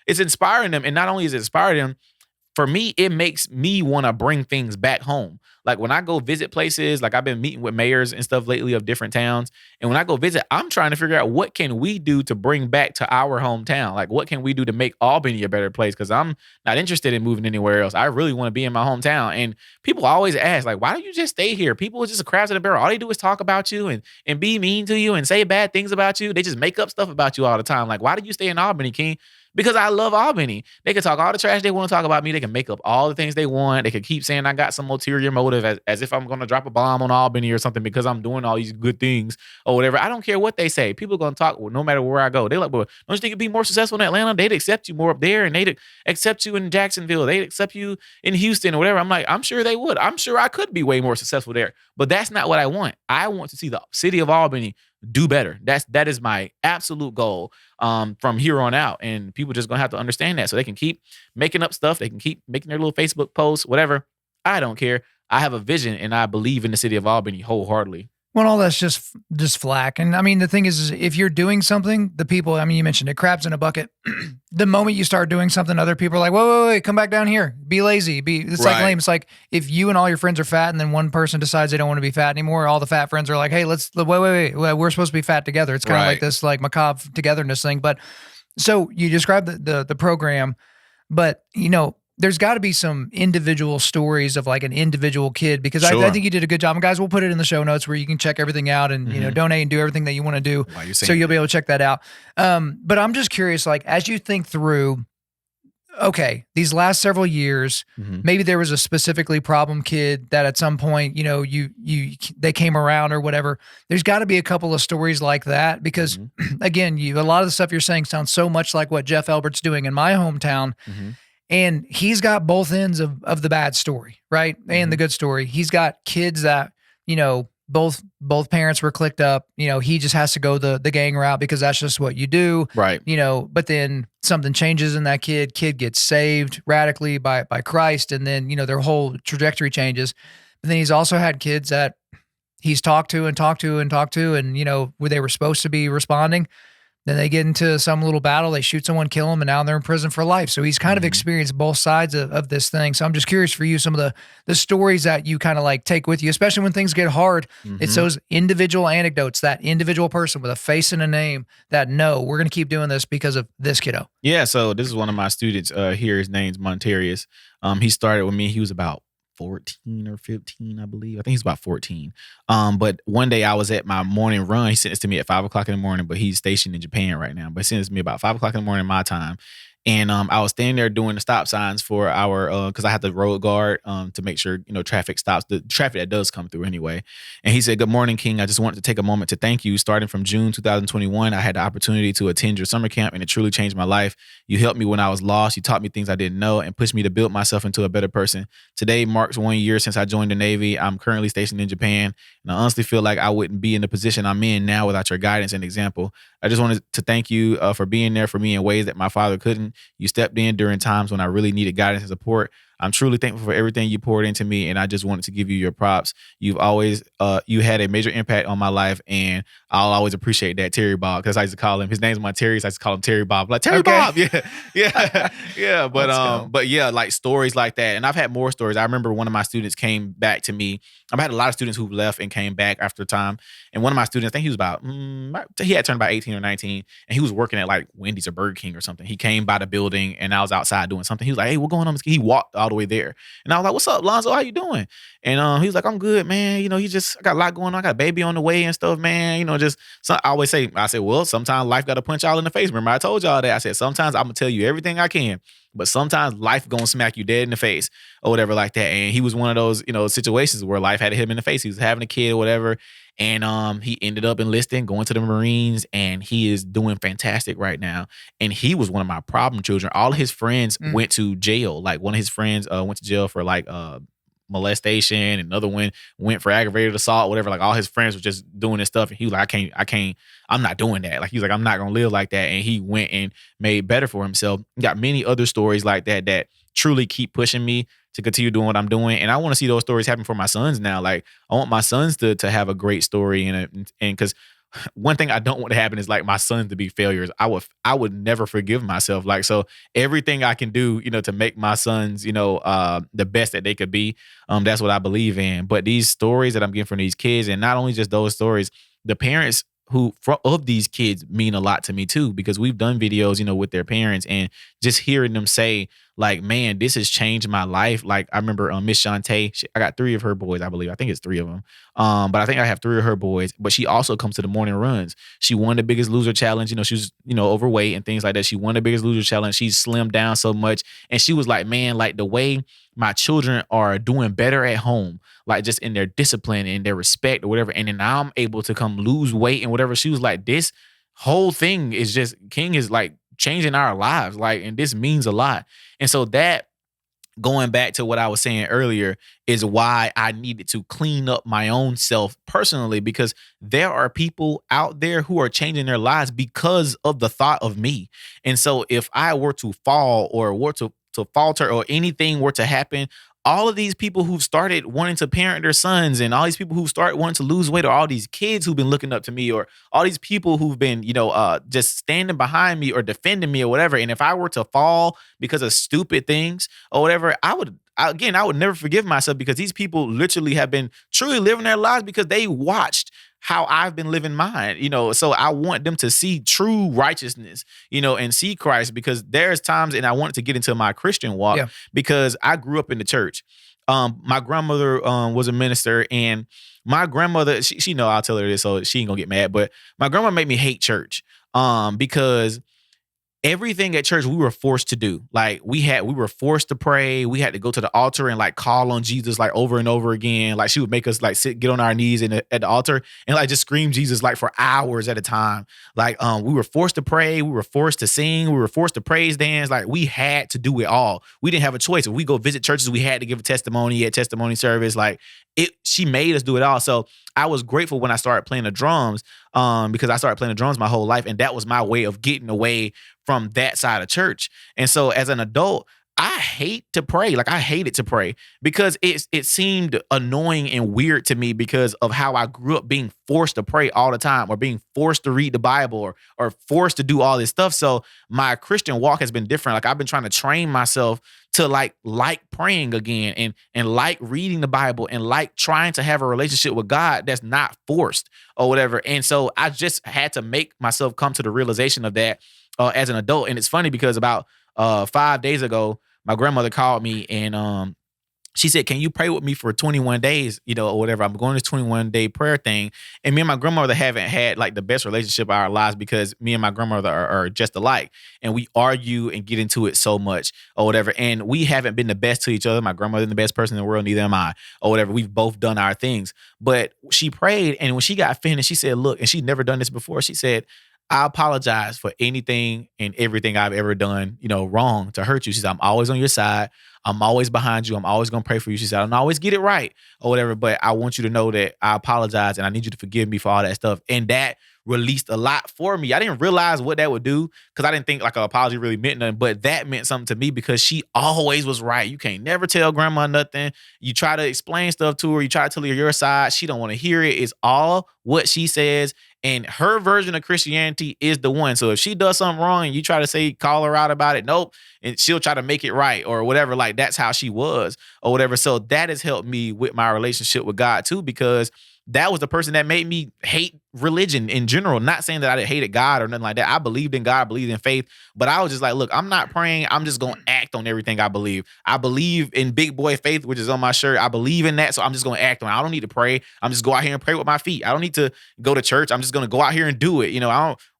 Speaker 2: it's inspiring them. And not only is it inspiring them, for me, it makes me want to bring things back home. Like, when I go visit places, like I've been meeting with mayors and stuff lately of different towns. And when I go visit, I'm trying to figure out what can we do to bring back to our hometown? Like, what can we do to make Albany a better place? Because I'm not interested in moving anywhere else. I really want to be in my hometown. And people always ask, like, why don't you just stay here? People are just a crabs in a barrel. All they do is talk about you and be mean to you and say bad things about you. They just make up stuff about you all the time. Like, why do you stay in Albany, King? Because I love Albany. They can talk all the trash they want to talk about me. They can make up all the things they want. They can keep saying I got some ulterior motive as if I'm going to drop a bomb on Albany or something because I'm doing all these good things or whatever. I don't care what they say. People are going to talk no matter where I go. They're like, well, don't you think you'd be more successful in Atlanta? They'd accept you more up there, and they'd accept you in Jacksonville. They'd accept you in Houston or whatever. I'm like, I'm sure they would. I'm sure I could be way more successful there. But that's not what I want. I want to see the city of Albany do better. That is my absolute goal from here on out. And people just gonna have to understand that, so they can keep making up stuff. They can keep making their little Facebook posts, whatever. I don't care. I have a vision, and I believe in the city of Albany wholeheartedly.
Speaker 1: Well, all that's just flack. And I mean, the thing is if you're doing something, the people, I mean, you mentioned it, crabs in a bucket. The moment you start doing something, other people are like, wait, come back down here. Be lazy. It's like lame. It's like if you and all your friends are fat and then one person decides they don't want to be fat anymore, all the fat friends are like, hey, wait, we're supposed to be fat together. It's kind of like this like macabre togetherness thing. But so you described the program, but there's got to be some individual stories of like an individual kid, because I think you did a good job. And guys, we'll put it in the show notes where you can check everything out and, donate and do everything that you want to do. So you'll be able to check that out. But I'm just curious, like, as you think through, okay, these last several years, maybe there was a specifically problem kid that at some point, they came around or whatever. There's got to be a couple of stories like that, because again, a lot of the stuff you're saying sounds so much like what Jeff Elbert's doing in my hometown. And he's got both ends of the bad story, right? And the good story. He's got kids that, both parents were clicked up. He just has to go the gang route because that's just what you do.
Speaker 2: Right.
Speaker 1: But then something changes in that kid gets saved radically by Christ. And then, their whole trajectory changes. But then he's also had kids that he's talked to and where they were supposed to be responding. Then they get into some little battle, they shoot someone, kill them, and now they're in prison for life. So he's kind of experienced both sides of this thing. So I'm just curious for you, some of the stories that you kind of like take with you, especially when things get hard. It's those individual anecdotes, that individual person with a face and a name that, no, we're going to keep doing this because of this kiddo.
Speaker 2: Yeah, so this is one of my students here. His name's Montarius. He started with me. He was about 14 or 15, I believe. I think he's about 14. But one day I was at my morning run. He sent this to me at 5 o'clock in the morning, but he's stationed in Japan right now. But he sent this to me about 5 o'clock in the morning, my time. And I was standing there doing the stop signs for our because I had the road guard to make sure traffic stops, the traffic that does come through anyway. And he said, "Good morning, King. I just wanted to take a moment to thank you. Starting from June 2021, I had the opportunity to attend your summer camp, and it truly changed my life. You helped me when I was lost. You taught me things I didn't know, and pushed me to build myself into a better person. Today marks 1 year since I joined the Navy. I'm currently stationed in Japan, and I honestly feel like I wouldn't be in the position I'm in now without your guidance and example. I just wanted to thank you for being there for me in ways that my father couldn't. You stepped in during times when I really needed guidance and support. I'm truly thankful for everything you poured into me, and I just wanted to give you your props. You've always, you had a major impact on my life, and I'll always appreciate that." Terry Bob, because I used to call him, his name's my Terry, so I used to call him Terry Bob. Like, Terry
Speaker 1: Okay.
Speaker 2: Bob, yeah, yeah, yeah.
Speaker 1: Let's go.
Speaker 2: But yeah, like stories like that, and I've had more stories. I remember one of my students came back to me. I've had a lot of students who left and came back after time, and one of my students, I think he was about, he had turned about 18 or 19, and he was working at like Wendy's or Burger King or something. He came by the building, and I was outside doing something. He was like, "Hey, what's going on?" He walked all the way there, and I was like, "What's up, Lonzo? How you doing?" And he was like, "I'm good, man. I got a lot going on. I got a baby on the way and stuff, man. Just so I always say, I said, well, sometimes life got to punch y'all in the face. Remember, I told y'all that. I said, sometimes I'm gonna tell you everything I can, but sometimes life gonna smack you dead in the face or whatever like that." And he was one of those, situations where life had to hit him in the face. He was having a kid or whatever. And he ended up enlisting, going to the Marines, and he is doing fantastic right now. And he was one of my problem children. All of his friends went to jail. Like one of his friends went to jail for like molestation. Another one went for aggravated assault, whatever. Like all his friends were just doing this stuff. And he was like, I'm not doing that. Like he was like, I'm not gonna live like that. And he went and made better for himself. Got many other stories like that that truly keep pushing me to continue doing what I'm doing. And I want to see those stories happen for my sons now. Like I want my sons to have a great story and because one thing I don't want to happen is like my sons to be failures. I would never forgive myself. Like, so everything I can do, to make my sons, the best that they could be. That's what I believe in. But these stories that I'm getting from these kids, and not only just those stories, the parents of these kids mean a lot to me too, because we've done videos, with their parents, and just hearing them say like, "Man, this has changed my life." Like I remember Miss Shantae, I got 3 of her boys, I believe. I think it's 3 of them. But I think I have 3 of her boys, but she also comes to the morning runs. She won the Biggest Loser challenge. She was, overweight and things like that. She won the Biggest Loser challenge. She slimmed down so much. And she was like, "Man, like the way my children are doing better at home, like just in their discipline and their respect or whatever. And then now I'm able to come lose weight and whatever." She was like, "This whole thing is just, King is like changing our lives. Like, and this means a lot." And so that, going back to what I was saying earlier, is why I needed to clean up my own self personally, because there are people out there who are changing their lives because of the thought of me. And so if I were to fall or were to falter or anything were to happen, all of these people who've started wanting to parent their sons, and all these people who start wanting to lose weight, or all these kids who've been looking up to me, or all these people who've been, just standing behind me or defending me or whatever. And if I were to fall because of stupid things or whatever, I would never forgive myself, because these people literally have been truly living their lives because they watched how I've been living mine, so I want them to see true righteousness, and see Christ, because there's times, and I wanted to get into my Christian walk, because I grew up in the church. My grandmother was a minister, and my grandmother, she know I'll tell her this, so she ain't gonna get mad, but my grandma made me hate church because everything at church we were forced to do. Like we were forced to pray. We had to go to the altar and like call on Jesus like over and over again. Like she would make us like get on our knees at the altar and like just scream Jesus like for hours at a time. Like we were forced to pray. We were forced to sing. We were forced to praise dance. Like we had to do it all. We didn't have a choice. If we go visit churches, we had to give a testimony at testimony service. Like she made us do it all. So I was grateful when I started playing the drums, because I started playing the drums my whole life, and that was my way of getting away from that side of church. And so as an adult, I hate to pray. Like I hated to pray because it seemed annoying and weird to me because of how I grew up being forced to pray all the time, or being forced to read the Bible, or forced to do all this stuff. So my Christian walk has been different. Like I've been trying to train myself to like praying again, and like reading the Bible, and like trying to have a relationship with God that's not forced or whatever. And so I just had to make myself come to the realization of that as an adult. And it's funny because about 5 days ago, my grandmother called me, and she said, "Can you pray with me for 21 days, or whatever? I'm going this 21-day prayer thing." And me and my grandmother haven't had like the best relationship of our lives because me and my grandmother are just alike. And we argue and get into it so much or whatever. And we haven't been the best to each other. My grandmother isn't the best person in the world, neither am I, or whatever. We've both done our things. But she prayed, and when she got finished, she said, "Look," and she'd never done this before. She said, "I apologize for anything and everything I've ever done, wrong to hurt you." She said, "I'm always on your side. I'm always behind you. I'm always going to pray for you." She said, "I don't always get it right or whatever, but I want you to know that I apologize and I need you to forgive me for all that stuff." And that released a lot for me. I didn't realize what that would do because I didn't think like an apology really meant nothing, but that meant something to me because she always was right. You can't never tell grandma nothing. You try to explain stuff to her. You try to tell her your side. She don't want to hear it. It's all what she says. And her version of Christianity is the one. So if she does something wrong and you try to call her out about it, nope. And she'll try to make it right or whatever. Like that's how she was or whatever. So that has helped me with my relationship with God too, because that was the person that made me hate religion in general. Not saying that I hated God or nothing like that. I believed in God, I believed in faith, but I was just like, look, I'm not praying. I'm just going to act on everything I believe. I believe in big boy faith, which is on my shirt. I believe in that. So I'm just going to act on it. I don't need to pray. I'm just go out here and pray with my feet. I don't need to go to church. I'm just going to go out here and do it.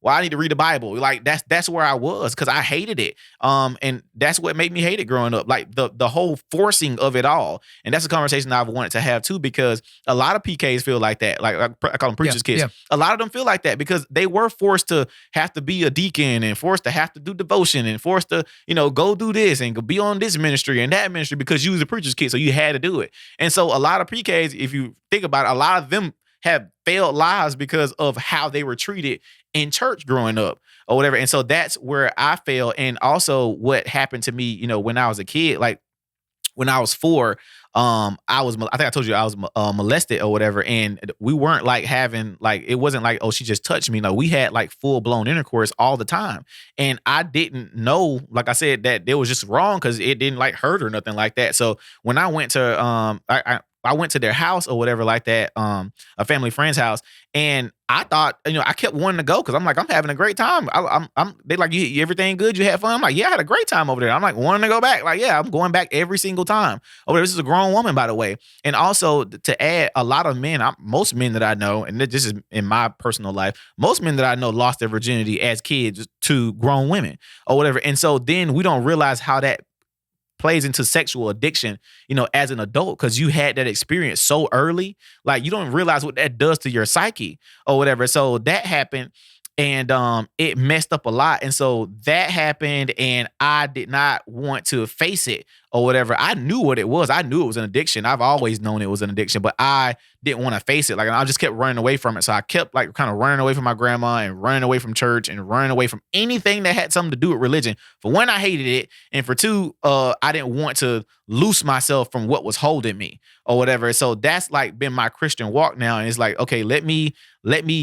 Speaker 2: I need to read the Bible. Like that's where I was because I hated it. And that's what made me hate it growing up. Like the whole forcing of it all. And that's a conversation I've wanted to have too, because a lot of PKs feel like that. Like I call them preachers' kids.
Speaker 1: Yeah.
Speaker 2: A lot of them feel like that because they were forced to have to be a deacon and forced to have to do devotion and forced to, go do this and go be on this ministry and that ministry because you was a preacher's kid. So you had to do it. And so a lot of PKs, if you think about it, a lot of them have failed lives because of how they were treated in church growing up or whatever. And so that's where I failed. And also what happened to me, when I was a kid, like when I was 4, I think I told you I was molested or whatever. And we weren't like having like, it wasn't like, oh, she just touched me. No, we had like full blown intercourse all the time. And I didn't know, like I said, that it was just wrong because it didn't like hurt or nothing like that. So when I went to, I went to their house or whatever like that, a family friend's house, and I thought, I kept wanting to go because I'm like, I'm having a great time. They like, you everything good? You had fun? I'm like, yeah, I had a great time over there. I'm like wanting to go back. Like, yeah, I'm going back every single time. Oh, this is a grown woman, by the way. And also to add, a lot of men, most men that I know, and this is in my personal life, most men that I know lost their virginity as kids to grown women or whatever. And so then we don't realize how that plays into sexual addiction, as an adult, because you had that experience so early. Like you don't realize what that does to your psyche or whatever. So that happened. And it messed up a lot. And so that happened, and I did not want to face it or whatever. I knew what it was. I knew it was an addiction. I've always known it was an addiction, but I didn't want to face it. Like I just kept running away from it. So I kept like kind of running away from my grandma and running away from church and running away from anything that had something to do with religion. For one, I hated it. And for two, I didn't want to loose myself from what was holding me or whatever. So that's like been my Christian walk now. And it's like, okay, let me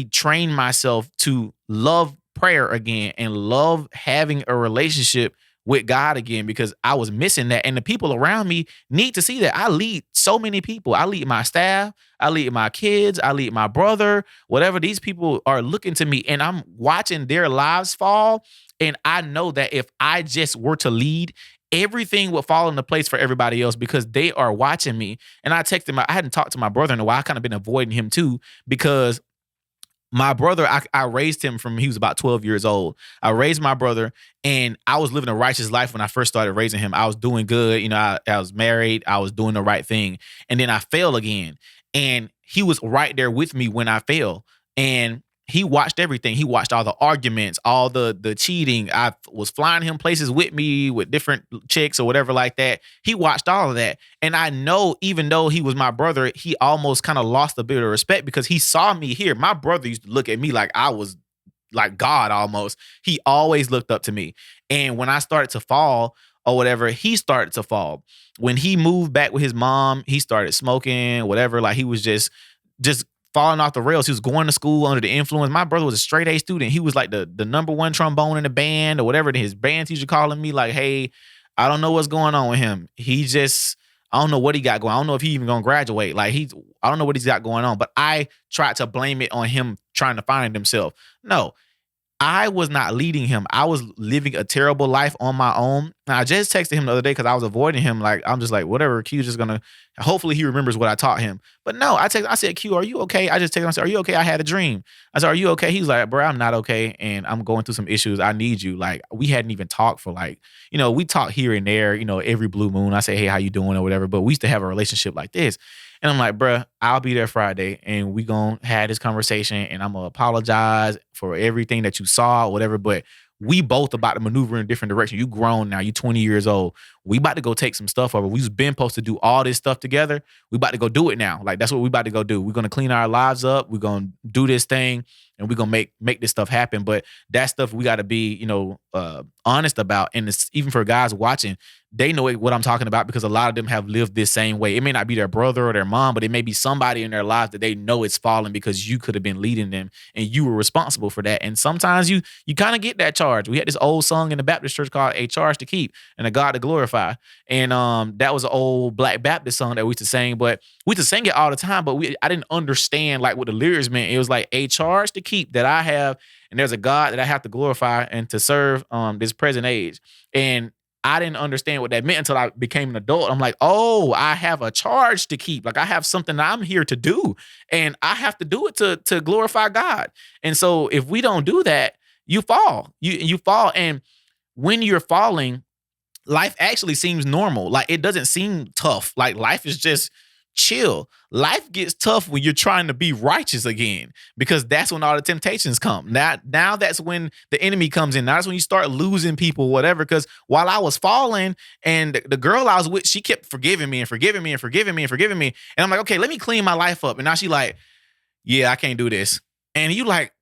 Speaker 2: train myself to love prayer again and love having a relationship with God again, because I was missing that. And the people around me need to see that. I lead so many people. I lead my staff. I lead my kids. I lead my brother, whatever. These people are looking to me, and I'm watching their lives fall. And I know that if I just were to lead, everything would fall into place for everybody else because they are watching me. And I texted I hadn't talked to my brother in a while. I kind of been avoiding him too, because my brother, I raised him from he was about 12 years old. I raised my brother, and I was living a righteous life when I first started raising him. I was doing good. I was married. I was doing the right thing. And then I fell again. And he was right there with me when I fell. And he watched everything. He watched all the arguments, all the cheating. I was flying him places with me with different chicks or whatever like that. He watched all of that. And I know even though he was my brother, he almost kind of lost a bit of respect because he saw me here. My brother used to look at me like I was like God almost. He always looked up to me. And when I started to fall or whatever, he started to fall. When he moved back with his mom, he started smoking, whatever. Like he was just falling off the rails. He was going to school under the influence. My brother was a straight A student. He was like the number one trombone in the band or whatever. His band teacher calling me like, hey, I don't know what's going on with him. I don't know what he got going. I don't know if he even gonna graduate. Like I don't know what he's got going on. But I tried to blame it on him trying to find himself. No, I was not leading him. I was living a terrible life on my own. And I just texted him the other day because I was avoiding him. Like, I'm just like, whatever, Q's just gonna, hopefully he remembers what I taught him. But no, I said, Q, are you okay? I just texted him, I said, are you okay? I had a dream. I said, are you okay? He was like, bro, I'm not okay. And I'm going through some issues. I need you. Like, we hadn't even talked for like, we talk here and there, every blue moon. I say, hey, how you doing or whatever. But we used to have a relationship like this. And I'm like, bruh, I'll be there Friday and we gonna have this conversation and I'm gonna apologize for everything that you saw or whatever. But we both about to maneuver in a different direction. You grown now, you 20 years old. We about to go take some stuff over. We've been supposed to do all this stuff together. We about to go do it now. Like, that's what we about to go do. We're gonna clean our lives up. We're gonna do this thing and we're gonna make this stuff happen. But that stuff we gotta be, honest about. And it's, even for guys watching, they know what I'm talking about because a lot of them have lived this same way. It may not be their brother or their mom, but it may be somebody in their life that they know it's falling because you could have been leading them and you were responsible for that. And sometimes you kind of get that charge. We had this old song in the Baptist church called A Charge to Keep and A God to Glorify. And that was an old Black Baptist song that we used to sing, but we used to sing it all the time, but I didn't understand like what the lyrics meant. It was like a charge to keep that I have, and there's a God that I have to glorify and to serve this present age. And I didn't understand what that meant until I became an adult. I'm like, oh, I have a charge to keep. Like, I have something that I'm here to do, and I have to do it to glorify God. And so if we don't do that, you fall. You fall. And when you're falling, life actually seems normal. Like, it doesn't seem tough. Like, life is just chill. Life gets tough when you're trying to be righteous again, because that's when all the temptations come. Now that's when the enemy comes in. Now that's when you start losing people, whatever. Because while I was falling and the girl I was with, she kept forgiving me and forgiving me and forgiving me and forgiving me. And I'm like, okay, let me clean my life up. And now she like, yeah, I can't do this. And you like,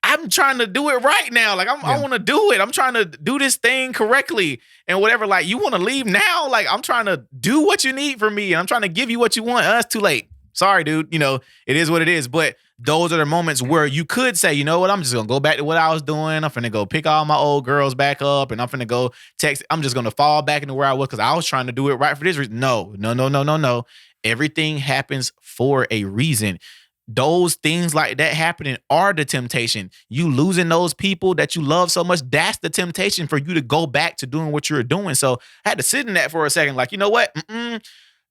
Speaker 2: I'm trying to do it right now. Like, I want to do it. I'm trying to do this thing correctly and whatever. Like, you want to leave now? Like, I'm trying to do what you need from me. And I'm trying to give you what you want. It's too late. Sorry, dude. It is what it is. But those are the moments where you could say, you know what? I'm just going to go back to what I was doing. I'm finna go pick all my old girls back up and I'm finna go text. I'm just going to fall back into where I was because I was trying to do it right for this reason. No. Everything happens for a reason. Those things like that happening are the temptation. You losing those people that you love so much, that's the temptation for you to go back to doing what you're doing. So I had to sit in that for a second. Like, you know what?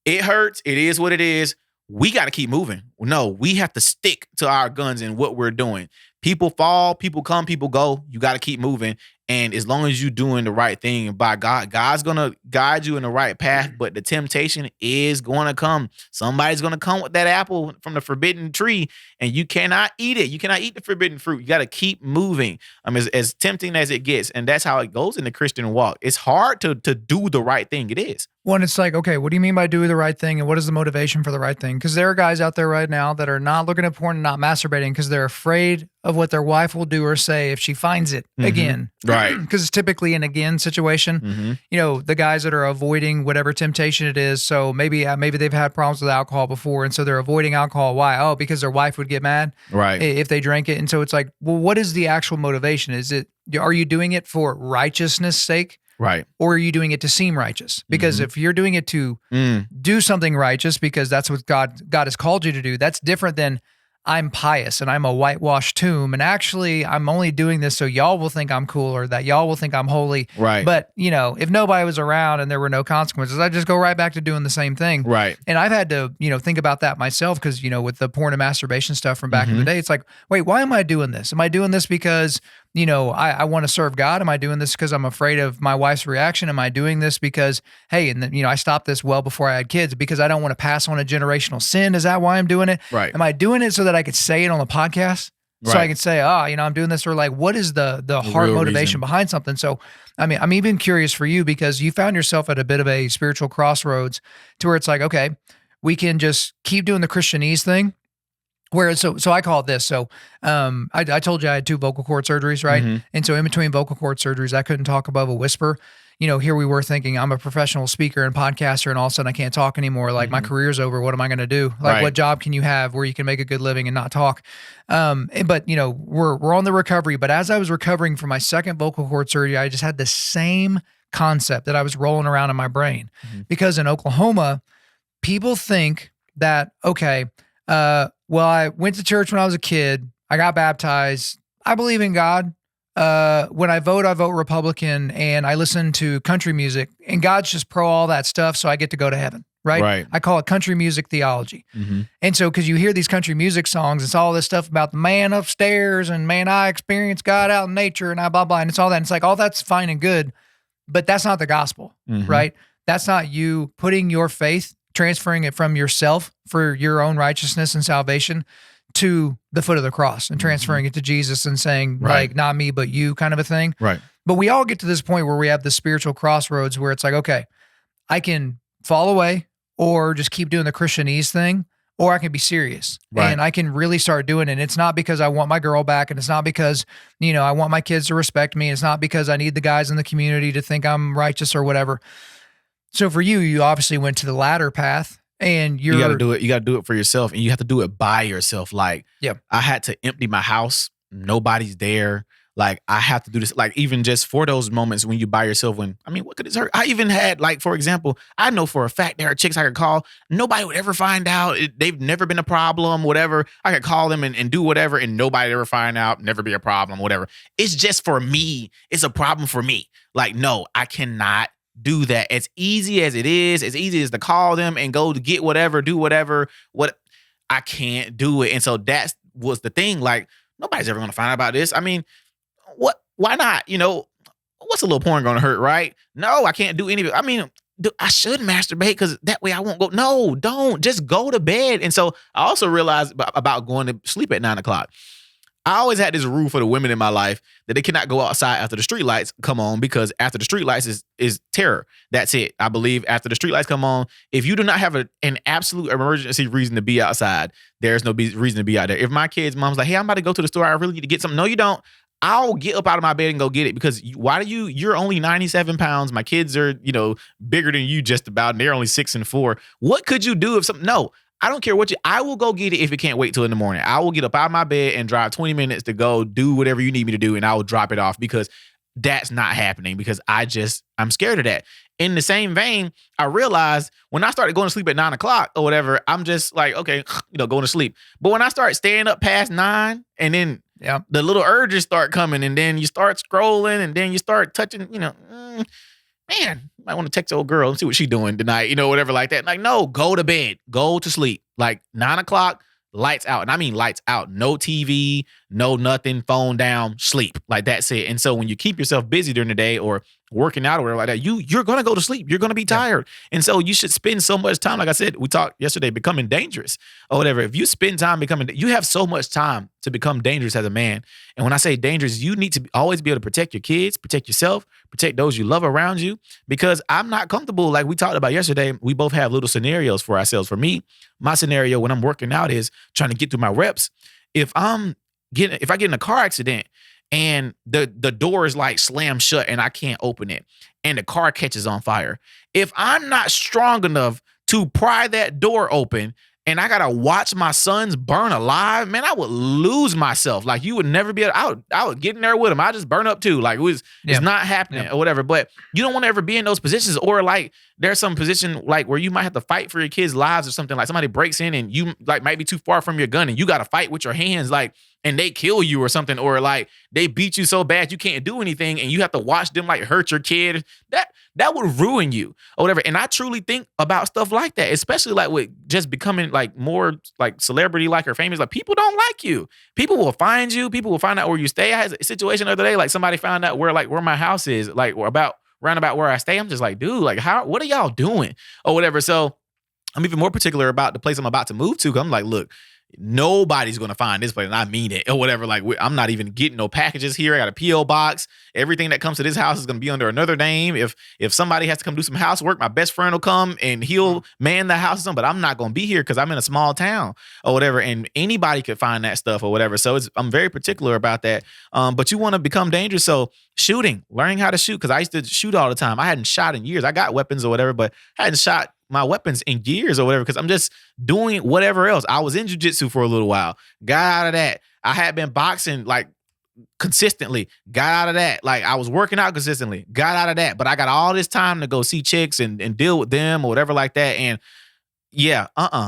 Speaker 2: It hurts. It is what it is. We got to keep moving. No, we have to stick to our guns and what we're doing. People fall, people come, people go. You got to keep moving. And as long as you're doing the right thing by God, God's going to guide you in the right path. But the temptation is going to come. Somebody's going to come with that apple from the forbidden tree and you cannot eat it. You cannot eat the forbidden fruit. You got to keep moving. As tempting as it gets. And that's how it goes in the Christian walk. It's hard to do the right thing. It is.
Speaker 1: Well, and it's like, okay, what do you mean by do the right thing? And what is the motivation for the right thing? Because there are guys out there right now that are not looking at porn and not masturbating because they're afraid of what their wife will do or say if she finds it again.
Speaker 2: Right.
Speaker 1: Because it's typically an again situation. The guys that are avoiding whatever temptation it is. So maybe they've had problems with alcohol before. And so they're avoiding alcohol. Why? Oh, because their wife would get mad if they drank it. And so it's like, well, what is the actual motivation? Are you doing it for righteousness' sake?
Speaker 2: Right.
Speaker 1: Or are you doing it to seem righteous? Because if you're doing it to do something righteous because that's what God has called you to do, that's different than I'm pious and I'm a whitewashed tomb. And actually, I'm only doing this so y'all will think I'm cool or that y'all will think I'm holy.
Speaker 2: Right.
Speaker 1: But, if nobody was around and there were no consequences, I just go right back to doing the same thing.
Speaker 2: Right.
Speaker 1: And I've had to, think about that myself because, with the porn and masturbation stuff from back in the day, it's like, wait, why am I doing this? Am I doing this because I want to serve God? Am I doing this because I'm afraid of my wife's reaction? Am I doing this because, hey, and then, I stopped this well before I had kids because I don't want to pass on a generational sin? Is that why I'm doing it?
Speaker 2: Right.
Speaker 1: Am I doing it so that I could say it on the podcast? So I can say, I'm doing this, or like, what is the heart motivation behind something? So, I'm even curious for you because you found yourself at a bit of a spiritual crossroads to where it's like, okay, we can just keep doing the Christianese thing. Whereas, so I call it this. So, I told you I had 2 vocal cord surgeries, right? And so in between vocal cord surgeries, I couldn't talk above a whisper. Here we were thinking I'm a professional speaker and podcaster, and all of a sudden I can't talk anymore. Like my career's over. What am I going to do? Like, what job can you have where you can make a good living and not talk? But we're on the recovery. But as I was recovering from my second vocal cord surgery, I just had the same concept that I was rolling around in my brain because in Oklahoma, people think that, okay, well, I went to church when I was a kid. I got baptized. I believe in God. When I vote Republican, and I listen to country music, and God's just pro all that stuff, so I get to go to heaven, right?
Speaker 2: Right.
Speaker 1: I call it country music theology.
Speaker 2: Mm-hmm.
Speaker 1: And so, because you hear these country music songs, it's all this stuff about the man upstairs, and man, I experienced God out in nature, and I blah blah, and it's all that. And it's like, all that's fine and good, but that's not the gospel, right? That's not you putting your faith, transferring it from yourself for your own righteousness and salvation to the foot of the cross and transferring it to Jesus and saying, like, not me, but you, kind of a thing.
Speaker 2: Right.
Speaker 1: But we all get to this point where we have the spiritual crossroads where it's like, okay, I can fall away or just keep doing the Christianese thing, or I can be serious and I can really start doing it. And it's not because I want my girl back, and it's not because, I want my kids to respect me. It's not because I need the guys in the community to think I'm righteous or whatever. So for you obviously went to the latter path. And you got to do it.
Speaker 2: You got to do it for yourself, and you have to do it by yourself. Like, I had to empty my house. Nobody's there. Like, I have to do this. Like, even just for those moments when you by yourself, what could this hurt? I even had, like, for example, I know for a fact there are chicks I could call. Nobody would ever find out. They've never been a problem, whatever. I could call them and do whatever, and nobody ever find out, never be a problem, whatever. It's just for me. It's a problem for me. Like, no, I cannot do that. As easy as it is, as easy as to call them and go to get whatever, do whatever, I can't do it. And so that was the thing. Like, nobody's ever going to find out about this. Why not? What's a little porn going to hurt, right? No, I can't do any of it. I should masturbate because that way I won't go. No, don't. Just go to bed. And so I also realized about going to sleep at 9 o'clock. I always had this rule for the women in my life that they cannot go outside after the street lights come on, because after the street lights is terror. That's it. I believe after the street lights come on, if you do not have an absolute emergency reason to be outside, there's no reason to be out there. If my kid's mom's like, hey, I'm about to go to the store, I really need to get something. No, you don't. I'll get up out of my bed and go get it, because you're only 97 pounds. My kids are, bigger than you just about, and they're only 6 and 4. What could you do if something, no. I don't care I will go get it if it can't wait till in the morning. I will get up out of my bed and drive 20 minutes to go do whatever you need me to do, and I will drop it off, because that's not happening, because I'm scared of that. In the same vein, I realized when I started going to sleep at 9 o'clock or whatever, I'm just like, okay, going to sleep. But when I start staying up past 9, and then the little urges start coming, and then you start scrolling, and then you start touching, man, you might want to text the old girl and see what she's doing tonight, whatever like that. Like, no, go to bed, go to sleep. Like 9 o'clock, lights out. And I mean lights out. No TV, no nothing, phone down, sleep. Like, that's it. And so when you keep yourself busy during the day or working out or whatever like that, you're going to go to sleep. You're going to be tired. And so you should spend so much time, like I said, we talked yesterday, becoming dangerous or whatever. If you spend time you have so much time to become dangerous as a man. And when I say dangerous, you need to always be able to protect your kids, protect yourself, protect those you love around you, because I'm not comfortable. Like we talked about yesterday, we both have little scenarios for ourselves. For me, my scenario when I'm working out is trying to get through my reps. If I get in a car accident and the door is like slammed shut and I can't open it and the car catches on fire, if I'm not strong enough to pry that door open and I gotta watch my sons burn alive, man, I would lose myself. Like, you would never be able, I would get in there with them. I just burn up too. Like, it's not happening or whatever. But you don't want to ever be in those positions, or like there's some position like where you might have to fight for your kids' lives or something. Like somebody breaks in and you like might be too far from your gun and you got to fight with your hands, like, and they kill you or something, or like they beat you so bad you can't do anything and you have to watch them like hurt your kid. That would ruin you or whatever. And I truly think about stuff like that, especially like with just becoming like more like celebrity, like or famous. Like, people don't like you. People will find you. People will find out where you stay. I had a situation the other day, like somebody found out where my house is, like round about where I stay. I'm just like, dude, like what are y'all doing or whatever? So I'm even more particular about the place I'm about to move to. 'Cause I'm like, look, nobody's going to find this place, and I mean it or whatever. Like, I'm not even getting no packages here. I got a P.O. box. Everything that comes to this house is going to be under another name. If somebody has to come do some housework, my best friend will come and he'll man the house or something, but I'm not going to be here because I'm in a small town or whatever, and anybody could find that stuff or whatever. So I'm very particular about that. But you want to become dangerous. So shooting, learning how to shoot, because I used to shoot all the time. I hadn't shot in years. I got weapons or whatever, but I hadn't shot my weapons in years or whatever, because I'm just doing whatever else. I was in jiu-jitsu for a little while, got out of that. I had been boxing like consistently, got out of that. Like, I was working out consistently, got out of that. But I got all this time to go see chicks and deal with them or whatever like that. And Yeah,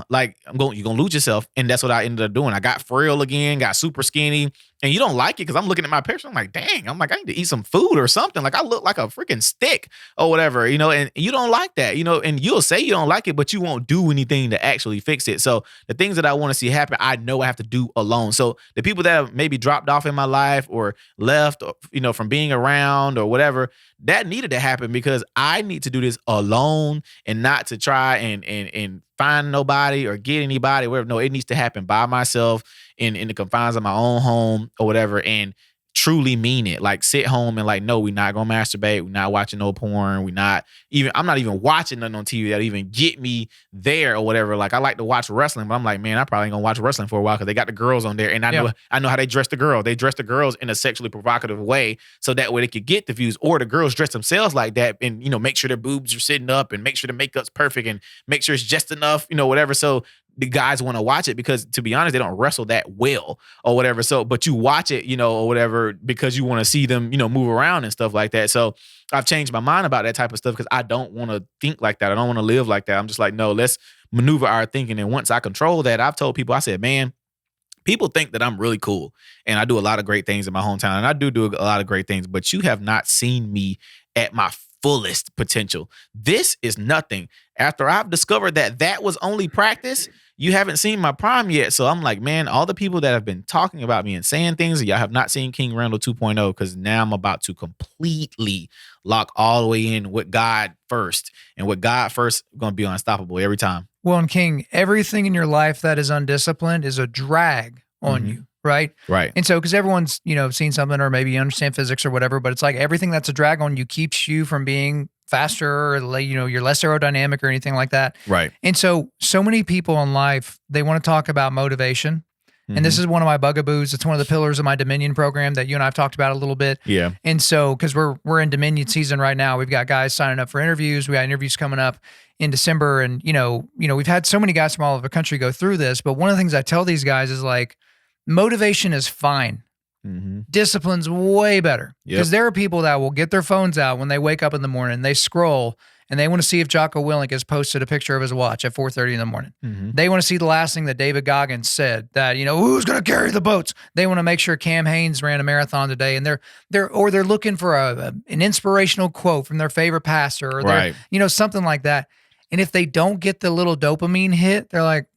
Speaker 2: like you're gonna lose yourself, and that's what I ended up doing. I got frail again, got super skinny, and you don't like it because I'm looking at my picture. I'm like, dang, I'm like, I need to eat some food or something. Like I look like a freaking stick or whatever, and you don't like that, and you'll say you don't like it, but you won't do anything to actually fix it. So the things that I want to see happen, I know I have to do alone. So the people that have maybe dropped off in my life or left, from being around or whatever, that needed to happen because I need to do this alone and not to try and find nobody or get anybody, whatever. No, it needs to happen by myself in the confines of my own home or whatever, and truly mean it. Like sit home and like, no, we're not gonna masturbate. We're not watching no porn. I'm not even watching nothing on TV that even get me there or whatever. Like I like to watch wrestling, but I'm like, man, I probably ain't gonna watch wrestling for a while because they got the girls on there, and I know how they dress the girl. They dress the girls in a sexually provocative way, so that way they could get the views. Or the girls dress themselves like that, and make sure their boobs are sitting up, and make sure the makeup's perfect, and make sure it's just enough, whatever. So the guys want to watch it because, to be honest, they don't wrestle that well or whatever. So, but you watch it, or whatever, because you want to see them, move around and stuff like that. So I've changed my mind about that type of stuff because I don't want to think like that. I don't want to live like that. I'm just like, no, let's maneuver our thinking. And once I control that, I've told people, I said, man, people think that I'm really cool and I do a lot of great things in my hometown, and I do a lot of great things, but you have not seen me at my fullest potential. This is nothing. After I've discovered that was only practice, you haven't seen my prime yet. So I'm like, man, all the people that have been talking about me and saying things, y'all have not seen King Randall 2.0, because now I'm about to completely lock all the way in with God first. And with God first, going to be unstoppable every time.
Speaker 1: Well, and King, everything in your life that is undisciplined is a drag on you, right?
Speaker 2: Right.
Speaker 1: And so, because everyone's, seen something, or maybe you understand physics or whatever, but it's like everything that's a drag on you keeps you from being faster, or you're less aerodynamic or anything like that.
Speaker 2: Right.
Speaker 1: And so many people in life, they want to talk about motivation. And this is one of my bugaboos. It's one of the pillars of my Dominion program that you and I have talked about a little bit.
Speaker 2: Yeah.
Speaker 1: And so, because we're in Dominion season right now, we've got guys signing up for interviews. We got interviews coming up in December, and we've had so many guys from all over the country go through this. But one of the things I tell these guys is like, motivation is fine. Discipline's way better, because there are people that will get their phones out when they wake up in the morning, they scroll, and they want to see if Jocko Willink has posted a picture of his watch at 4:30 in the morning. They want to see the last thing that David Goggins said, that, who's going to carry the boats. They want to make sure Cam Hanes ran a marathon today, and they're looking for an inspirational quote from their favorite pastor, or they're, something like that. And if they don't get the little dopamine hit, they're like,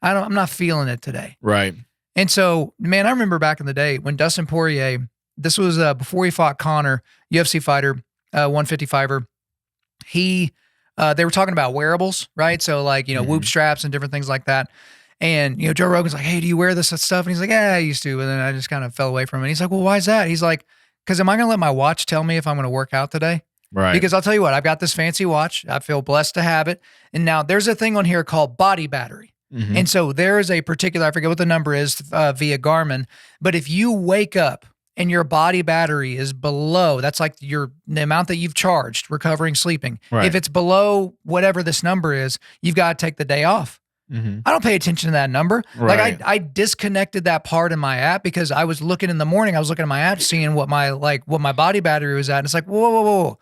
Speaker 1: I'm not feeling it today.
Speaker 2: Right.
Speaker 1: And so, man, I remember back in the day when Dustin Poirier, this was before he fought Conor, UFC fighter, 155er. They were talking about wearables, right? So like, Whoop straps and different things like that. And, Joe Rogan's like, hey, do you wear this stuff? And he's like, yeah, I used to. And then I just kind of fell away from it. And he's like, well, why is that? He's like, because am I going to let my watch tell me if I'm going to work out today?
Speaker 2: Right.
Speaker 1: Because I'll tell you what, I've got this fancy watch. I feel blessed to have it. And now there's a thing on here called body battery. And so there is a particular, I forget what the number is via Garmin, but if you wake up and your body battery is below, that's like the amount that you've charged recovering sleeping.
Speaker 2: Right.
Speaker 1: If it's below whatever this number is, you've got to take the day off. I don't pay attention to that number.
Speaker 2: Right.
Speaker 1: Like I disconnected that part in my app because I was looking in the morning, I was looking at my app, seeing what my body battery was at. And it's like, whoa.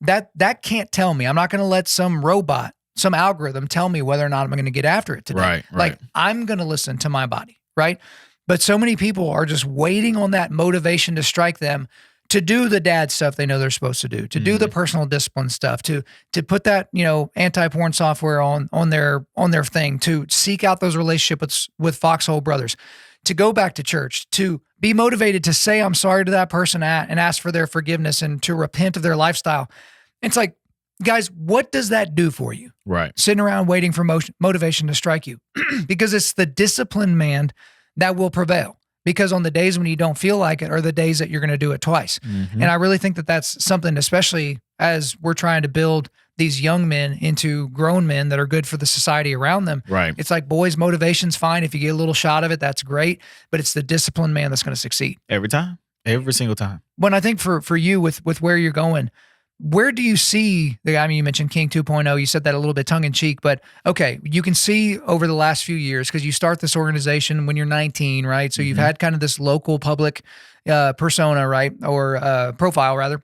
Speaker 1: That can't tell me. I'm not going to let some robot, some algorithm tell me whether or not I'm going to get after it today.
Speaker 2: Right.
Speaker 1: Like I'm going to listen to my body. Right. But so many people are just waiting on that motivation to strike them to do the dad stuff they know they're supposed to do the personal discipline stuff, to put that, anti-porn software on their thing, to seek out those relationships with Foxhole Brothers, to go back to church, to be motivated to say I'm sorry to that person and ask for their forgiveness and to repent of their lifestyle. It's like, guys, what does that do for you?
Speaker 2: Right.
Speaker 1: Sitting around waiting for motivation to strike you. Because it's the disciplined man that will prevail. Because on the days when you don't feel like it are the days that you're going to do it twice. And I really think that that's something, especially as we're trying to build these young men into grown men that are good for the society around them.
Speaker 2: Right.
Speaker 1: It's like, boys, motivation's fine. If you get a little shot of it, that's great. But it's the disciplined man that's going to succeed.
Speaker 2: Every time. Every single time.
Speaker 1: When I think for you with where you're going, where do you see you mentioned King 2.0, you said that a little bit tongue in cheek, but okay, you can see over the last few years, because you start this organization when you're 19, right? So you've had kind of this local public persona, right? Or profile rather.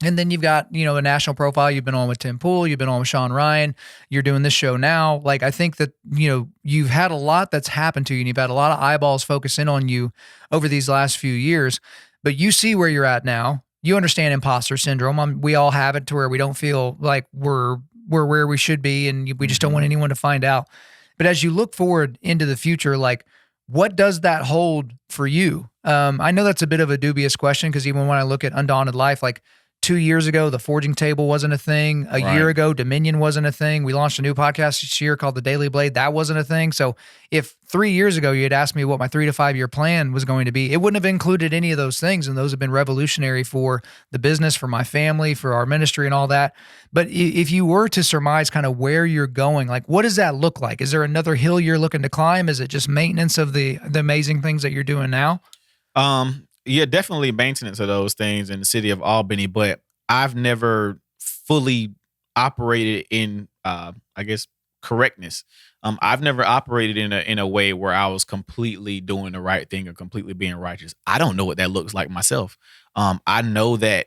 Speaker 1: And then you've got, a national profile. You've been on with Tim Pool. You've been on with Sean Ryan. You're doing this show now. Like, I think that, you've had a lot that's happened to you, and you've had a lot of eyeballs focus in on you over these last few years. But you see where you're at now. You understand imposter syndrome. We all have it to where we don't feel like we're where we should be, and we just don't want anyone to find out. But as you look forward into the future, like, what does that hold for you? I know that's a bit of a dubious question, because even when I look at Undaunted.Life, like, 2 years ago, the forging table wasn't a thing. A year ago, Dominion wasn't a thing. We launched a new podcast this year called The Daily Blade. That wasn't a thing. So if 3 years ago you had asked me what my 3 to 5 year plan was going to be, it wouldn't have included any of those things. And those have been revolutionary for the business, for my family, for our ministry and all that. But if you were to surmise kind of where you're going, like, what does that look like? Is there another hill you're looking to climb? Is it just maintenance of the amazing things that you're doing now?
Speaker 2: Yeah, definitely maintenance of those things in the city of Albany, but I've never fully operated in, I guess, correctness. I've never operated in a way where I was completely doing the right thing or completely being righteous. I don't know what that looks like myself. I know that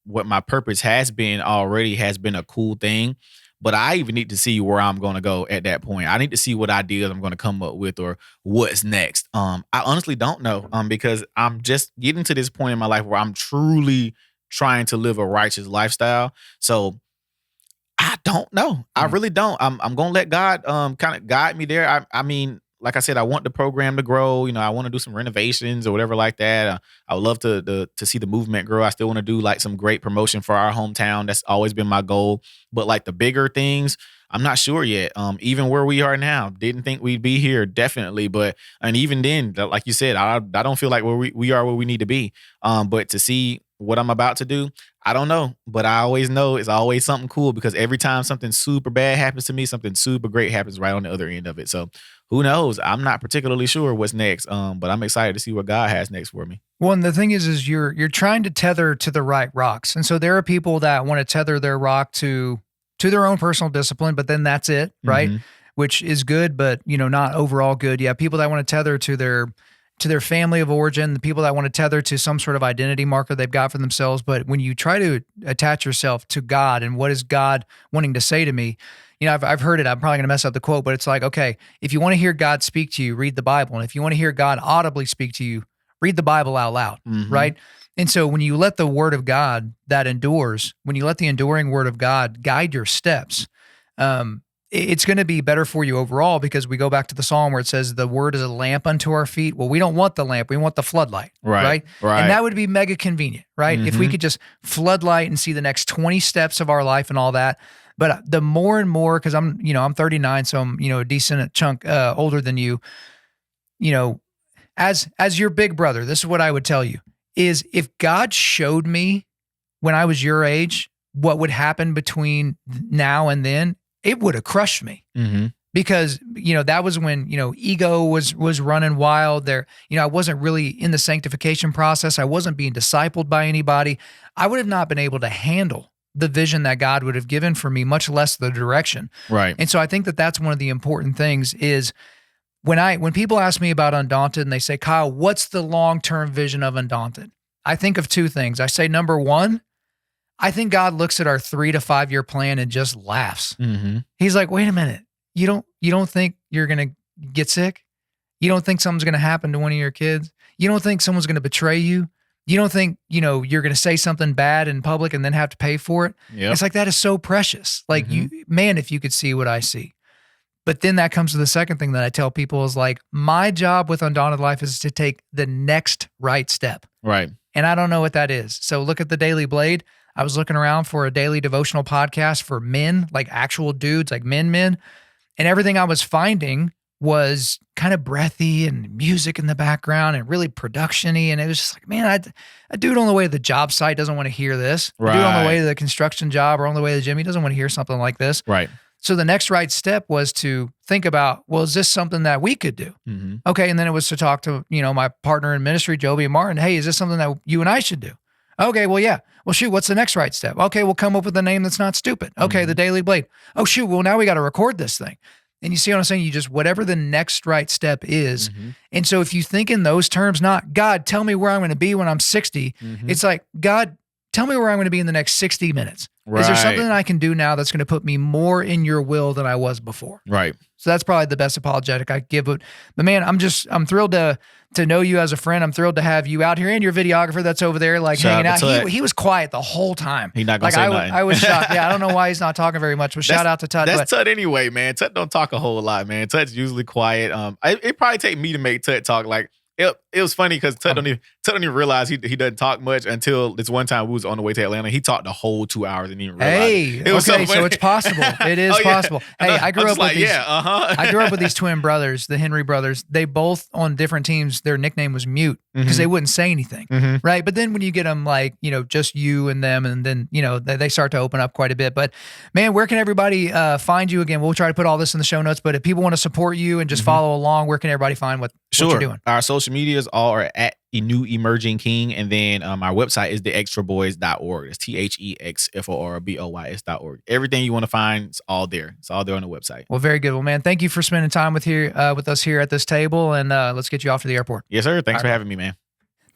Speaker 2: what my purpose has been already has been a cool thing, but I even need to see where I'm going to go at that point. I need to see what ideas I'm going to come up with or what's next. I honestly don't know, because I'm just getting to this point in my life where I'm truly trying to live a righteous lifestyle. So I don't know. I really don't. I'm going to let God kind of guide me there. I mean, like I said, I want the program to grow. I want to do some renovations or whatever like that. I would love to see the movement grow. I still want to do like some great promotion for our hometown. That's always been my goal. But like the bigger things, I'm not sure yet. Even where we are now, didn't think we'd be here, definitely. And even then, like you said, I don't feel like we are where we need to be. But to see what I'm about to do, I don't know. But I always know it's always something cool, because every time something super bad happens to me, something super great happens right on the other end of it. So who knows? I'm not particularly sure what's next. But I'm excited to see what God has next for me.
Speaker 1: Well, and the thing is you're trying to tether to the right rocks. And so there are people that want to tether their rock to their own personal discipline, but then that's it, right?
Speaker 2: Mm-hmm.
Speaker 1: Which is good, but not overall good. You have people that want to tether to their family of origin, the people that want to tether to some sort of identity marker they've got for themselves. But when you try to attach yourself to God and what is God wanting to say to me, I've heard it. I'm probably going to mess up the quote, but it's like, okay, if you want to hear God speak to you, read the Bible. And if you want to hear God audibly speak to you, read the Bible out loud, right? And so when you let the word of God that endures, when you let the enduring word of God guide your steps, it's going to be better for you overall, because we go back to the Psalm where it says the word is a lamp unto our feet. Well, we don't want the lamp. We want the floodlight, right? And that would be mega convenient, right? If we could just floodlight and see the next 20 steps of our life and all that. But the more and more, because I'm 39, so I'm, a decent chunk older than you, as your big brother, this is what I would tell you, is if God showed me when I was your age what would happen between now and then, it would have crushed me. Because, that was when, ego was running wild there. I wasn't really in the sanctification process. I wasn't being discipled by anybody. I would have not been able to handle the vision that God would have given for me, much less the direction.
Speaker 2: Right.
Speaker 1: And so I think that that's one of the important things is when people ask me about Undaunted and they say, Kyle, what's the long-term vision of Undaunted? I think of two things. I say, number one, I think God looks at our 3 to 5 year plan and just laughs. He's like, wait a minute. You don't think you're going to get sick? You don't think something's going to happen to one of your kids? You don't think someone's going to betray you? You don't think, you're going to say something bad in public and then have to pay for it?
Speaker 2: Yep.
Speaker 1: It's like, that is so precious. Like if you could see what I see. But then that comes to the second thing that I tell people is like, my job with Undaunted.Life is to take the next right step.
Speaker 2: Right.
Speaker 1: And I don't know what that is. So look at the Daily Blade. I was looking around for a daily devotional podcast for men, like actual dudes, like men. And everything I was finding was kind of breathy and music in the background and really production-y. And it was just like, man, a dude on the way to the job site doesn't want to hear this.
Speaker 2: Right.
Speaker 1: A dude on the way to the construction job or on the way to the gym, he doesn't want to hear something like this.
Speaker 2: Right.
Speaker 1: So the next right step was to think about, well, is this something that we could do? Okay. And then it was to talk to, my partner in ministry, Joby and Martin. Hey, is this something that you and I should do? Okay, well, yeah. Well, shoot, what's the next right step? Okay, we'll come up with a name that's not stupid. Okay, the Daily Blade. Oh, shoot, well, now we got to record this thing. And you see what I'm saying? You just, whatever the next right step is. And so if you think in those terms, not, God, tell me where I'm going to be when I'm 60. It's like, God, tell me where I'm going to be in the next 60 minutes.
Speaker 2: Right.
Speaker 1: Is there something that I can do now that's going to put me more in your will than I was before?
Speaker 2: Right.
Speaker 1: So that's probably the best apologetic I give it. But man, I'm thrilled to know you as a friend. I'm thrilled to have you out here and your videographer that's over there like
Speaker 2: Shout
Speaker 1: hanging
Speaker 2: out
Speaker 1: out. He was quiet the whole time.
Speaker 2: He not gonna say nothing.
Speaker 1: I was shocked. Yeah, I don't know why he's not talking very much, but shout out to Tut.
Speaker 2: That's Tut anyway, man. Tut don't talk a whole lot, man. Tut's usually quiet. It probably take me to make Tut talk. Like it was funny because Tut don't even realize he doesn't talk much until this one time we was on the way to Atlanta. He talked the whole 2 hours and didn't even realize.
Speaker 1: Hey,
Speaker 2: it was
Speaker 1: okay,
Speaker 2: so
Speaker 1: it's possible. It is possible. Hey, I grew up with these. I grew up with these twin brothers, the Henry brothers. They both on different teams. Their nickname was Mute because they wouldn't say anything, right? But then when you get them like just you and them, and then they start to open up quite a bit. But man, where can everybody find you again? We'll try to put all this in the show notes. But if people want to support you and just follow along, where can everybody find what you're doing?
Speaker 2: Our social medias all are at New Emerging King, and then our website is theextraboys.org. It's THEXFORBOYS.org. Everything you want to find is all there. It's all there on the website.
Speaker 1: Well, very good. Well, man, thank you for spending time with us here at this table, and let's get you off to the airport.
Speaker 2: Yes, sir. Thanks for having me, man.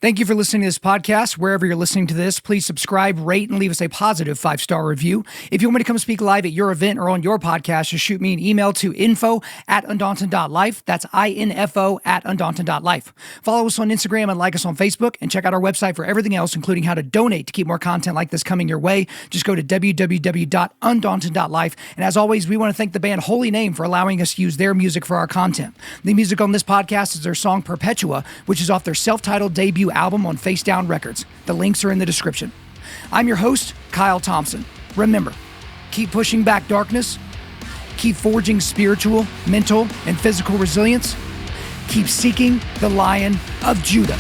Speaker 1: Thank you for listening to this podcast. Wherever you're listening to this, please subscribe, rate, and leave us a positive 5-star review. If you want me to come speak live at your event or on your podcast, just shoot me an email to info@Undaunted.Life. That's info@Undaunted.Life. Follow us on Instagram and like us on Facebook, and check out our website for everything else, including how to donate to keep more content like this coming your way. Just go to www.Undaunted.Life. And as always, we want to thank the band Holy Name for allowing us to use their music for our content. The music on this podcast is their song Perpetua, which is off their self-titled debut album on Face Down Records. The links are in the description. I'm your host, Kyle Thompson. Remember, keep pushing back darkness, keep forging spiritual, mental, and physical resilience, keep seeking the Lion of Judah.